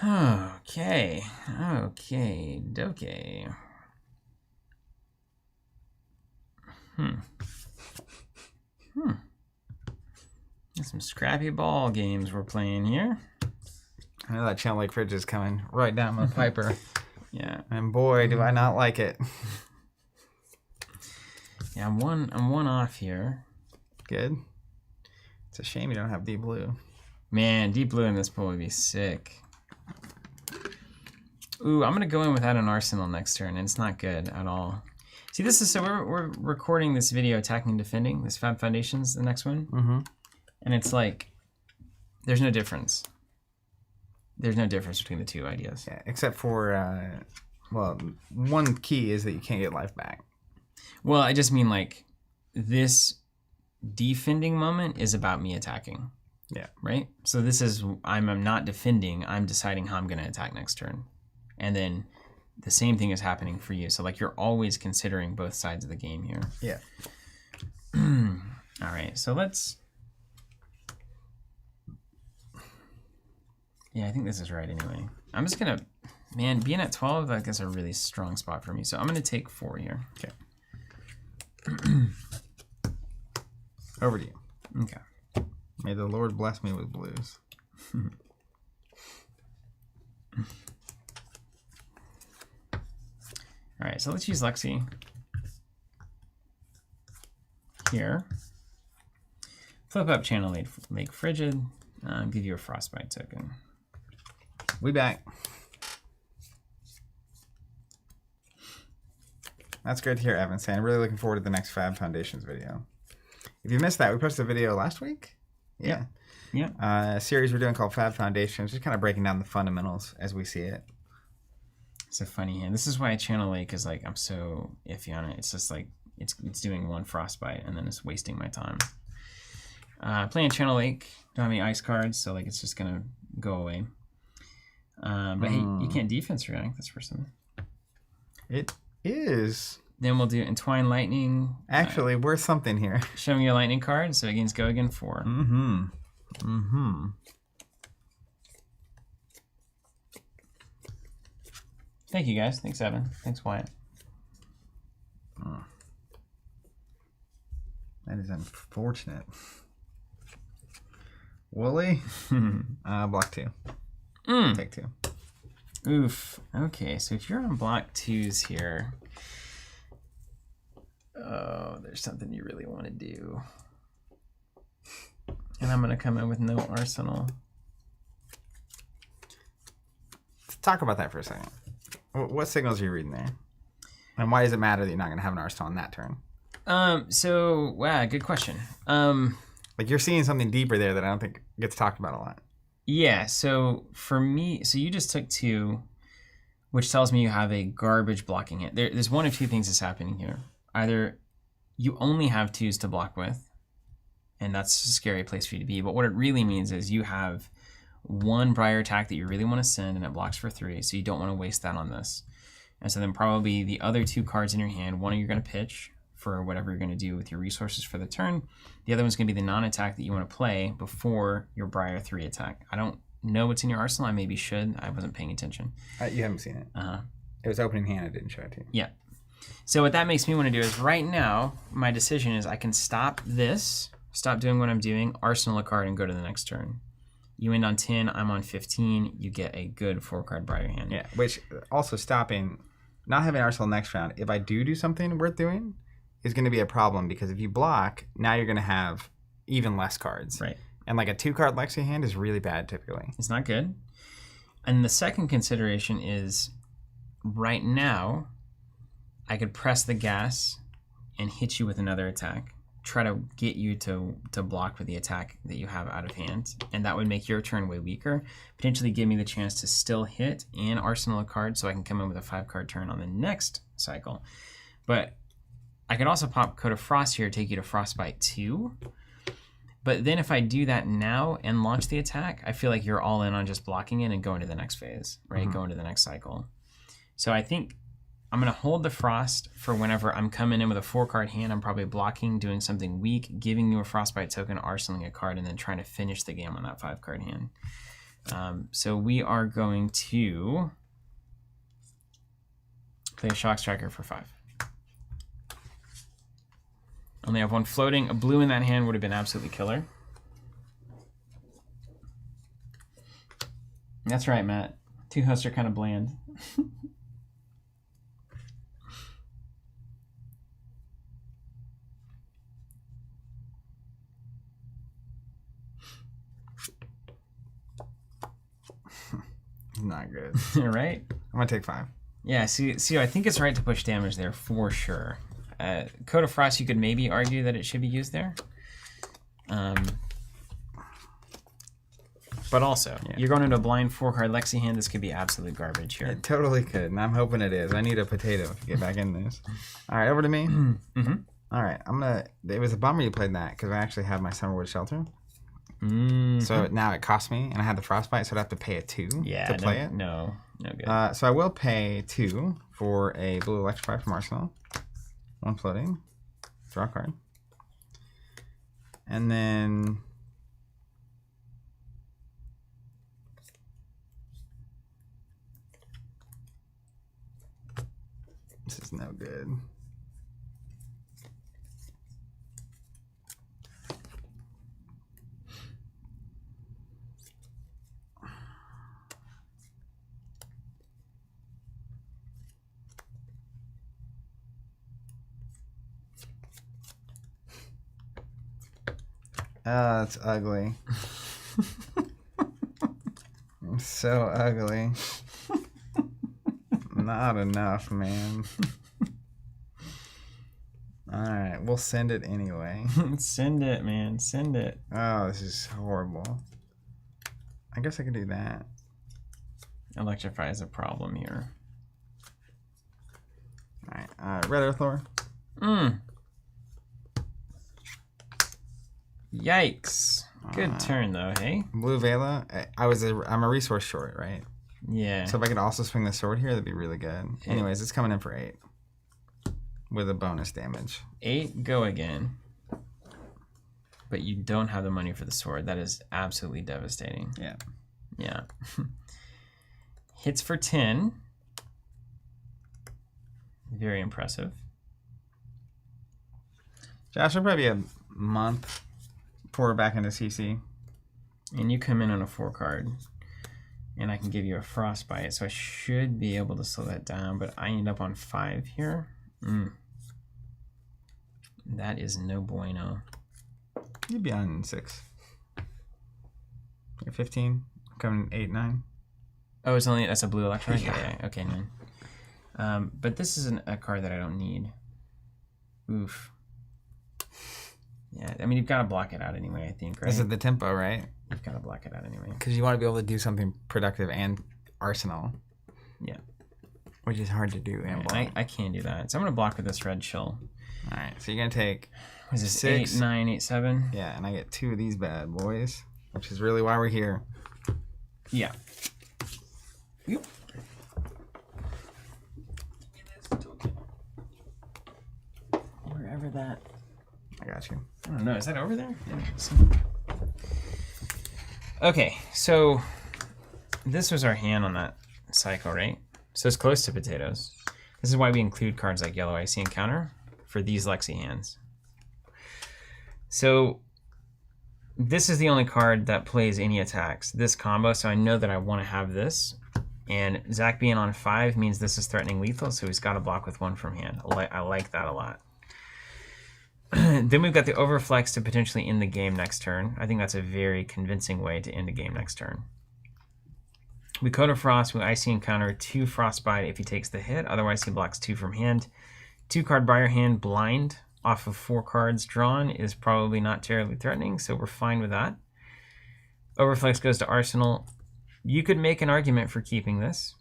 Okay. Okay. Doke. There's some scrappy ball games we're playing here. I know that Channel Lake Fridge is coming right down my piper. Yeah. And boy, do I not like it. Yeah, I'm one off here. Good. It's a shame you don't have deep blue. Man, deep blue in this pool would be sick. Ooh, I'm gonna go in without an arsenal next turn, and it's not good at all. See, this is so we're recording this video attacking and defending. This Fab Foundation's the next one, and it's like there's no difference. There's no difference between the two ideas. Yeah, except for well, one key is that you can't get life back. Well, I just mean like this defending moment is about me attacking. Yeah. Right? So this is, I'm not defending, I'm deciding how I'm going to attack next turn. And then the same thing is happening for you. So like you're always considering both sides of the game here. Yeah. All right. So let's, yeah, I think this is right anyway. I'm just going to, man, being at 12, like that's a really strong spot for me. So I'm going to take 4 here. Okay. Over to you. Okay. May the Lord bless me with blues. All right, so let's use Lexi here. Flip up Channel Lake Frigid. Give you a Frostbite token. We back. That's great to hear, Evan saying. Really looking forward to the next Fab Foundations video. If you missed that, we posted a video last week. Yeah. A series we're doing called Fab Foundations, just kind of breaking down the fundamentals as we see it. It's a funny hand. This is why Channel Lake is like, I'm so iffy on it. It's just like, it's doing 1 Frostbite and then it's wasting my time. Playing Channel Lake, don't have any ice cards, so like it's just going to go away. But hey, you can't defense react. That's for something. It is. Then we'll do Entwine Lightning. Actually, worth something here. Show me a lightning card, so it gains go again 4. Thank you guys. Thanks, Evan. Thanks, Wyatt. That is unfortunate. Wooly? Block 2. Take 2. Oof. Okay, so if you're on block 2s here, oh, there's something you really want to do. And I'm going to come in with no arsenal. Let's talk about that for a second. What signals are you reading there? And why does it matter that you're not going to have an arsenal on that turn? Wow, good question. Like, you're seeing something deeper there that I don't think gets talked about a lot. Yeah, so for me, so you just took 2, which tells me you have a garbage blocking hit. There's one of two things that's happening here. Either you only have 2s to block with, and that's a scary place for you to be, but what it really means is you have one Briar attack that you really want to send, and it blocks for 3, so you don't want to waste that on this. And so then probably the other 2 cards in your hand, one you're going to pitch for whatever you're going to do with your resources for the turn. The other one's going to be the non-attack that you want to play before your Briar 3 attack. I don't know what's in your arsenal. I maybe should. I wasn't paying attention. You haven't seen it. Uh-huh. It was opening hand. I didn't show it to you. Yeah. So what that makes me want to do is right now, my decision is I can stop this, stop doing what I'm doing, arsenal a card, and go to the next turn. You end on 10, I'm on 15, you get a good 4-card Briar hand. Yeah, which also stopping, not having arsenal next round, if I do something worth doing, is going to be a problem because if you block, now you're going to have even less cards. Right. And like a 2-card Lexi hand is really bad typically. It's not good. And the second consideration is right now, I could press the gas and hit you with another attack. Try to get you to block with the attack that you have out of hand. And that would make your turn way weaker. Potentially give me the chance to still hit and arsenal a card so I can come in with a 5-card turn on the next cycle. But I could also pop Coat of Frost here, take you to Frostbite 2. But then if I do that now and launch the attack, I feel like you're all in on just blocking it and going to the next phase, right? Mm-hmm. Going to the next cycle. So I think I'm going to hold the Frost for whenever I'm coming in with a 4-card hand. I'm probably blocking, doing something weak, giving you a Frostbite token, arsenaling a card, and then trying to finish the game on that 5-card hand. So we are going to play a Shock Striker for 5. Only have 1 floating. A blue in that hand would have been absolutely killer. That's right, Matt. 2 hosts are kind of bland. Not good. Right? I'm going to take 5. Yeah, see, I think it's right to push damage there for sure. Coat of Frost, you could maybe argue that it should be used there. But also, you're going into a blind 4-card Lexi hand. This could be absolute garbage here. It totally could, and I'm hoping it is. I need a potato to get back in this. All right, over to me. Mm-hmm. All right, it was a bummer you played that because I actually had my Summerwood Shelter. Mm-hmm. So now it costs me, and I had the Frostbite, so I'd have to pay a 2 to play it. No good. So I will pay 2 for a blue Electrify from Arsenal. 1 floating. Draw a card. And then this is no good. Oh, it's ugly. So ugly. Not enough, man. Alright, we'll send it anyway. Send it, man. Send it. Oh, this is horrible. I guess I could do that. Electrify is a problem here. Alright, Red Earthlore. Yikes. Good turn, though, hey? Blue Vela. I'm a resource short, right? Yeah. So if I could also swing the sword here, that'd be really good. Anyways, it's coming in for 8. With a bonus damage. 8, go again. But you don't have the money for the sword. That is absolutely devastating. Yeah. Yeah. Hits for 10. Very impressive. Josh, it'll probably be a month before we're back into CC. And you come in on a 4-card. and I can give you a frostbite, so I should be able to slow that down, but I end up on 5 here. That is no bueno. You'd be on 6. You're 15, coming 8, 9. Oh, it's only, that's a blue electrolyte? Yeah. Okay, 9. But this is a card that I don't need. Oof. Yeah, I mean, you've got to block it out anyway, I think, right? This is the tempo, right? You've got to block it out anyway. Because you want to be able to do something productive and arsenal. Yeah. Which is hard to do. And I can do that. So I'm going to block with this red chill. All right, so you're going to take... What is this, 6, 8, 9, 8, 7? Yeah, and I get 2 of these bad boys, which is really why we're here. Yeah. Yep. Wherever that... I got you. I don't know. Is that over there? Yeah. Okay, so this was our hand on that cycle, right? So it's close to potatoes. This is why we include cards like Yellow Icy Encounter for these Lexi hands. So this is the only card that plays any attacks, this combo, so I know that I want to have this. And Zach being on 5 means this is threatening lethal, so he's got to block with 1 from hand. I like that a lot. Then we've got the Overflex to potentially end the game next turn. I think that's a very convincing way to end a game next turn. We Coda Frost with Icy Encounter, 2 Frostbite if he takes the hit. Otherwise, he blocks 2 from hand. 2 card Briar Hand Blind off of 4 cards drawn is probably not terribly threatening, so we're fine with that. Overflex goes to Arsenal. You could make an argument for keeping this.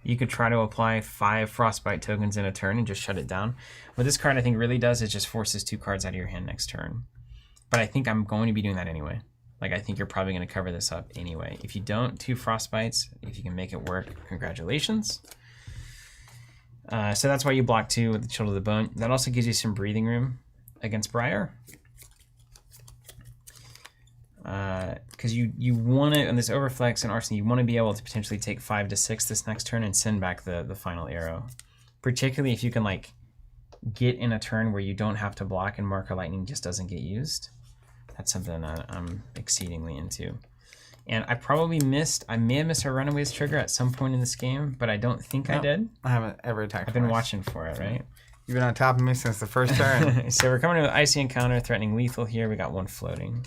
You could try to apply 5 Frostbite tokens in a turn and just shut it down. What this card I think really does is just forces 2 cards out of your hand next turn. But I think I'm going to be doing that anyway. Like, I think you're probably going to cover this up anyway. If you don't, 2 Frostbites, if you can make it work, congratulations. So that's why you block 2 with the Chill to the Bone. That also gives you some breathing room against Briar. Because you want to, on this Overflex and Arsenal, you want to be able to potentially take 5 to 6 this next turn and send back the final arrow. Particularly if you can, like, get in a turn where you don't have to block and Marker Lightning just doesn't get used. That's something that I'm exceedingly into. And I may have missed a Runaways trigger at some point in this game, but I don't think I did. I haven't ever attacked. I've been watching for it, right? You've been on top of me since the first turn. So we're coming in with Icy Encounter, threatening lethal here. We got 1 floating.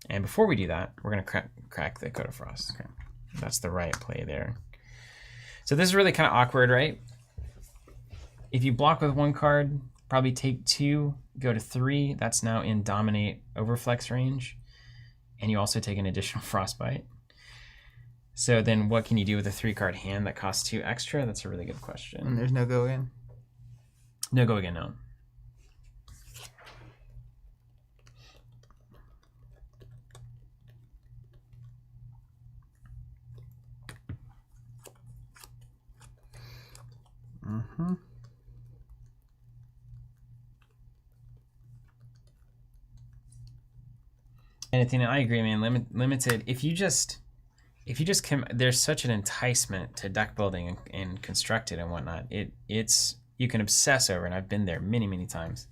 And before we do that, we're going to crack the Coda Frost. Okay. That's the right play there. So this is really kind of awkward, right? If you block with 1 card, probably take 2, go to 3. That's now in Dominate Overflex range. And you also take an additional Frostbite. So then what can you do with a 3-card hand that costs 2 extra? That's a really good question. And there's no go again? No go again, no. Mm-hmm. And Athena, I agree, man. Limited. If you just there's such an enticement to deck building and constructed and whatnot. It's you can obsess over, and I've been there many times,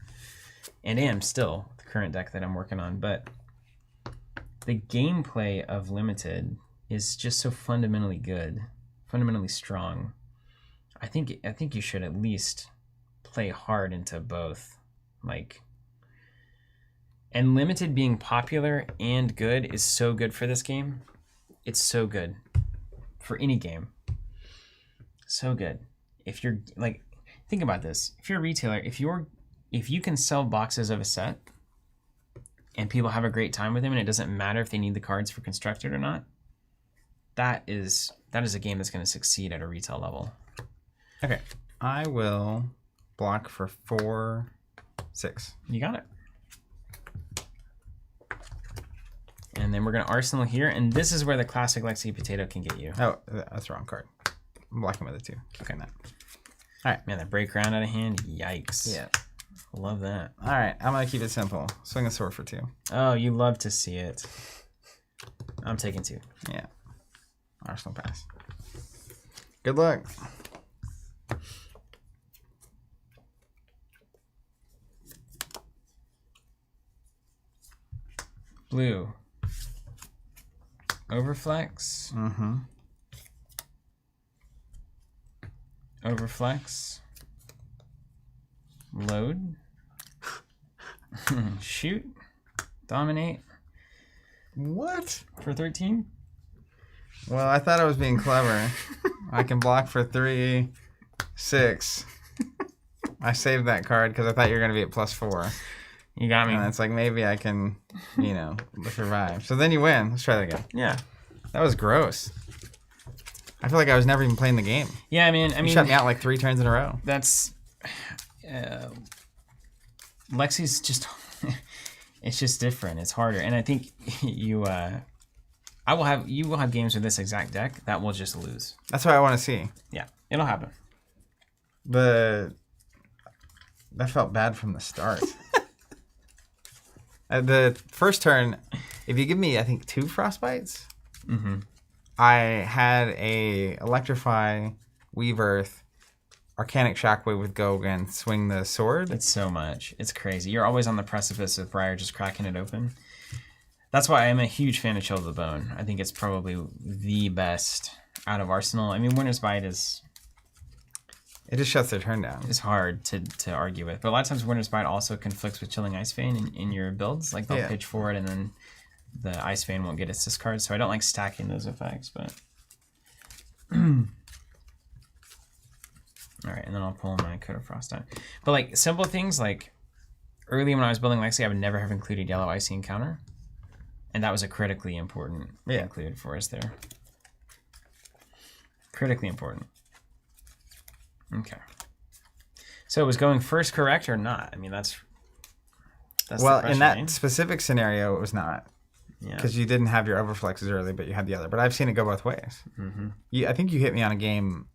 and am still the current deck that I'm working on. But the gameplay of Limited is just so fundamentally good, fundamentally strong. I think you should at least play hard into both, like. And Limited being popular and good is so good for this game. It's so good for any game. So good. If you're like, think about this. If you're a retailer, if you can sell boxes of a set and people have a great time with them and it doesn't matter if they need the cards for constructed or not, that is a game that's going to succeed at a retail level. Okay. I will block for 4, 6. You got it. And then we're going to Arsenal here, and this is where the classic Lexi Potato can get you. Oh, that's the wrong card. I'm blocking with it too. Okay, that. All right. Man, that break ground out of hand, yikes. Yeah. Love that. All right, I'm going to keep it simple. Swing a sword for 2. Oh, you love to see it. I'm taking 2. Yeah. Arsenal pass. Good luck. Blue. Overflex. Mm-hmm. Overflex. Load. Shoot. Dominate. What? For 13? Well, I thought I was being clever. I can block for 3, 6. I saved that card because I thought you were going to be at +4. You got me. And it's like, maybe I can, survive. So then you win. Let's try that again. Yeah. That was gross. I feel like I was never even playing the game. Yeah, I mean, You shut me out like 3 turns in a row. That's... Lexi's just... it's just different. It's harder. And I think you will have games with this exact deck that will just lose. That's what I want to see. Yeah, it'll happen. That felt bad from the start. The first turn, if you give me, I think, 2 Frostbites, I had a Electrify, Weave Earth, Arcanic Shockwave with Go again, swing the sword. It's so much. It's crazy. You're always on the precipice of Briar just cracking it open. That's why I'm a huge fan of Chill of the Bone. I think it's probably the best out of Arsenal. I mean, Winter's Bite is... It just shuts their turn down. It's hard to argue with. But a lot of times Winter's Bite also conflicts with Chilling Ice Vein in your builds. Like, they'll pitch forward and then the Ice Vein won't get its discard. So I don't like stacking those effects, but... Alright, and then I'll pull my Coat of Frost out. But, like, simple things, like, early when I was building Lexi, I would never have included Yellow Icy Encounter. And that was a critically important include for us there. Critically important. Okay. So was going first correct or not? I mean, that's well, the question, in that right? specific scenario, it was not. Yeah. Because you didn't have your overflexes early, but you had the other. But I've seen it go both ways. I think you hit me on a game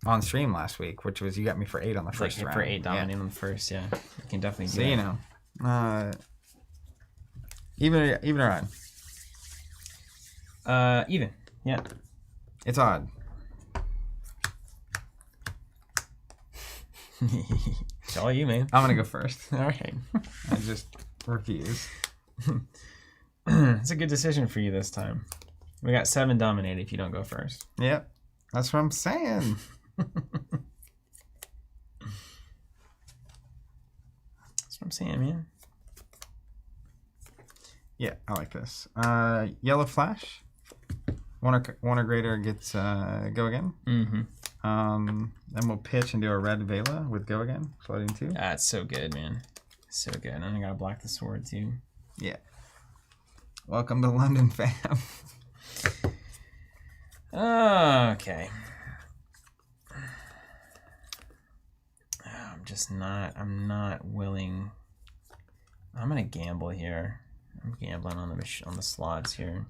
on stream last week, which was you got me for 8 on the first round. For 8 dominating on the first, yeah. You can definitely do that. Even or odd? Even, yeah. It's odd. It's all you, man. I'm going to go first. All right. I just refuse. It's a good decision for you this time. We got 7 dominate if you don't go first. Yep. That's what I'm saying. That's what I'm saying, man. Yeah, I like this. Yellow Flash. One or greater gets Go Again. Then we'll pitch and do a red Vela with Go Again. Floating 2. That's so good, man. So good. And I gotta block the sword, too. Yeah. Welcome to London, fam. Okay. I'm not willing. I'm gonna gamble here. I'm gambling on the slots here.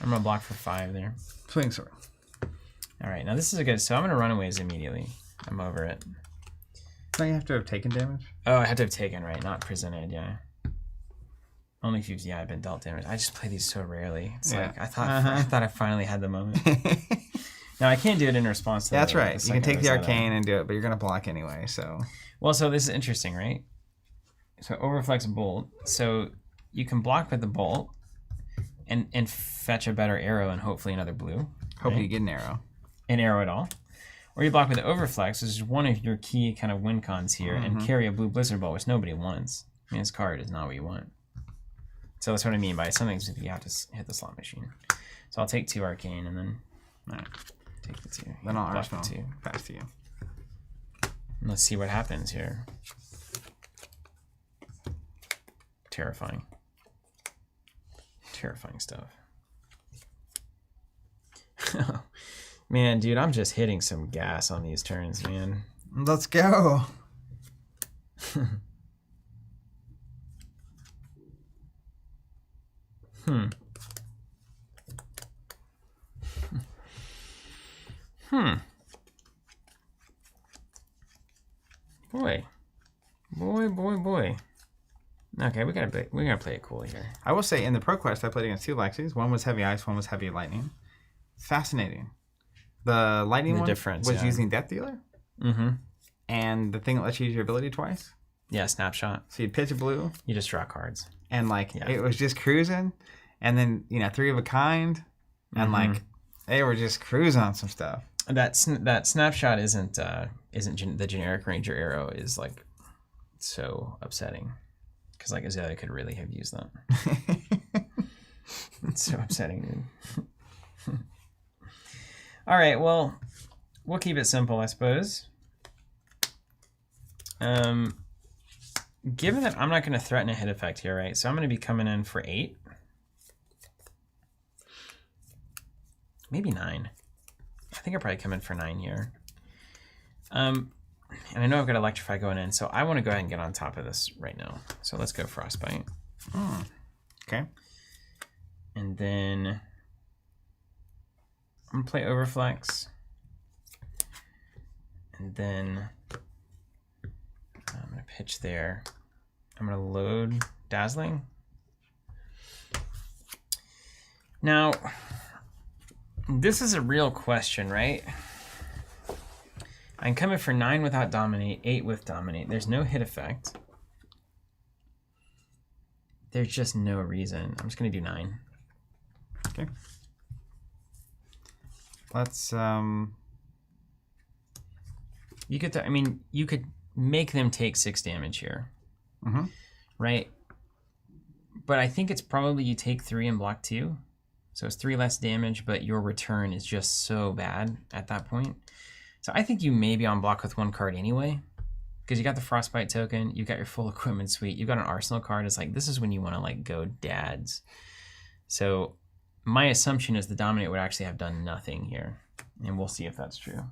I'm gonna block for 5 there. Swing sword. All right, now this is a good. So I'm gonna runaways immediately. I'm over it. Don't you have to have taken damage? Oh, I have to have taken, right? Not presented, yeah. Only if I've been dealt damage. I just play these so rarely. It's like I thought I finally had the moment. Now I can't do it in response to. That's right. You can take the arcane and do it, but you're gonna block anyway. So. Well, so this is interesting, right? So overflex bolt. So you can block with the bolt, and fetch a better arrow and hopefully another blue. Hopefully you get an arrow. An arrow at all. Or you block with the overflex, which is one of your key kind of win cons here, and carry a blue blizzard bolt, which nobody wants. I mean, this card is not what you want. So that's what I mean by some things you have to hit the slot machine. So I'll take 2 arcane and then take the 2. Then I'll block the Arsenal 2. pass to you. And let's see what happens here. Terrifying. Terrifying stuff. Man, dude, I'm just hitting some gas on these turns, man. Let's go. Boy. Okay, we gotta play it cool here. I will say in the Pro Quest I played against 2 Lexis. One was heavy ice, one was heavy lightning. Fascinating. The lightning one was using Death Dealer. And the thing that lets you use your ability twice. Yeah, snapshot. So you'd pitch a blue. You just draw cards. And it was just cruising. And then, 3 of a kind. And they were just cruising on some stuff. that snapshot isn't the generic Ranger arrow is like so upsetting because like Azalea could really have used that. It's so upsetting, dude. All right, well, we'll keep it simple, I suppose. Given that I'm not going to threaten a hit effect here, right? So I'm going to be coming in for 8. Maybe 9. I think I'll probably come in for 9 here. And I know I've got Electrify going in, so I want to go ahead and get on top of this right now. So let's go Frostbite. Okay. And then I'm going to play Overflex. And then I'm going to pitch there. I'm going to load Dazzling. Now, this is a real question, right? I'm coming for 9 without Dominate, 8 with Dominate. There's no hit effect. There's just no reason. I'm just going to do 9. Okay. Let's You could, you could make them take 6 damage here, right? But I think it's probably you take 3 and block 2, so it's 3 less damage, but your return is just so bad at that point. So I think you may be on block with 1 card anyway, because you got the Frostbite token, you got your full equipment suite, you got an Arsenal card. It's like this is when you want to like go dads. So my assumption is the Dominate would actually have done nothing here, and we'll see if that's true.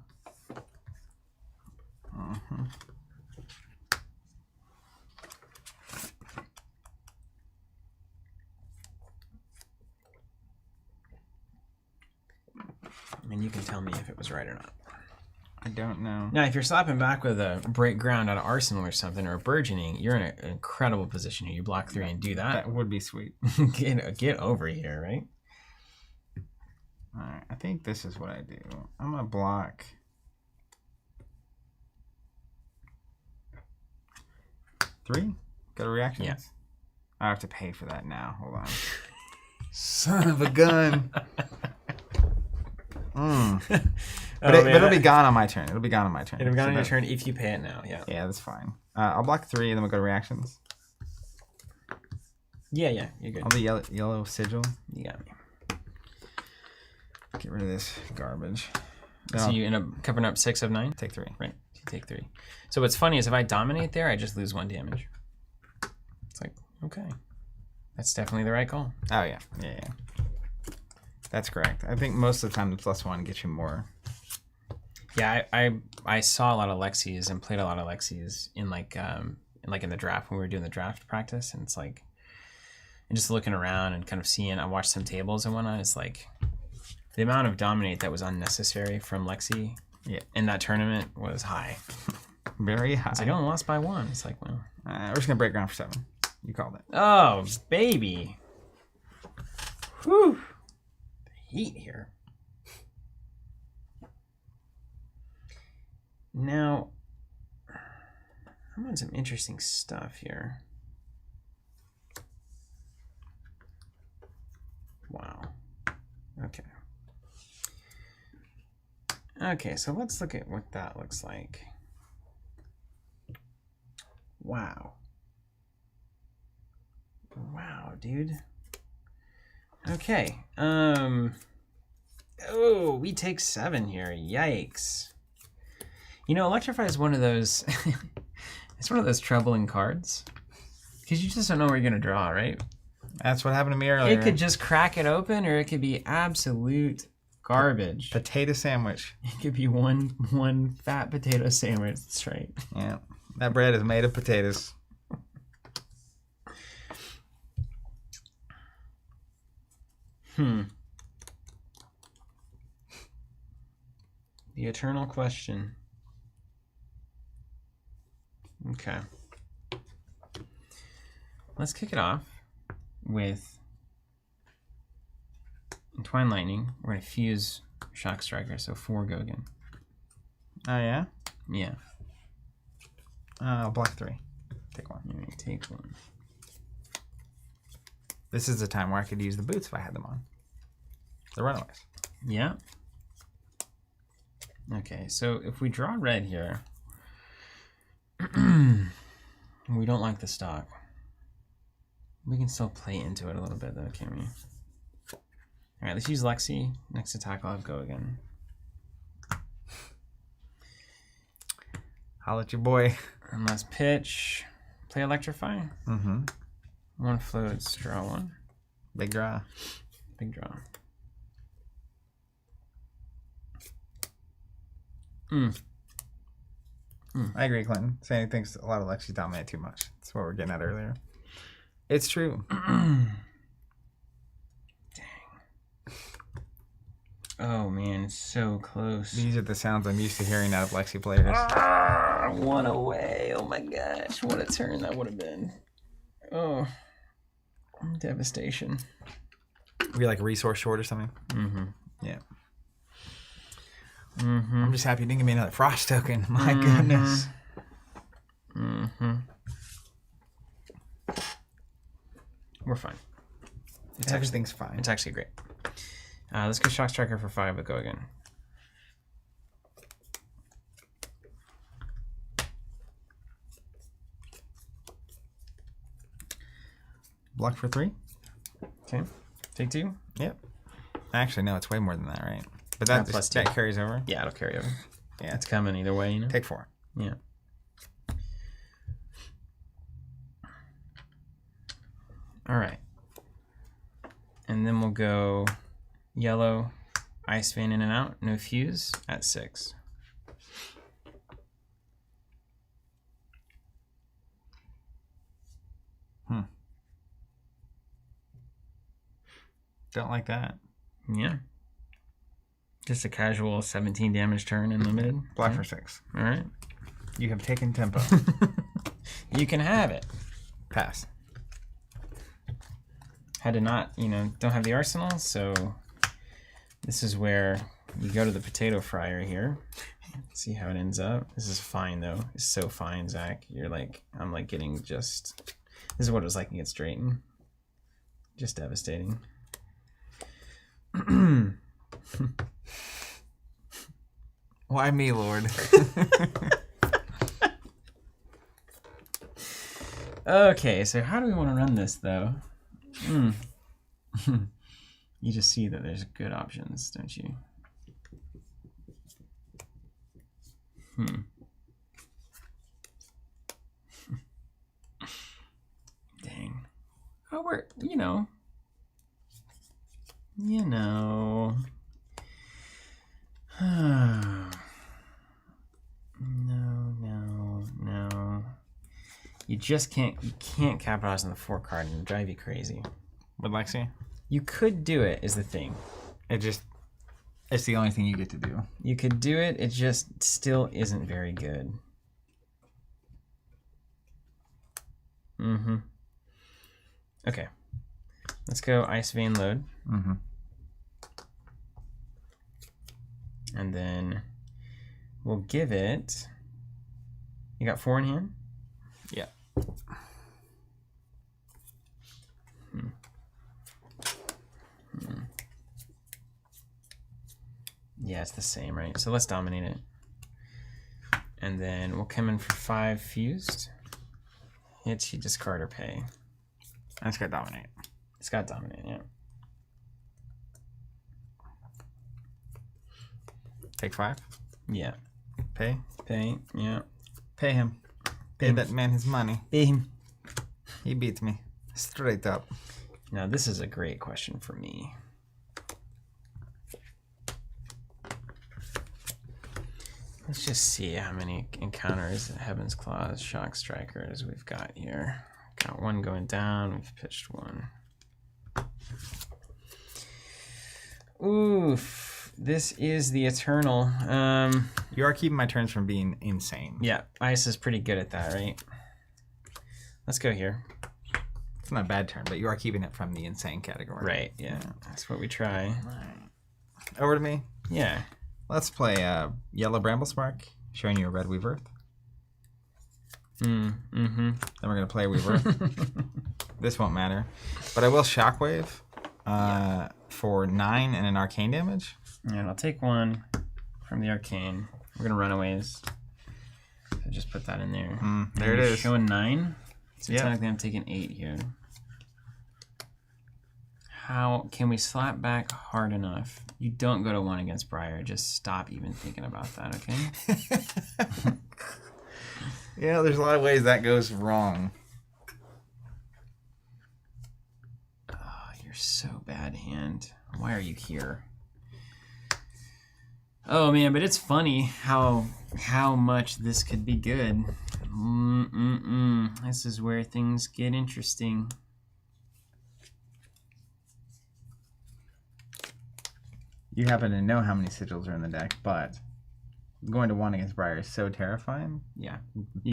And you can tell me if it was right or not. I don't know. Now, if you're slapping back with a Break Ground out of Arsenal or something, or a Burgeoning, you're in an incredible position here. You block 3 and do that. That would be sweet. Get over here, right? All right, I think this is what I do. I'm gonna block 3. Go to reactions. Yeah. I have to pay for that now. Hold on. Son of a gun. But it'll be gone on my turn. It'll be gone on my turn. It'll be gone on your turn if you pay it now. Yeah. Yeah, that's fine. I'll block 3 and then we'll go to reactions. Yeah, you're good. I'll be yellow sigil. You got me. Get rid of this garbage. So you end up covering up 6 of 9? Take 3. Right. You take 3. So what's funny is if I dominate there, I just lose 1 damage. It's like, okay. That's definitely the right call. Oh, yeah. Yeah. That's correct. I think most of the time the +1 gets you more. Yeah, I saw a lot of Lexies and played a lot of Lexies in in the draft when we were doing the draft practice, and it's like, and just looking around and kind of seeing. I watched some tables and whatnot. It's like the amount of dominate that was unnecessary from Lexi in that tournament was high. Very high. It's like, oh, lost by 1. It's like, well, we're just gonna break ground for 7. You called it. Oh, baby. Whew. The heat here. Now, I'm on some interesting stuff here. Wow. Okay. Okay, so let's look at what that looks like. Wow. Wow, dude. Okay. Oh, we take 7 here. Yikes. You know, Electrify is one of those. It's one of those troubling cards because you just don't know where you're gonna draw, right? That's what happened to me earlier. It could just crack it open, or it could be absolute garbage. Potato sandwich. It could be one fat potato sandwich. That's right. Yeah, that bread is made of potatoes. The eternal question. Okay. Let's kick it off with Entwine Lightning. We're going to fuse Shock Striker, so 4 go again. Oh, yeah? Yeah. I'll block 3. Take 1. You're going to take 1. This is the time where I could use the boots if I had them on. The runaways. Yeah. Okay, so if we draw red here, we don't like the stock. We can still play into it a little bit, though, can't we? All right, let's use Lexi. Next attack, I'll have go again. I'll let your boy. And let's pitch. Play Electrify. Mm-hmm. One floats, draw one. Big draw. Big draw. I agree, Clinton. Saying he thinks a lot of Lexi dominate too much. That's what we were getting at earlier. It's true. Dang. Oh man, it's so close. These are the sounds I'm used to hearing out of Lexi players. One away. Oh my gosh, what a turn that would have been. Oh, devastation. We like resource short or something? Mm-hmm. Yeah. Mm-hmm. I'm just happy you didn't give me another frost token. My goodness. Mm-hmm. We're fine. Everything's fine. It's actually great. Let's go Shock Striker for 5, but go again. Block for 3? Okay. Take 2? Yep. Actually, no, it's way more than that, right? But that, plus that 2. carries over. Yeah, it'll carry over. Yeah. It's coming either way, you know? Take 4. Yeah. All right. And then we'll go yellow, Ice Vein in and out, no fuse at 6. Don't like that. Yeah. Just a casual 17 damage turn and limited. Block for 6. All right. You have taken tempo. You can have it. Pass. Had to not, don't have the arsenal, so this is where you go to the potato fryer here. See how it ends up. This is fine, though. It's so fine, Zach. I'm like getting just... This is what it was like against Drayton. Just devastating. Why me, Lord? Okay, so how do we want to run this, though? You just see that there's good options, don't you? Dang. Oh, we're, No. You just can't capitalize on the 4 card and drive you crazy. With Lexi? You could do it, is the thing. It's the only thing you get to do. You could do it, it just still isn't very good. Okay. Let's go Ice Vein load. And then we'll give it... You got 4 in hand? Yeah. Yeah, it's the same, right? So let's dominate it. And then we'll come in for 5 fused. Hit, you discard or pay. And it's got dominate. It's got dominate, yeah. Take 5. Yeah. Pay. Pay, yeah. Pay him. Pay that man his money. Pay him. He beats me. Straight up. Now, this is a great question for me. Let's just see how many encounters, Heaven's Claws, Shock Strikers we've got here. Got 1 going down. We've pitched 1. Oof. This is the Eternal. You are keeping my turns from being insane. Yeah, Ice is pretty good at that, right? Let's go here. It's not a bad turn, but you are keeping it from the insane category. Right, yeah. That's what we try. Right. Over to me. Yeah. Let's play Yellow Bramble Spark, showing you a red Weave Earth. Then we're going to play Weave Earth. This won't matter. But I will Shockwave for 9 and an Arcane damage. And I'll take 1. from the arcane. We're gonna runaways. So just put that in there. There it is. Showing 9. So yeah. technically I'm taking 8 here. How can we slap back hard enough? You don't go to 1 against Briar. Just stop even thinking about that, okay? Yeah, there's a lot of ways that goes wrong. Oh, you're so bad hand. Why are you here? Oh man, but it's funny how much this could be good. This is where things get interesting. You happen to know how many sigils are in the deck, but going to 1 against Briar is so terrifying. Yeah,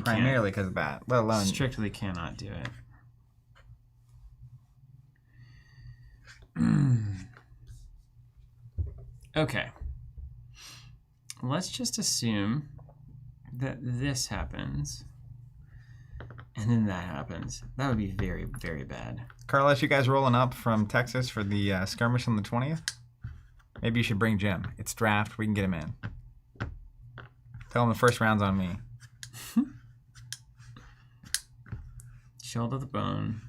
primarily because of that, let alone strictly cannot do it. Okay. Let's just assume that this happens, and then that happens. That would be very, very bad. Carlos, you guys rolling up from Texas for the skirmish on the 20th? Maybe you should bring Jim. It's draft. We can get him in. Tell him the first round's on me. Shield of the Bone.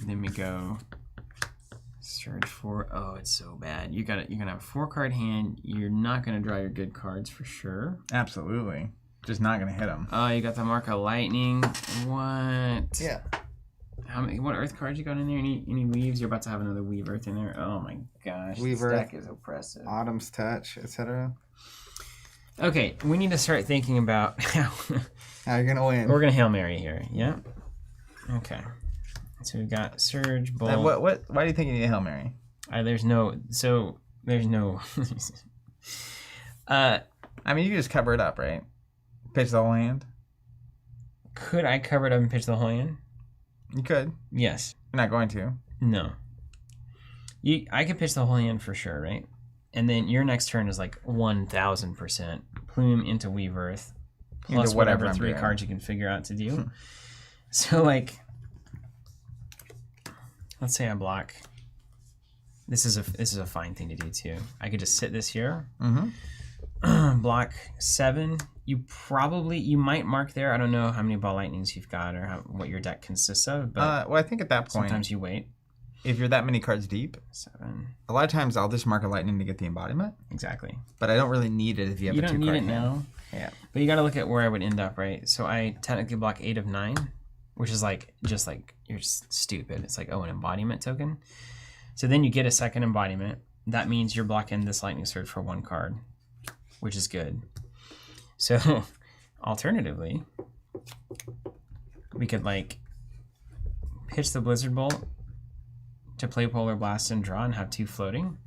And then we go Surge 4. Oh, it's so bad. You're gonna have a 4-card hand. You're not gonna draw your good cards for sure. Absolutely. Just not gonna hit them. Oh, you got the Mark of Lightning. What? Yeah. How many? What Earth cards you got in there? Any weaves? You're about to have another Weave Earth in there. Oh my gosh. Weave this Earth, deck is oppressive. Autumn's Touch, etc. Okay, we need to start thinking about how you're gonna win. We're gonna Hail Mary here. Yeah. Okay. So we've got Surge, Bolt. Why do you think you need a Hail Mary? There's no. I mean, you can just cover it up, right? Pitch the whole hand. Could I cover it up and pitch the whole hand? You could. Yes. You're not going to. No. I could pitch the whole hand for sure, right? And then your next turn is like 1,000% plume into Weave Earth, plus into whatever I'm 3 doing. cards you can figure out to do. So like, let's say I block. This is a fine thing to do too. I could just sit this here, block 7. You might mark there. I don't know how many Ball Lightnings you've got or what your deck consists of, but well, I think at that point, sometimes you wait. If you're that many cards deep, 7. A lot of times I'll just mark a Lightning to get the embodiment. Exactly. But I don't really need it if you have a 2-card You don't need hand. it now. Yeah. But you got to look at where I would end up, right? So I technically block 8 of 9, which is just like you're stupid. It's like, oh, an embodiment token. So then you get a second embodiment. That means you're blocking this Lightning Surge for 1 card, which is good. So alternatively, we could like pitch the Blizzard Bolt to play Polar Blast and draw and have 2 floating.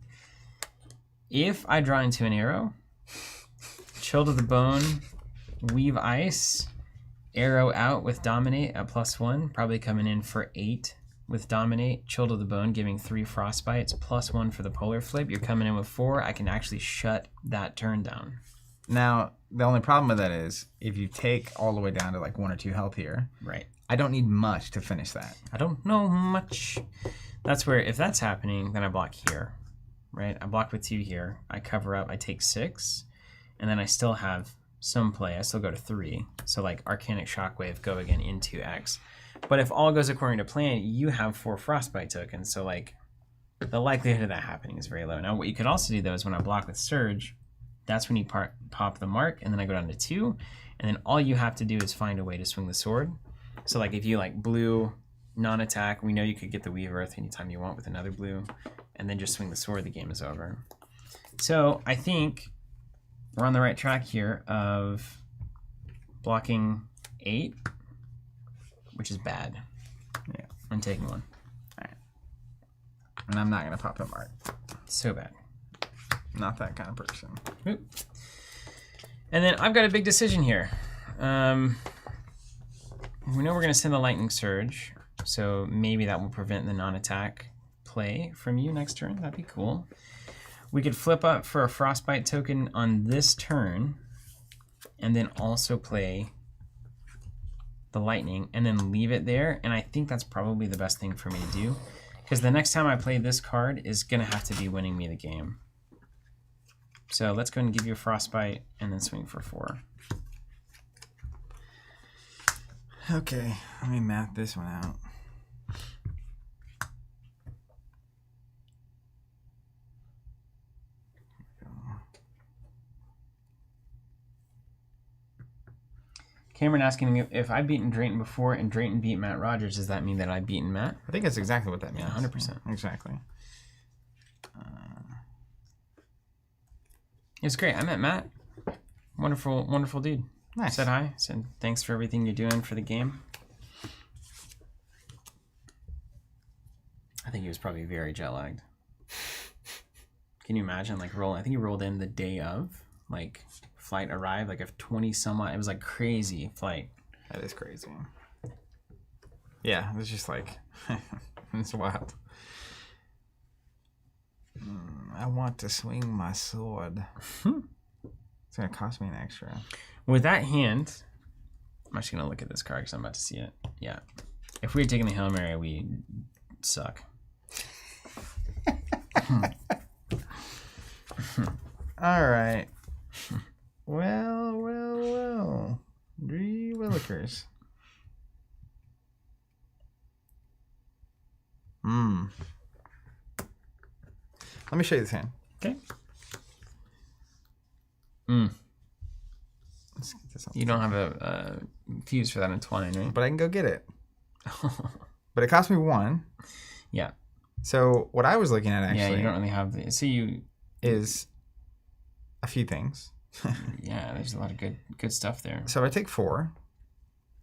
If I draw into an arrow, Chill to the Bone, Weave Ice, arrow out with Dominate at +1, probably coming in for 8 with Dominate, Chill to the Bone giving 3 Frostbites, +1 for the Polar Flip. You're coming in with 4. I can actually shut that turn down. Now, the only problem with that is if you take all the way down to like 1 or 2 health here, right? I don't need much to finish that. I don't know much. That's where, if that's happening, then I block here, right? I block with 2 here. I cover up, I take 6, and then I still have some play. I still go to 3. So like Arcanic Shockwave, go again into X. But if all goes according to plan, you have 4 Frostbite tokens. So like the likelihood of that happening is very low. Now what you could also do though is when I block with Surge, that's when you pop the mark, and then I go down to 2, and then all you have to do is find a way to swing the sword. So like if you like blue non-attack, we know you could get the Weave Earth anytime you want with another blue, and then just swing the sword, the game is over. So I think we're on the right track here of blocking 8, which is bad. Yeah. I'm taking 1. All right. And I'm not going to pop a mark. So bad. Not that kind of person. Oop. And then I've got a big decision here. We know we're going to send the Lightning Surge, so maybe that will prevent the non-attack play from you next turn. That'd be cool. We could flip up for a Frostbite token on this turn, and then also play the Lightning, and then leave it there. And I think that's probably the best thing for me to do, because the next time I play this card is going to have to be winning me the game. So let's go ahead and give you a frostbite and then swing for 4. Okay, let me map this one out. Cameron asking me if I've beaten Drayton before and Drayton beat Matt Rogers, does that mean that I've beaten Matt? I think that's exactly what that means. Yeah, 100%. Exactly. It's great. I met Matt. Wonderful, wonderful dude. Nice. Said hi. Said thanks for everything you're doing for the game. I think he was probably very jet lagged. Can you imagine like rolling? I think he rolled in the day of, like flight arrived, like a 20 some odd. It was like crazy flight. That is crazy. Yeah, it was just like it's wild. I want to swing my sword. It's gonna cost me an extra. With that hand, I'm actually gonna look at this card because I'm about to see it. Yeah, if we had taken the Hail Mary, we suck. All right. Well. Gee willikers. Let me show you this hand. Okay. Let's get this on. You don't have a fuse for that in twine, right? But I can go get it. But it cost me 1. Yeah. So what I was looking at actually Yeah, you don't really have the. So you is a few things. Yeah, there's a lot of good stuff there. So I take 4,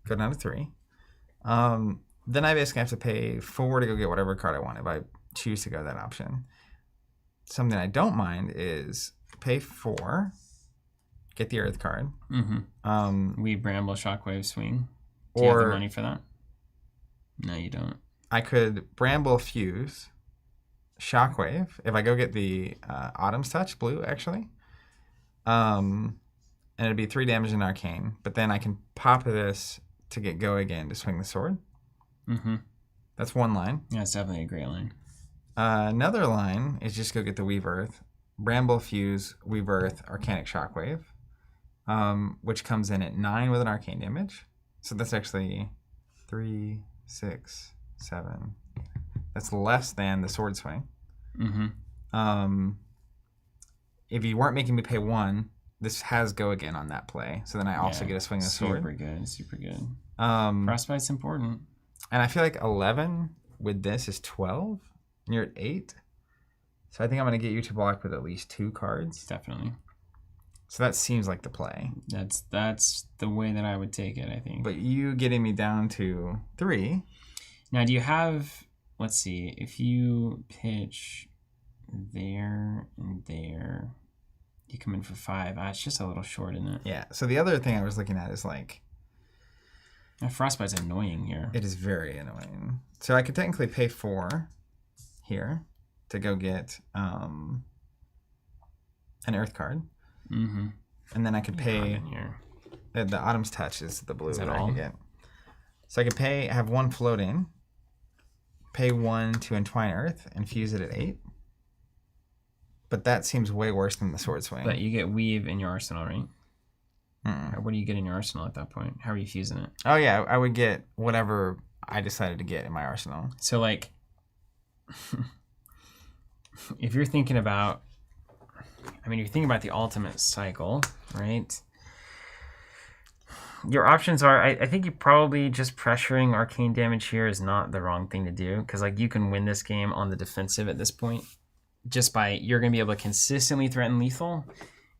go down to 3. Then I basically have to pay 4 to go get whatever card I want if I choose to go that option. Something I don't mind is pay 4, get the Earth card. We Bramble Shockwave Swing. Do you have the money for that? No, you don't. I could Bramble Fuse Shockwave if I go get the Autumn's Touch blue actually. And it'd be 3 damage in Arcane, but then I can pop this to get Go again to swing the sword. That's one line. Yeah, it's definitely a great line. Another line is just go get the Weave Earth, Bramble Fuse, Weave Earth, Arcanic Shockwave, which comes in at 9 with an Arcane damage. So that's actually 3, 6, 7. That's less than the sword swing. If you weren't making me pay 1, this has Go again on that play. So then I also get a swing of the sword. Super good. Frostbite's important. And I feel like 11 with this is 12. And you're at 8. So I think I'm going to get you to block with at least 2 cards. Definitely. So that seems like the play. That's the way that I would take it, I think. But you getting me down to 3. Now, do you have... Let's see. If you pitch there and there, you come in for 5. It's just a little short, isn't it? Yeah. So the other thing I was looking at is like... Frostbite's annoying here. It is very annoying. So I could technically pay 4 here to go get an Earth card. And then I could pay... Here. The Autumn's Touch is the blue that all? I could get. So I could have 1 float in, pay 1 to Entwine Earth, and fuse it at 8. But that seems way worse than the sword swing. But you get Weave in your arsenal, right? What do you get in your arsenal at that point? How are you fusing it? Oh, yeah. I would get whatever I decided to get in my arsenal. So, like, if you're thinking about... you're thinking about the ultimate cycle, right? Your options are... I think you probably just pressuring arcane damage here is not the wrong thing to do. Because, like, you can win this game on the defensive at this point. Just by... You're going to be able to consistently threaten lethal...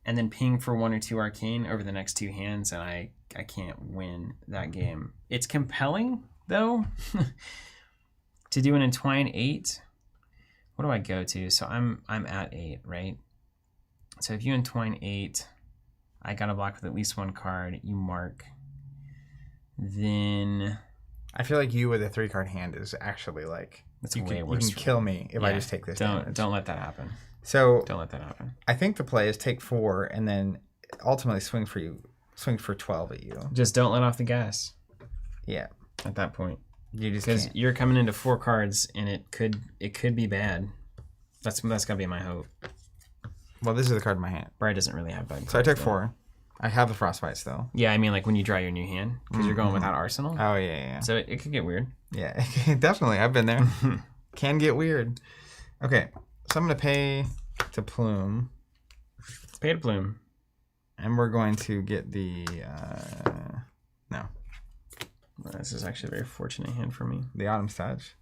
and then ping for 1 or 2 arcane over the next 2 hands, and I can't win that game. It's compelling, though, to do an Entwine 8. What do I go to? So I'm at 8, right? So if you Entwine 8, I got to block with at least 1 card. You mark. Then... I feel like you with a 3-card hand is actually like... That's way worse. You can kill me if I just take this damage. Don't let that happen. So don't let that happen. I think the play is take 4 and then ultimately swing for 12 at you. Just don't let off the gas. Yeah. At that point, because you're coming into 4 cards and it could be bad. That's gotta be my hope. Well, this is the card in my hand. Briar doesn't really have bad cards. So I took though. 4. I have the Frostbite still. Yeah, I mean, like when you draw your new hand, because you're going without Arsenal. Oh, yeah. So it could get weird. Yeah, definitely. I've been there. Can get weird. Okay, so I'm going to pay to Plume. Let's pay to Plume. And we're going to get the... no. This is actually a very fortunate hand for me. The Autumn's Touch.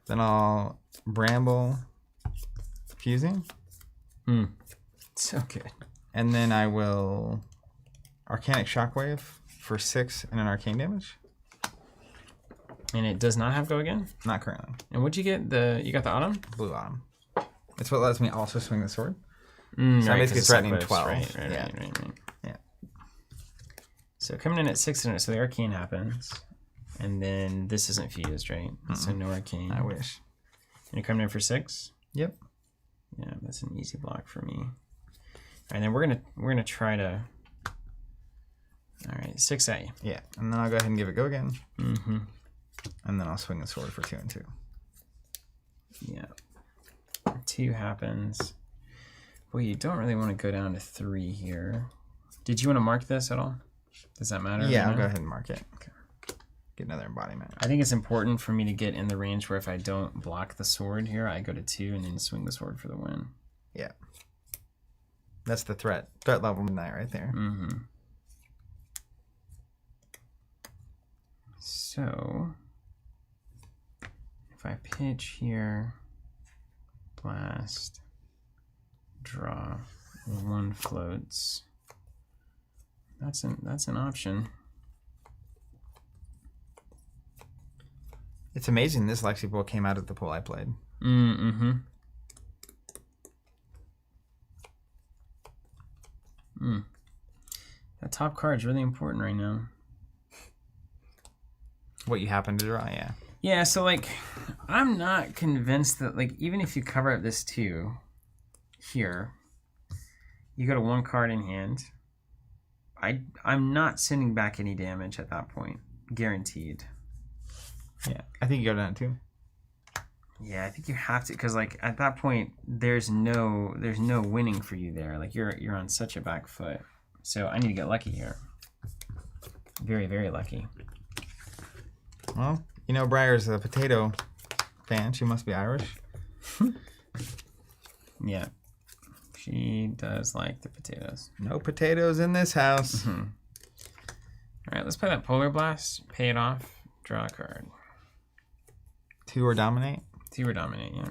Then I'll Bramble Fusing. So good. And then I will Arcanic Shockwave for 6 and an arcane damage. And it does not have go again? Not currently. And what'd you get? You got the Autumn? Blue Autumn. It's what lets me also swing the sword. So I'm basically threatening 12. Right. Yeah. Yeah. So coming in at 6, so the arcane happens. And then this isn't fused, right? So no arcane. I wish. And you're coming in for 6? Yep. Yeah, that's an easy block for me. And then we're gonna try to. All right, 6 at you. Yeah, and then I'll go ahead and give it go again. And then I'll swing the sword for 2 and 2. Yeah. 2 happens. Well, you don't really want to go down to 3 here. Did you want to mark this at all? Does that matter? Yeah, I'll go ahead and mark it. Okay. Get another embodiment. I think it's important for me to get in the range where if I don't block the sword here, I go to 2 and then swing the sword for the win. Yeah. That's the threat level midnight right there. So if I pitch here, blast, draw, 1 floats. That's an option. It's amazing this Lexi Bowl came out of the pool I played. That top card is really important right now. What you happen to draw, yeah. Yeah, so like, I'm not convinced that like even if you cover up this 2 here, you go to 1 card in hand. I'm not sending back any damage at that point, guaranteed. Yeah, I think you go down 2. Yeah, I think you have to, because like at that point there's no winning for you there. Like you're on such a back foot. So I need to get lucky here. Very, very lucky. Well, you know Briar's a potato fan. She must be Irish. Yeah. She does like the potatoes. No potatoes in this house. All right, let's play that Polar Blast. Pay it off. Draw a card. 2 or dominate. 2 or dominate, yeah.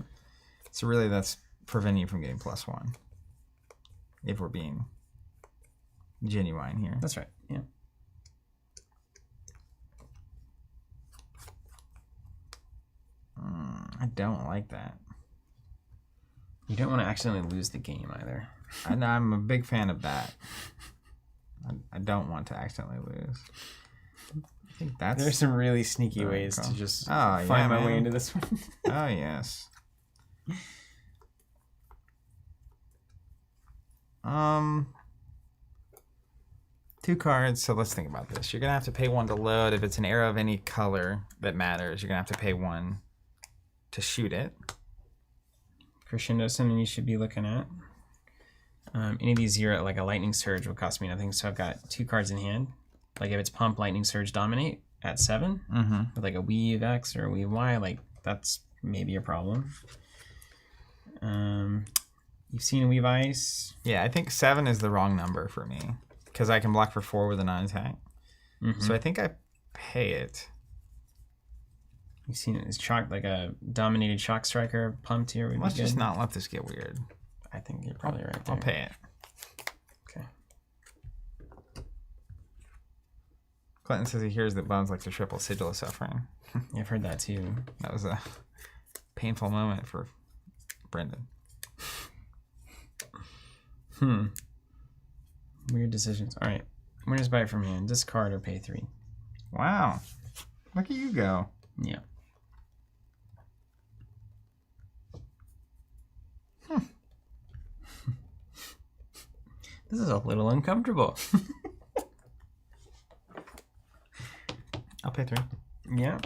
So really that's preventing you from getting +1. If we're being genuine here. That's right, yeah. I don't like that. You don't want to accidentally lose the game either. I'm a big fan of that. I don't want to accidentally lose. I think that's... There's some really sneaky ways to just find my way into this one. Oh, yes. 2 cards, so let's think about this. You're going to have to pay 1 to load. If it's an arrow of any color that matters, you're going to have to pay 1 to shoot it. Crescendo, something you should be looking at. Any of these 0, like a Lightning Surge, will cost me nothing, so I've got 2 cards in hand. Like if it's Pump, Lightning Surge, Dominate at 7, with like a Weave X or a Weave Y, like that's maybe a problem. You've seen a Weave Ice. Yeah, I think 7 is the wrong number for me, because I can block for 4 with a 9 attack. So I think I pay it. You've seen it as shock, like a Dominated Shock Striker pumped here. Let's just not let this get weird. I think you're probably right there. I'll pay it. Okay. Clinton says he hears that Bones likes the triple sigil of suffering. Yeah, I've heard that too. That was a painful moment for Brendan. Weird decisions. All right. Winners buy it from hand. Discard or pay 3. Wow. Look at you go. Yeah. This is a little uncomfortable. I'll pay 3. Yeah.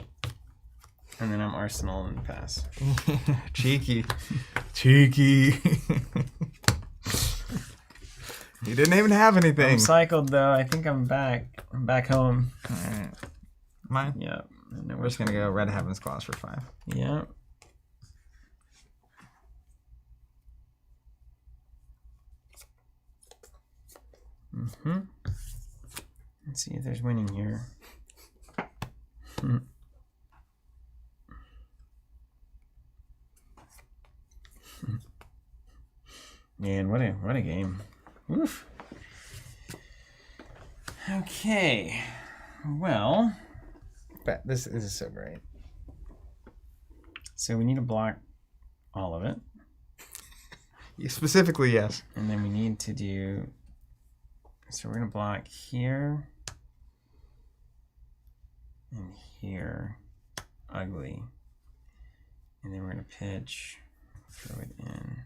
And then I'm Arsenal and pass. Cheeky. Cheeky. You didn't even have anything. I'm cycled though. I think I'm back. I'm back home. All right. Mine? Yeah. We're just going to go Red Heaven's Claws for 5. Yeah. Let's see if there's winning here. Man, what a game. Oof. Okay. Well, But this is so great. so we need to block all of it. Specifically, yes. And then we need to do, so we're going to block here and here, ugly. And then we're going to pitch, throw it in.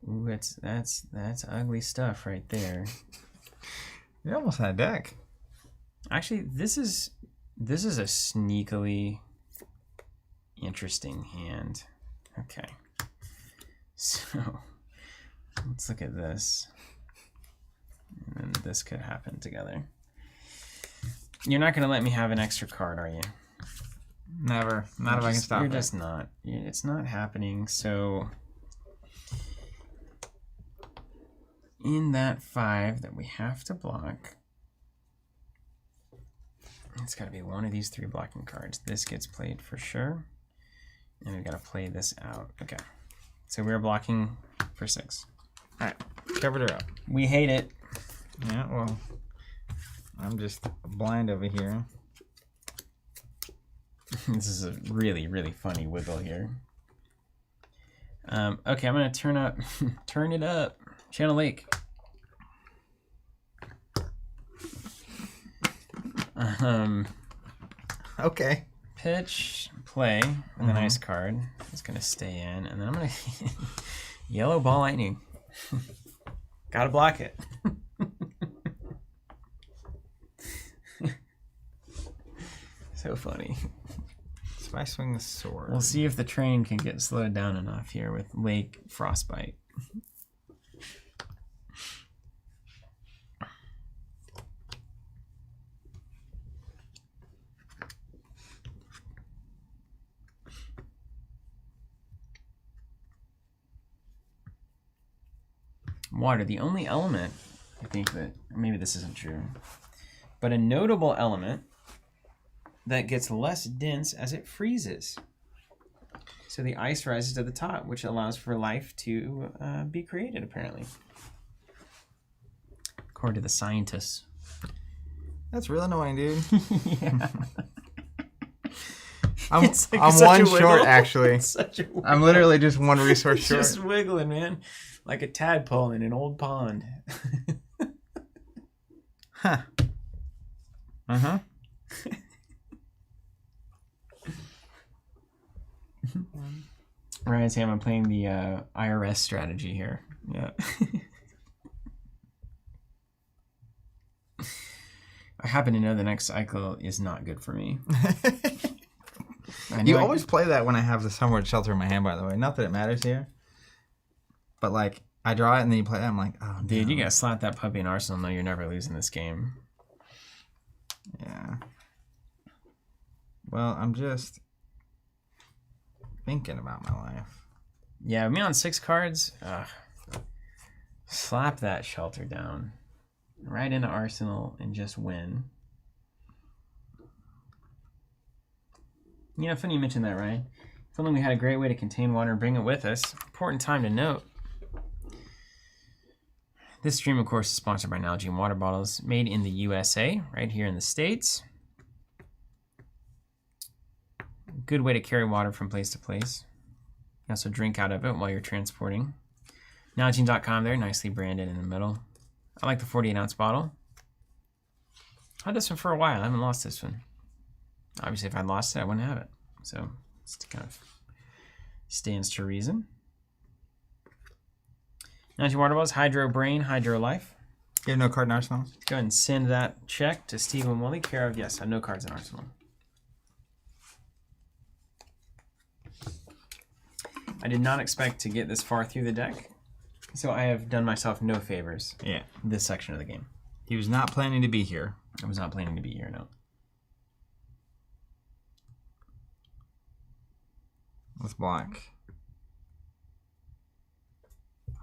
Ooh, that's ugly stuff right there. You almost had a deck. Actually, this is a sneakily interesting hand. Okay. So let's look at this. And then this could happen together. You're not going to let me have an extra card, are you? Never. Not if I can stop it. You're just not. It's not happening. So in that 5 that we have to block, it's got to be one of these 3 blocking cards. This gets played for sure. And we've got to play this out. Okay. So we're blocking for 6. All right. Covered her up. We hate it. Yeah, well, I'm just blind over here. This is a really, really funny wiggle here. Okay, I'm going to turn it up. Channel Lake. Okay. Pitch, play, with a nice card. It's going to stay in, and then I'm going to yellow ball lightning. Gotta block it. So funny. So if I swing the sword. We'll see if the train can get slowed down enough here with Lake Frostbite. Water, the only element, I think that, maybe this isn't true, but a notable element that gets less dense as it freezes. So the ice rises to the top, which allows for life to be created, apparently. According to the scientists. That's real annoying, dude. Yeah. I'm such one a wiggle. short, actually. Such a wiggle. I'm literally just one resource short. Just wiggling, man. Like a tadpole in an old pond. Huh. Uh-huh. Ryan's saying I'm playing the IRS strategy here. Yeah. I happen to know the next cycle is not good for me. You always play that when I have the Sunward Shelter in my hand, by the way. Not that it matters here. But, like, I draw it and then you play that. I'm like, oh, no. Dude, you gotta slap that puppy in Arsenal. No, you're never losing this game. Yeah. Well, I'm just thinking about my life. Yeah, me on 6 cards. Slap that shelter down. Right into Arsenal and just win. You know, funny you mentioned that, Ryan. If only we had a great way to contain water and bring it with us. Important time to note. This stream, of course, is sponsored by Nalgene water bottles, made in the USA, right here in the States. Good way to carry water from place to place. You also drink out of it while you're transporting. Nalgene.com there, nicely branded in the middle. I like the 48-ounce bottle. I had this one for a while. I haven't lost this one. Obviously, if I'd lost it, I wouldn't have it. So, it's kind of stands to reason. Nalgene water bottles, Hydro Brain, Hydro Life. You have no card in Arsenal? Go ahead and send that check to Stephen Woolley, care of, yes, I have no cards in Arsenal. I did not expect to get this far through the deck. So I have done myself no favors. Yeah. This section of the game. He was not planning to be here. I was not planning to be here, no. Let's block.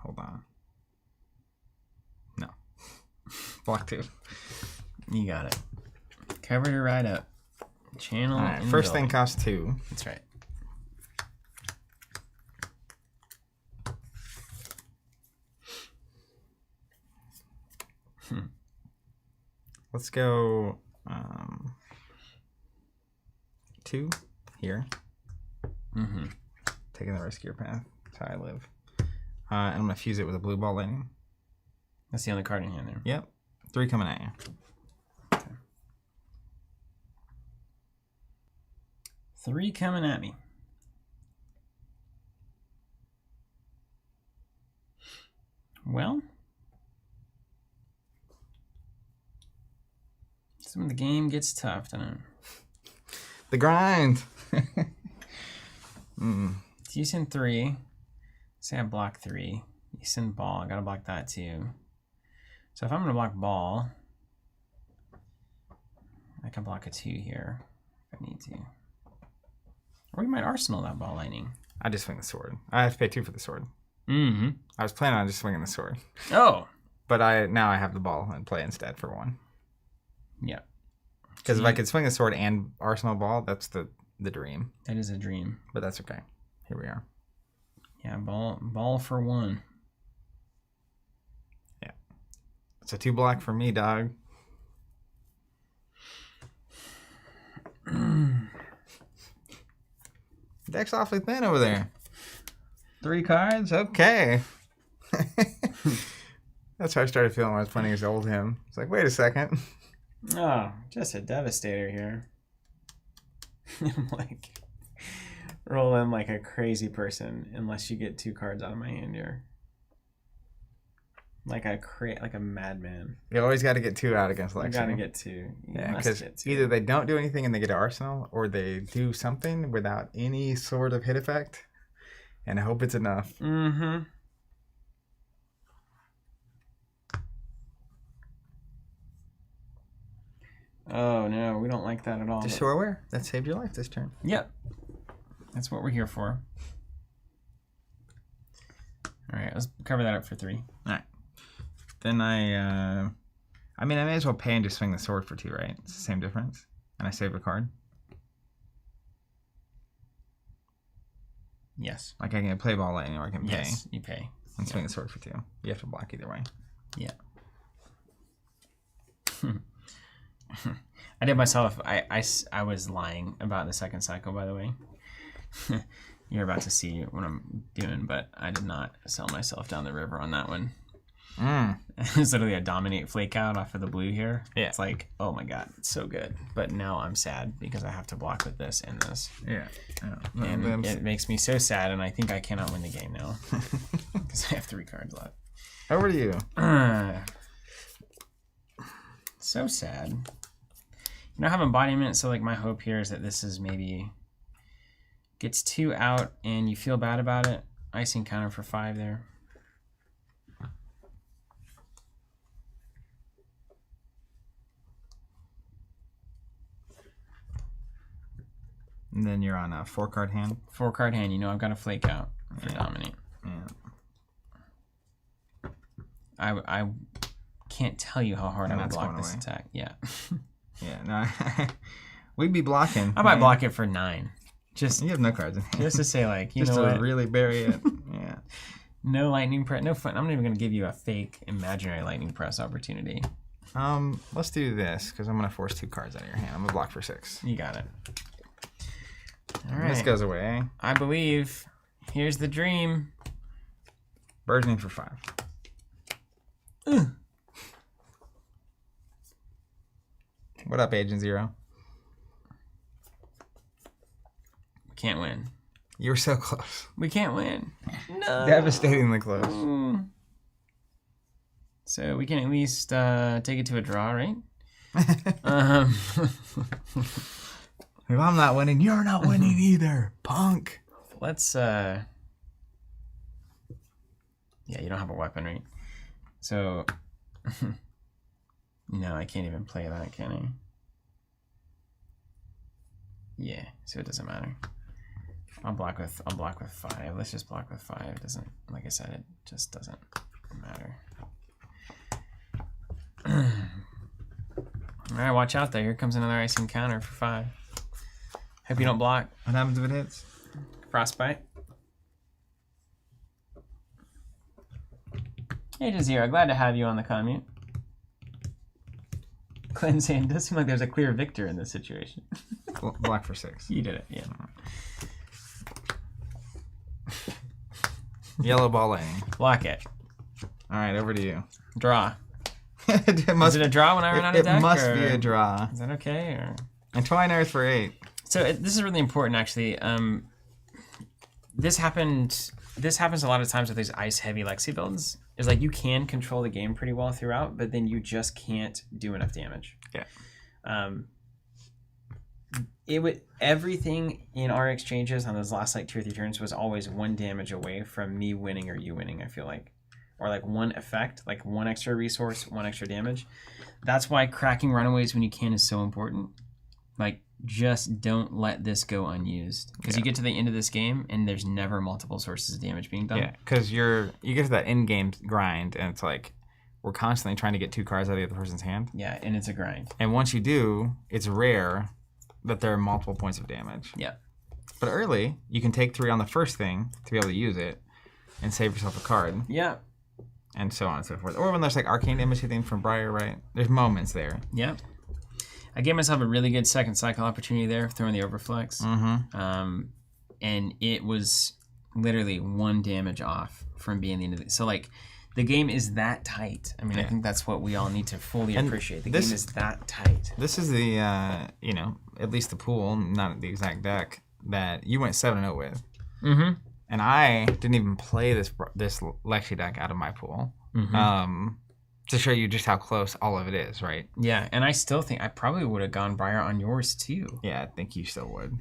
Hold on. No. Block 2. You got it. Cover to ride up. Channel. All right. First thing costs 2. That's right. Let's go 2 here. Mm-hmm. Taking the riskier path. That's how I live. And I'm going to fuse it with a blue ball lightning. That's the only card in hand there. Yep. 3 coming at you. Okay. 3 coming at me. Well, so when the game gets tough, doesn't it? The grind. You send 3. Say I block 3. You send ball. I gotta block that too. So if I'm gonna block ball, I can block a 2 here if I need to. Or we might arsenal that ball lightning. I just swing the sword. I have to pay 2 for the sword. Mm-hmm. I was planning on just swinging the sword. Oh. But now I have the ball and play instead for 1. Yeah. Because if I could swing the sword and arsenal ball, that's the dream. That is a dream. But that's okay. Here we are. Yeah, ball for 1. Yeah. It's a 2 block for me, dog. Deck's awfully thin over there. 3 cards? Okay. That's how I started feeling when I was playing against old him. It's like, wait a second. Oh, just a devastator here. I'm like, rolling like a crazy person unless you get 2 cards out of my hand here. Like a madman. You always got to get 2 out against Lexi. You gotta get 2. Yeah, because either they don't do anything and they get an arsenal, or they do something without any sort of hit effect, and I hope it's enough. Mm-hmm. Oh no, we don't like that at all. Just so we're aware, that saved your life this turn. Yep. That's what we're here for. All right, let's cover that up for 3. All right. Then I may as well pay and just swing the sword for 2, right? It's the same difference. And I save a card. Yes. Like I can play ball lightning, or I can pay. Yes, you pay. And swing the sword for 2. You have to block either way. Yeah. I did myself. I was lying about the second cycle, by the way. You're about to see what I'm doing, but I did not sell myself down the river on that one. It's literally a dominate flake out off of the blue here. Yeah. It's like, oh my god, it's so good. But now I'm sad because I have to block with this and this. Yeah. And it makes me so sad, and I think I cannot win the game now because I have 3 cards left. Over to you. So sad. You know, I have embodiment, so like my hope here is that this is maybe gets 2 out and you feel bad about it. Icing counter for 5 there. And then you're on a 4-card hand. 4-card hand. You know I've got a flake out for dominate. Yeah. I can't tell you how hard I would block this attack. Yeah. Yeah. No. We'd be blocking. I might block it for 9. Just you have no cards in hand. Just to say, like, you just know to what? really bury it. Yeah. No lightning press. No fun. I'm not even gonna give you a fake imaginary lightning press opportunity. Let's do this because I'm gonna force 2 cards out of your hand. I'm gonna block for 6. You got it. All right. This goes away. I believe. Here's the dream. Burgeoning for 5. What up, Agent Zero? We can't win. You were so close. We can't win. No. Devastatingly close. So we can at least take it to a draw, right? If I'm not winning, you're not winning either, punk. Let's yeah, you don't have a weapon, right? So, no, I can't even play that, can I? Yeah, so it doesn't matter. I'll block with 5. Let's just block with 5. It doesn't, like I said, it just doesn't matter. All right, watch out though. Here comes another icing counter for 5. Hope you don't block. What happens if it hits? Frostbite. Hey, Jazeera, glad to have you on the commute. Glenn saying, it does seem like there's a clear victor in this situation. Block for 6. You did it, yeah. Yellow ball lane. Block it. All right, over to you. Draw. Is it a draw when I run out of deck? It must be a draw. Is that okay? Or? And Twine Earth for 8. So this is really important, actually. This happens a lot of times with these ice-heavy Lexi builds. Is like you can control the game pretty well throughout, but then you just can't do enough damage. Yeah. Everything in our exchanges on those last like 2 or 3 turns was always 1 damage away from me winning or you winning. I feel like, or like 1 effect, like 1 extra resource, 1 extra damage. That's why cracking runaways when you can is so important. Like, just don't let this go unused, because you get to the end of this game and there's never multiple sources of damage being done. Yeah, because you get to that end game grind and it's like we're constantly trying to get 2 cards out of the other person's hand. Yeah, and it's a grind. And once you do, it's rare that there are multiple points of damage. Yeah. But early, you can take 3 on the first thing to be able to use it and save yourself a card. Yeah. And so on and so forth. Or when there's like Arcane Image hitting from Briar, right? There's moments there. Yeah. I gave myself a really good second cycle opportunity there, throwing the Overflex. Mm-hmm. And it was literally 1 damage off from being the end of it. So, like, the game is that tight. I mean, I think that's what we all need to fully appreciate. The game is that tight. This is the, at least the pool, not the exact deck, that you went 7-0 with. Mm-hmm. And I didn't even play this Lexi deck out of my pool. Mm-hmm. To show you just how close all of it is, right? Yeah, and I still think I probably would have gone Briar on yours too. Yeah, I think you still would.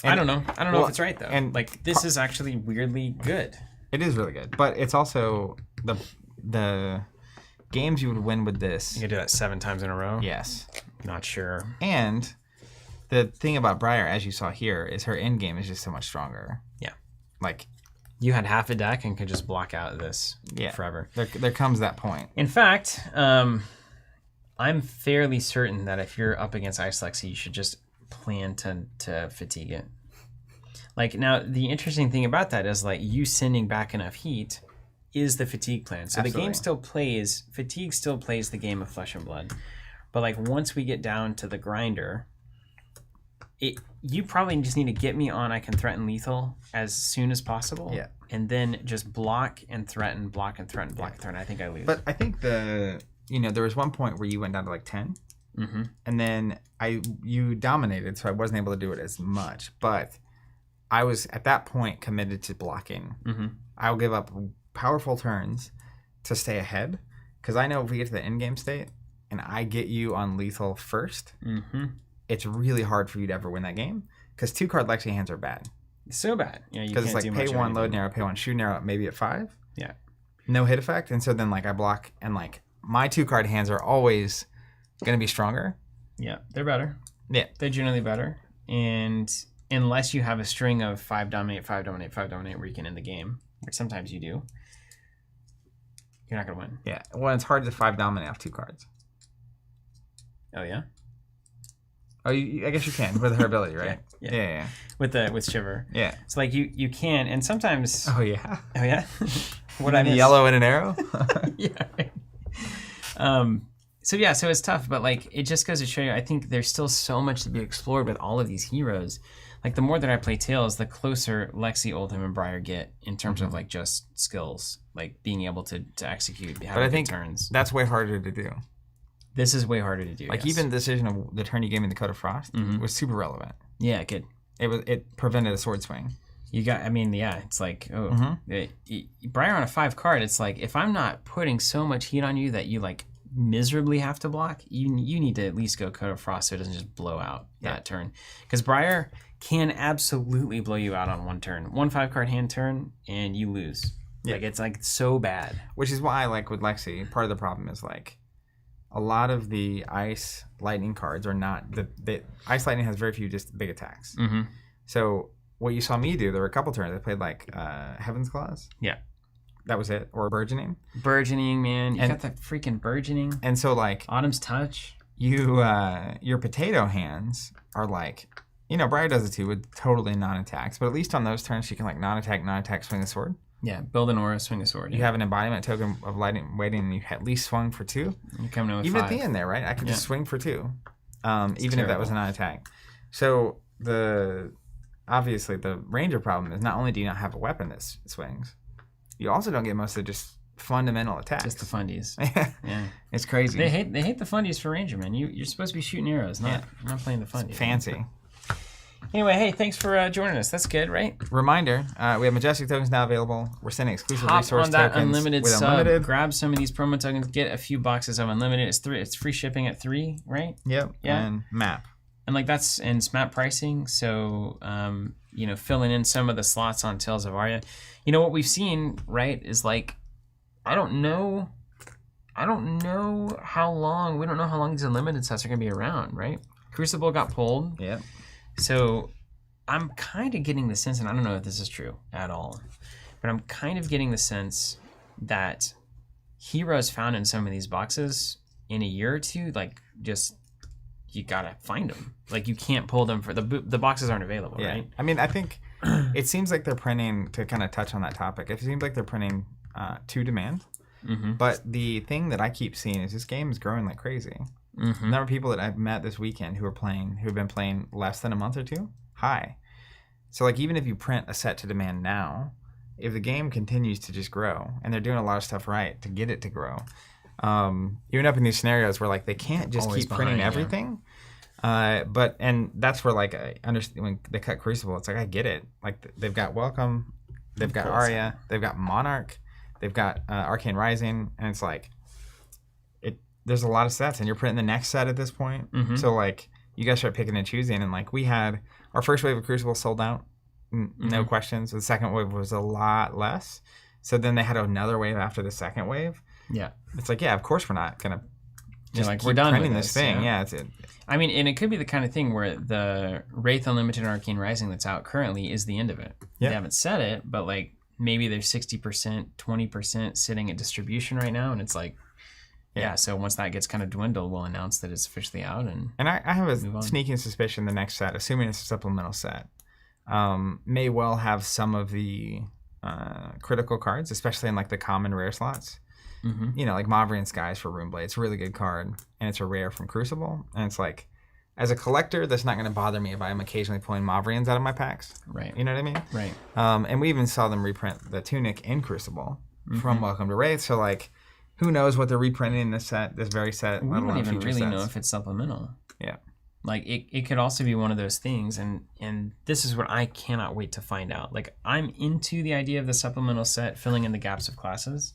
And I don't know if it's right though. And like this is actually weirdly good. It is really good, but it's also the games you would win with this. You could do that 7 times in a row. Yes. Not sure. And the thing about Briar, as you saw here, is her end game is just so much stronger. Yeah. Like. You had half a deck and could just block out this forever. There comes that point. In fact, I'm fairly certain that if you're up against Ice Lexi, you should just plan to fatigue it. Like, now, the interesting thing about that is, like, you sending back enough heat is the fatigue plan. So the game still plays, fatigue still plays the game of Flesh and Blood. But, like, once we get down to the grinder, you probably just need to get me on I can threaten lethal as soon as possible. Yeah. And then just block and threaten, block and threaten, block and threaten. I think I lose. But I think there was one point where you went down to like 10. Mm-hmm. And then you dominated, so I wasn't able to do it as much. But I was, at that point, committed to blocking. Mm-hmm. I'll give up powerful turns to stay ahead. Because I know if we get to the end game state and I get you on lethal first, it's really hard for you to ever win that game. Because 2-card Lexi hands are bad. So bad. Yeah, because it's like pay 1, load narrow, pay 1, shoot narrow, maybe at 5. Yeah. No hit effect. And so then like I block and like my 2-card hands are always going to be stronger. Yeah, they're better. Yeah. They're generally better. And unless you have a string of 5 dominate, 5 dominate, 5 dominate where you can end the game, which sometimes you do, you're not going to win. Yeah. Well, it's hard to 5 dominate off 2 cards. Oh, yeah? Oh, I guess you can with her ability, right? Yeah. With Shiver. Yeah. It's like you can, and sometimes. Oh yeah. Oh yeah. What I mean? Yellow and an arrow. Yeah. So it's tough, but like it just goes to show you. I think there's still so much to be explored with all of these heroes. Like the more that I play Tails, the closer Lexi, Oldhim, and Briar get in terms of like just skills, like being able to execute. But I think turns. That's way harder to do. This is way harder to do. Like even the decision of the turn you gave me in the Code of Frost was super relevant. Yeah, good. It prevented a sword swing. It's like Briar on a 5 card. It's like if I'm not putting so much heat on you that you like miserably have to block, you need to at least go Code of Frost so it doesn't just blow out that turn. Because Briar can absolutely blow you out on one turn. 1 5-card hand turn and you lose. Yeah. Like, it's like so bad. Which is why, like with Lexi, part of the problem is like a lot of the Ice Lightning cards are not the Ice Lightning has very few just big attacks. Mm-hmm. So what you saw me do, there were a couple turns I played like Heaven's Claws. Yeah. That was it, or Burgeoning. Burgeoning, man. You got that freaking Burgeoning. And so like Autumn's Touch. Your potato hands are like, Briar does it too with totally non-attacks, but at least on those turns she can like non-attack, swing a sword. Yeah, build an aura, swing a sword. You have an embodiment token of lightning waiting, and you at least swung for 2. You're coming in with even 5. at the end there, right? I could just swing for 2, even terrible. if that was a non-attack. So obviously the Ranger problem is not only do you not have a weapon that swings, you also don't get most of just fundamental attacks. Just the fundies. Yeah, it's crazy. They hate the fundies for Ranger, man. You're supposed to be shooting arrows, not playing the fundies. It's fancy. Anyway, hey, thanks for joining us. That's good, right? Reminder: we have Majestic tokens now available. We're sending exclusive Hop resource on that tokens unlimited with sub. unlimited. Grab some of these promo tokens. Get a few boxes of unlimited. It's free shipping at 3, right? Yep. Yeah. And map. And like that's in SMAP pricing. So filling in some of the slots on Tales of Arya. What we've seen, right, is like I don't know how long. We don't know how long these unlimited sets are gonna be around, right? Crucible got pulled. Yep. So I'm kind of getting the sense, and I don't know if this is true at all, but I'm kind of getting the sense that heroes found in some of these boxes in a year or two, like just you gotta find them. Like you can't pull them for the boxes aren't available, right? I mean, I think it seems like they're printing, to kind of touch on that topic. It seems like they're printing to demand. Mm-hmm. But the thing that I keep seeing is this game is growing like crazy. Mm-hmm. The number of people that I've met this weekend who've been playing less than a month or two, high. So like even if you print a set to demand now, if the game continues to just grow, and they're doing a lot of stuff right to get it to grow, you end up in these scenarios where like they can't just keep printing everything. And that's where like I understand when they cut Crucible, it's like I get it. Like they've got Welcome, they've got Arya, they've got Monarch, they've got Arcane Rising, and it's like there's a lot of sets, and you're printing the next set at this point. Mm-hmm. So like you guys start picking and choosing, and like we had our first wave of Crucible sold out, no questions. The second wave was a lot less. So then they had another wave after the second wave. Yeah, it's like of course we're not gonna just like keep we're done printing with this thing. Yeah, it's it. I mean, and it could be the kind of thing where the Wraith Unlimited Arcane Rising that's out currently is the end of it. They haven't said it, but like maybe there's 60%, 20% sitting at distribution right now, and it's like. Yeah, so once that gets kind of dwindled, we'll announce that it's officially out. And I have a sneaking suspicion the next set, assuming it's a supplemental set, may well have some of the critical cards, especially in like the common rare slots. Mm-hmm. Like Mavrian Skies for Runeblade. It's a really good card, and it's a rare from Crucible. And it's like, as a collector, that's not going to bother me if I'm occasionally pulling Mavrians out of my packs. Right. You know what I mean? Right. And we even saw them reprint the Tunic in Crucible from Welcome to Wraith. So like, who knows what they're reprinting in this very set? We don't even really know if it's supplemental. Yeah. Like, it could also be one of those things, and this is what I cannot wait to find out. Like, I'm into the idea of the supplemental set filling in the gaps of classes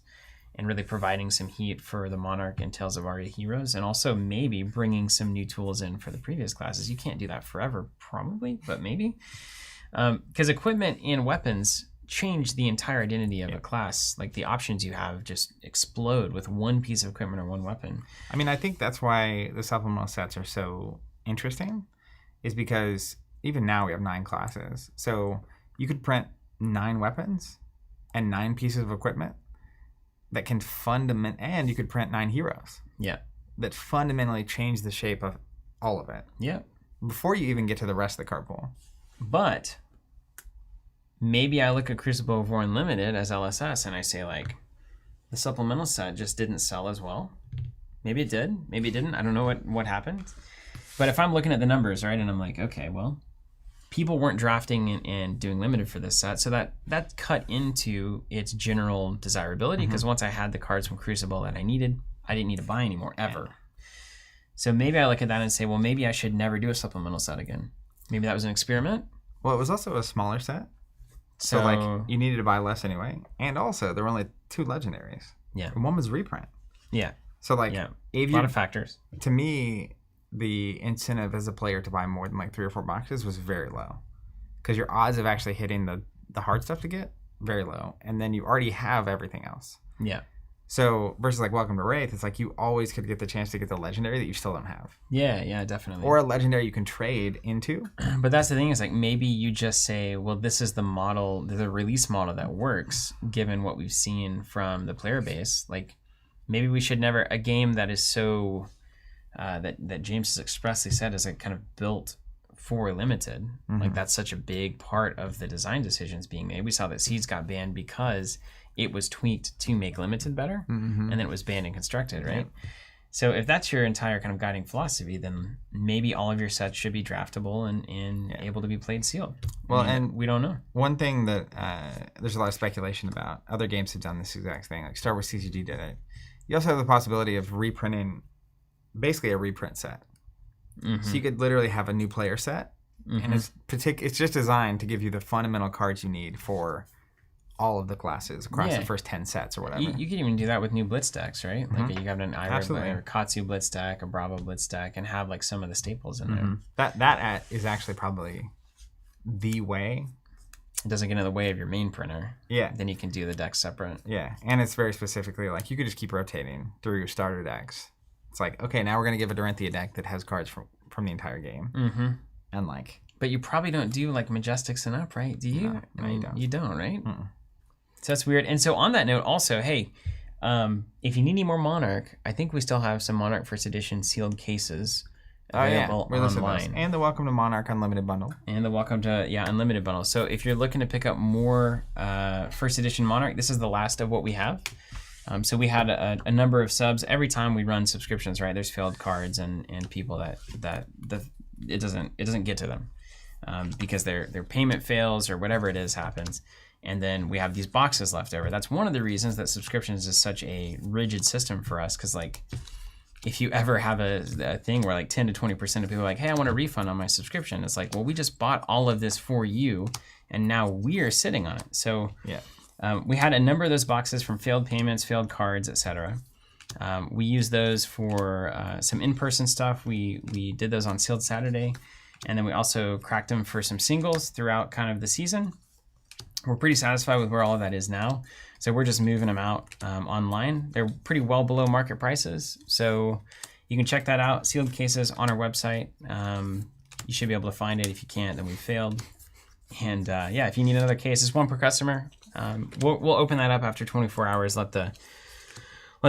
and really providing some heat for the Monarch and Tales of Arya heroes, and also maybe bringing some new tools in for the previous classes. You can't do that forever, probably, but maybe. Because equipment and weapons change the entire identity of a class. Like the options you have just explode with one piece of equipment or one weapon. I mean, I think that's why the supplemental sets are so interesting, is because even now we have 9 classes. So you could print 9 weapons and 9 pieces of equipment that can and you could print 9 heroes. Yeah. That fundamentally change the shape of all of it. Yeah. Before you even get to the rest of the card pool. But maybe I look at Crucible of War Unlimited as LSS and I say, like, the supplemental set just didn't sell as well. Maybe it did. Maybe it didn't. I don't know what happened. But if I'm looking at the numbers, right, and I'm like, okay, well, people weren't drafting and doing limited for this set, so that cut into its general desirability, because once I had the cards from Crucible that I needed, I didn't need to buy anymore, ever. So maybe I look at that and say, well, maybe I should never do a supplemental set again. Maybe that was an experiment. Well, it was also a smaller set. So like, you needed to buy less anyway. And also, there were only 2 legendaries. Yeah. And one was reprint. Yeah. So like, a lot of factors. To me, the incentive as a player to buy more than like 3 or 4 boxes was very low. Because your odds of actually hitting the hard stuff to get very low, and then you already have everything else. Yeah. So versus like Welcome to Wraith, it's like you always could get the chance to get the legendary that you still don't have. Yeah, definitely. Or a legendary you can trade into. But that's the thing is like maybe you just say, well, this is the model, the release model that works given what we've seen from the player base. Like maybe we should never, a game that is so, that James has expressly said is like kind of built for limited. Mm-hmm. Like that's such a big part of the design decisions being made. We saw that Seeds got banned because it was tweaked to make limited better, and then it was banned and constructed, right? Yeah. So if that's your entire kind of guiding philosophy, then maybe all of your sets should be draftable and able to be played sealed. Well, and we don't know. One thing that there's a lot of speculation about, other games have done this exact thing, like Star Wars TCG did it. You also have the possibility of reprinting, basically a reprint set. Mm-hmm. So you could literally have a new player set, and it's just designed to give you the fundamental cards you need for all of the classes across the first 10 sets or whatever. You can even do that with new Blitz decks, right? Like you have an Ira or Katsu Blitz deck, a Bravo Blitz deck, and have like some of the staples in there. That is actually probably the way. It doesn't get in the way of your main printer. Yeah. Then you can do the decks separate. Yeah, and it's very specifically like you could just keep rotating through your starter decks. It's like, okay, now we're going to give a Dorinthia deck that has cards from the entire game. Mm-hmm. And like... But you probably don't do like Majestics and up, right? Do you? No, I mean, you don't, right? Mm-mm. So that's weird. And so on that note, also, hey, if you need any more Monarch, I think we still have some Monarch First Edition sealed cases available online. And the Welcome to Monarch Unlimited bundle. And the Welcome to Unlimited bundle. So if you're looking to pick up more First Edition Monarch, this is the last of what we have. So we had a number of subs. Every time we run subscriptions, right, there's failed cards and people that it doesn't get to them because their payment fails or whatever it is happens. And then we have these boxes left over. That's one of the reasons that subscriptions is such a rigid system for us. Because like, if you ever have a thing where like 10 to 20% of people are like, hey, I want a refund on my subscription. It's like, well, we just bought all of this for you, and now we are sitting on it. So we had a number of those boxes from failed payments, failed cards, etc. We used those for some in-person stuff. We did those on Sealed Saturday, and then we also cracked them for some singles throughout kind of the season. We're pretty satisfied with where all of that is now. So we're just moving them out online. They're pretty well below market prices. So you can check that out. Sealed cases on our website. You should be able to find it. If you can't, then we failed. And if you need another case, it's one per customer. We'll open that up after 24 hours. Let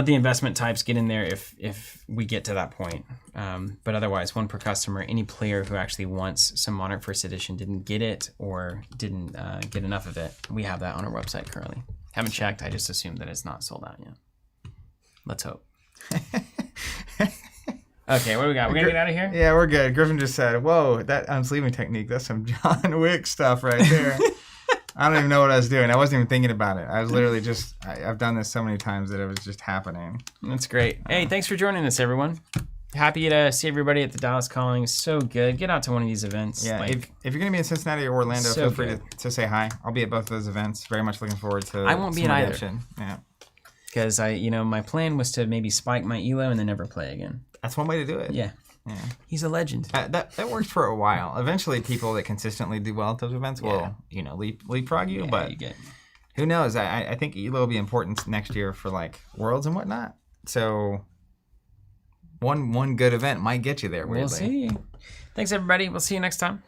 the investment types get in there if we get to that point. But otherwise, one per customer. Any player who actually wants some Monarch First Edition, didn't get it or didn't get enough of it, we have that on our website currently. Haven't checked. I just assumed that it's not sold out yet. Let's hope. Okay, what do we got? We're going to get out of here? Yeah, we're good. Griffin just said, whoa, that unsleeving technique, that's some John Wick stuff right there. I don't even know what I was doing. I wasn't even thinking about it. I was literally just, I've done this so many times that it was just happening. That's great. Hey, thanks for joining us, everyone. Happy to see everybody at the Dallas Calling. So good. Get out to one of these events. Yeah, if you're going to be in Cincinnati or Orlando, feel free to say hi. I'll be at both of those events. Very much looking forward to I won't be at either. Action. Yeah. Because my plan was to maybe spike my ELO and then never play again. That's one way to do it. Yeah. He's a legend. That worked for a while. Eventually, people that consistently do well at those events will, leapfrog you. But who knows? I think ELO will be important next year for like Worlds and whatnot. So one good event might get you there. Weirdly. We'll see. Thanks, everybody. We'll see you next time.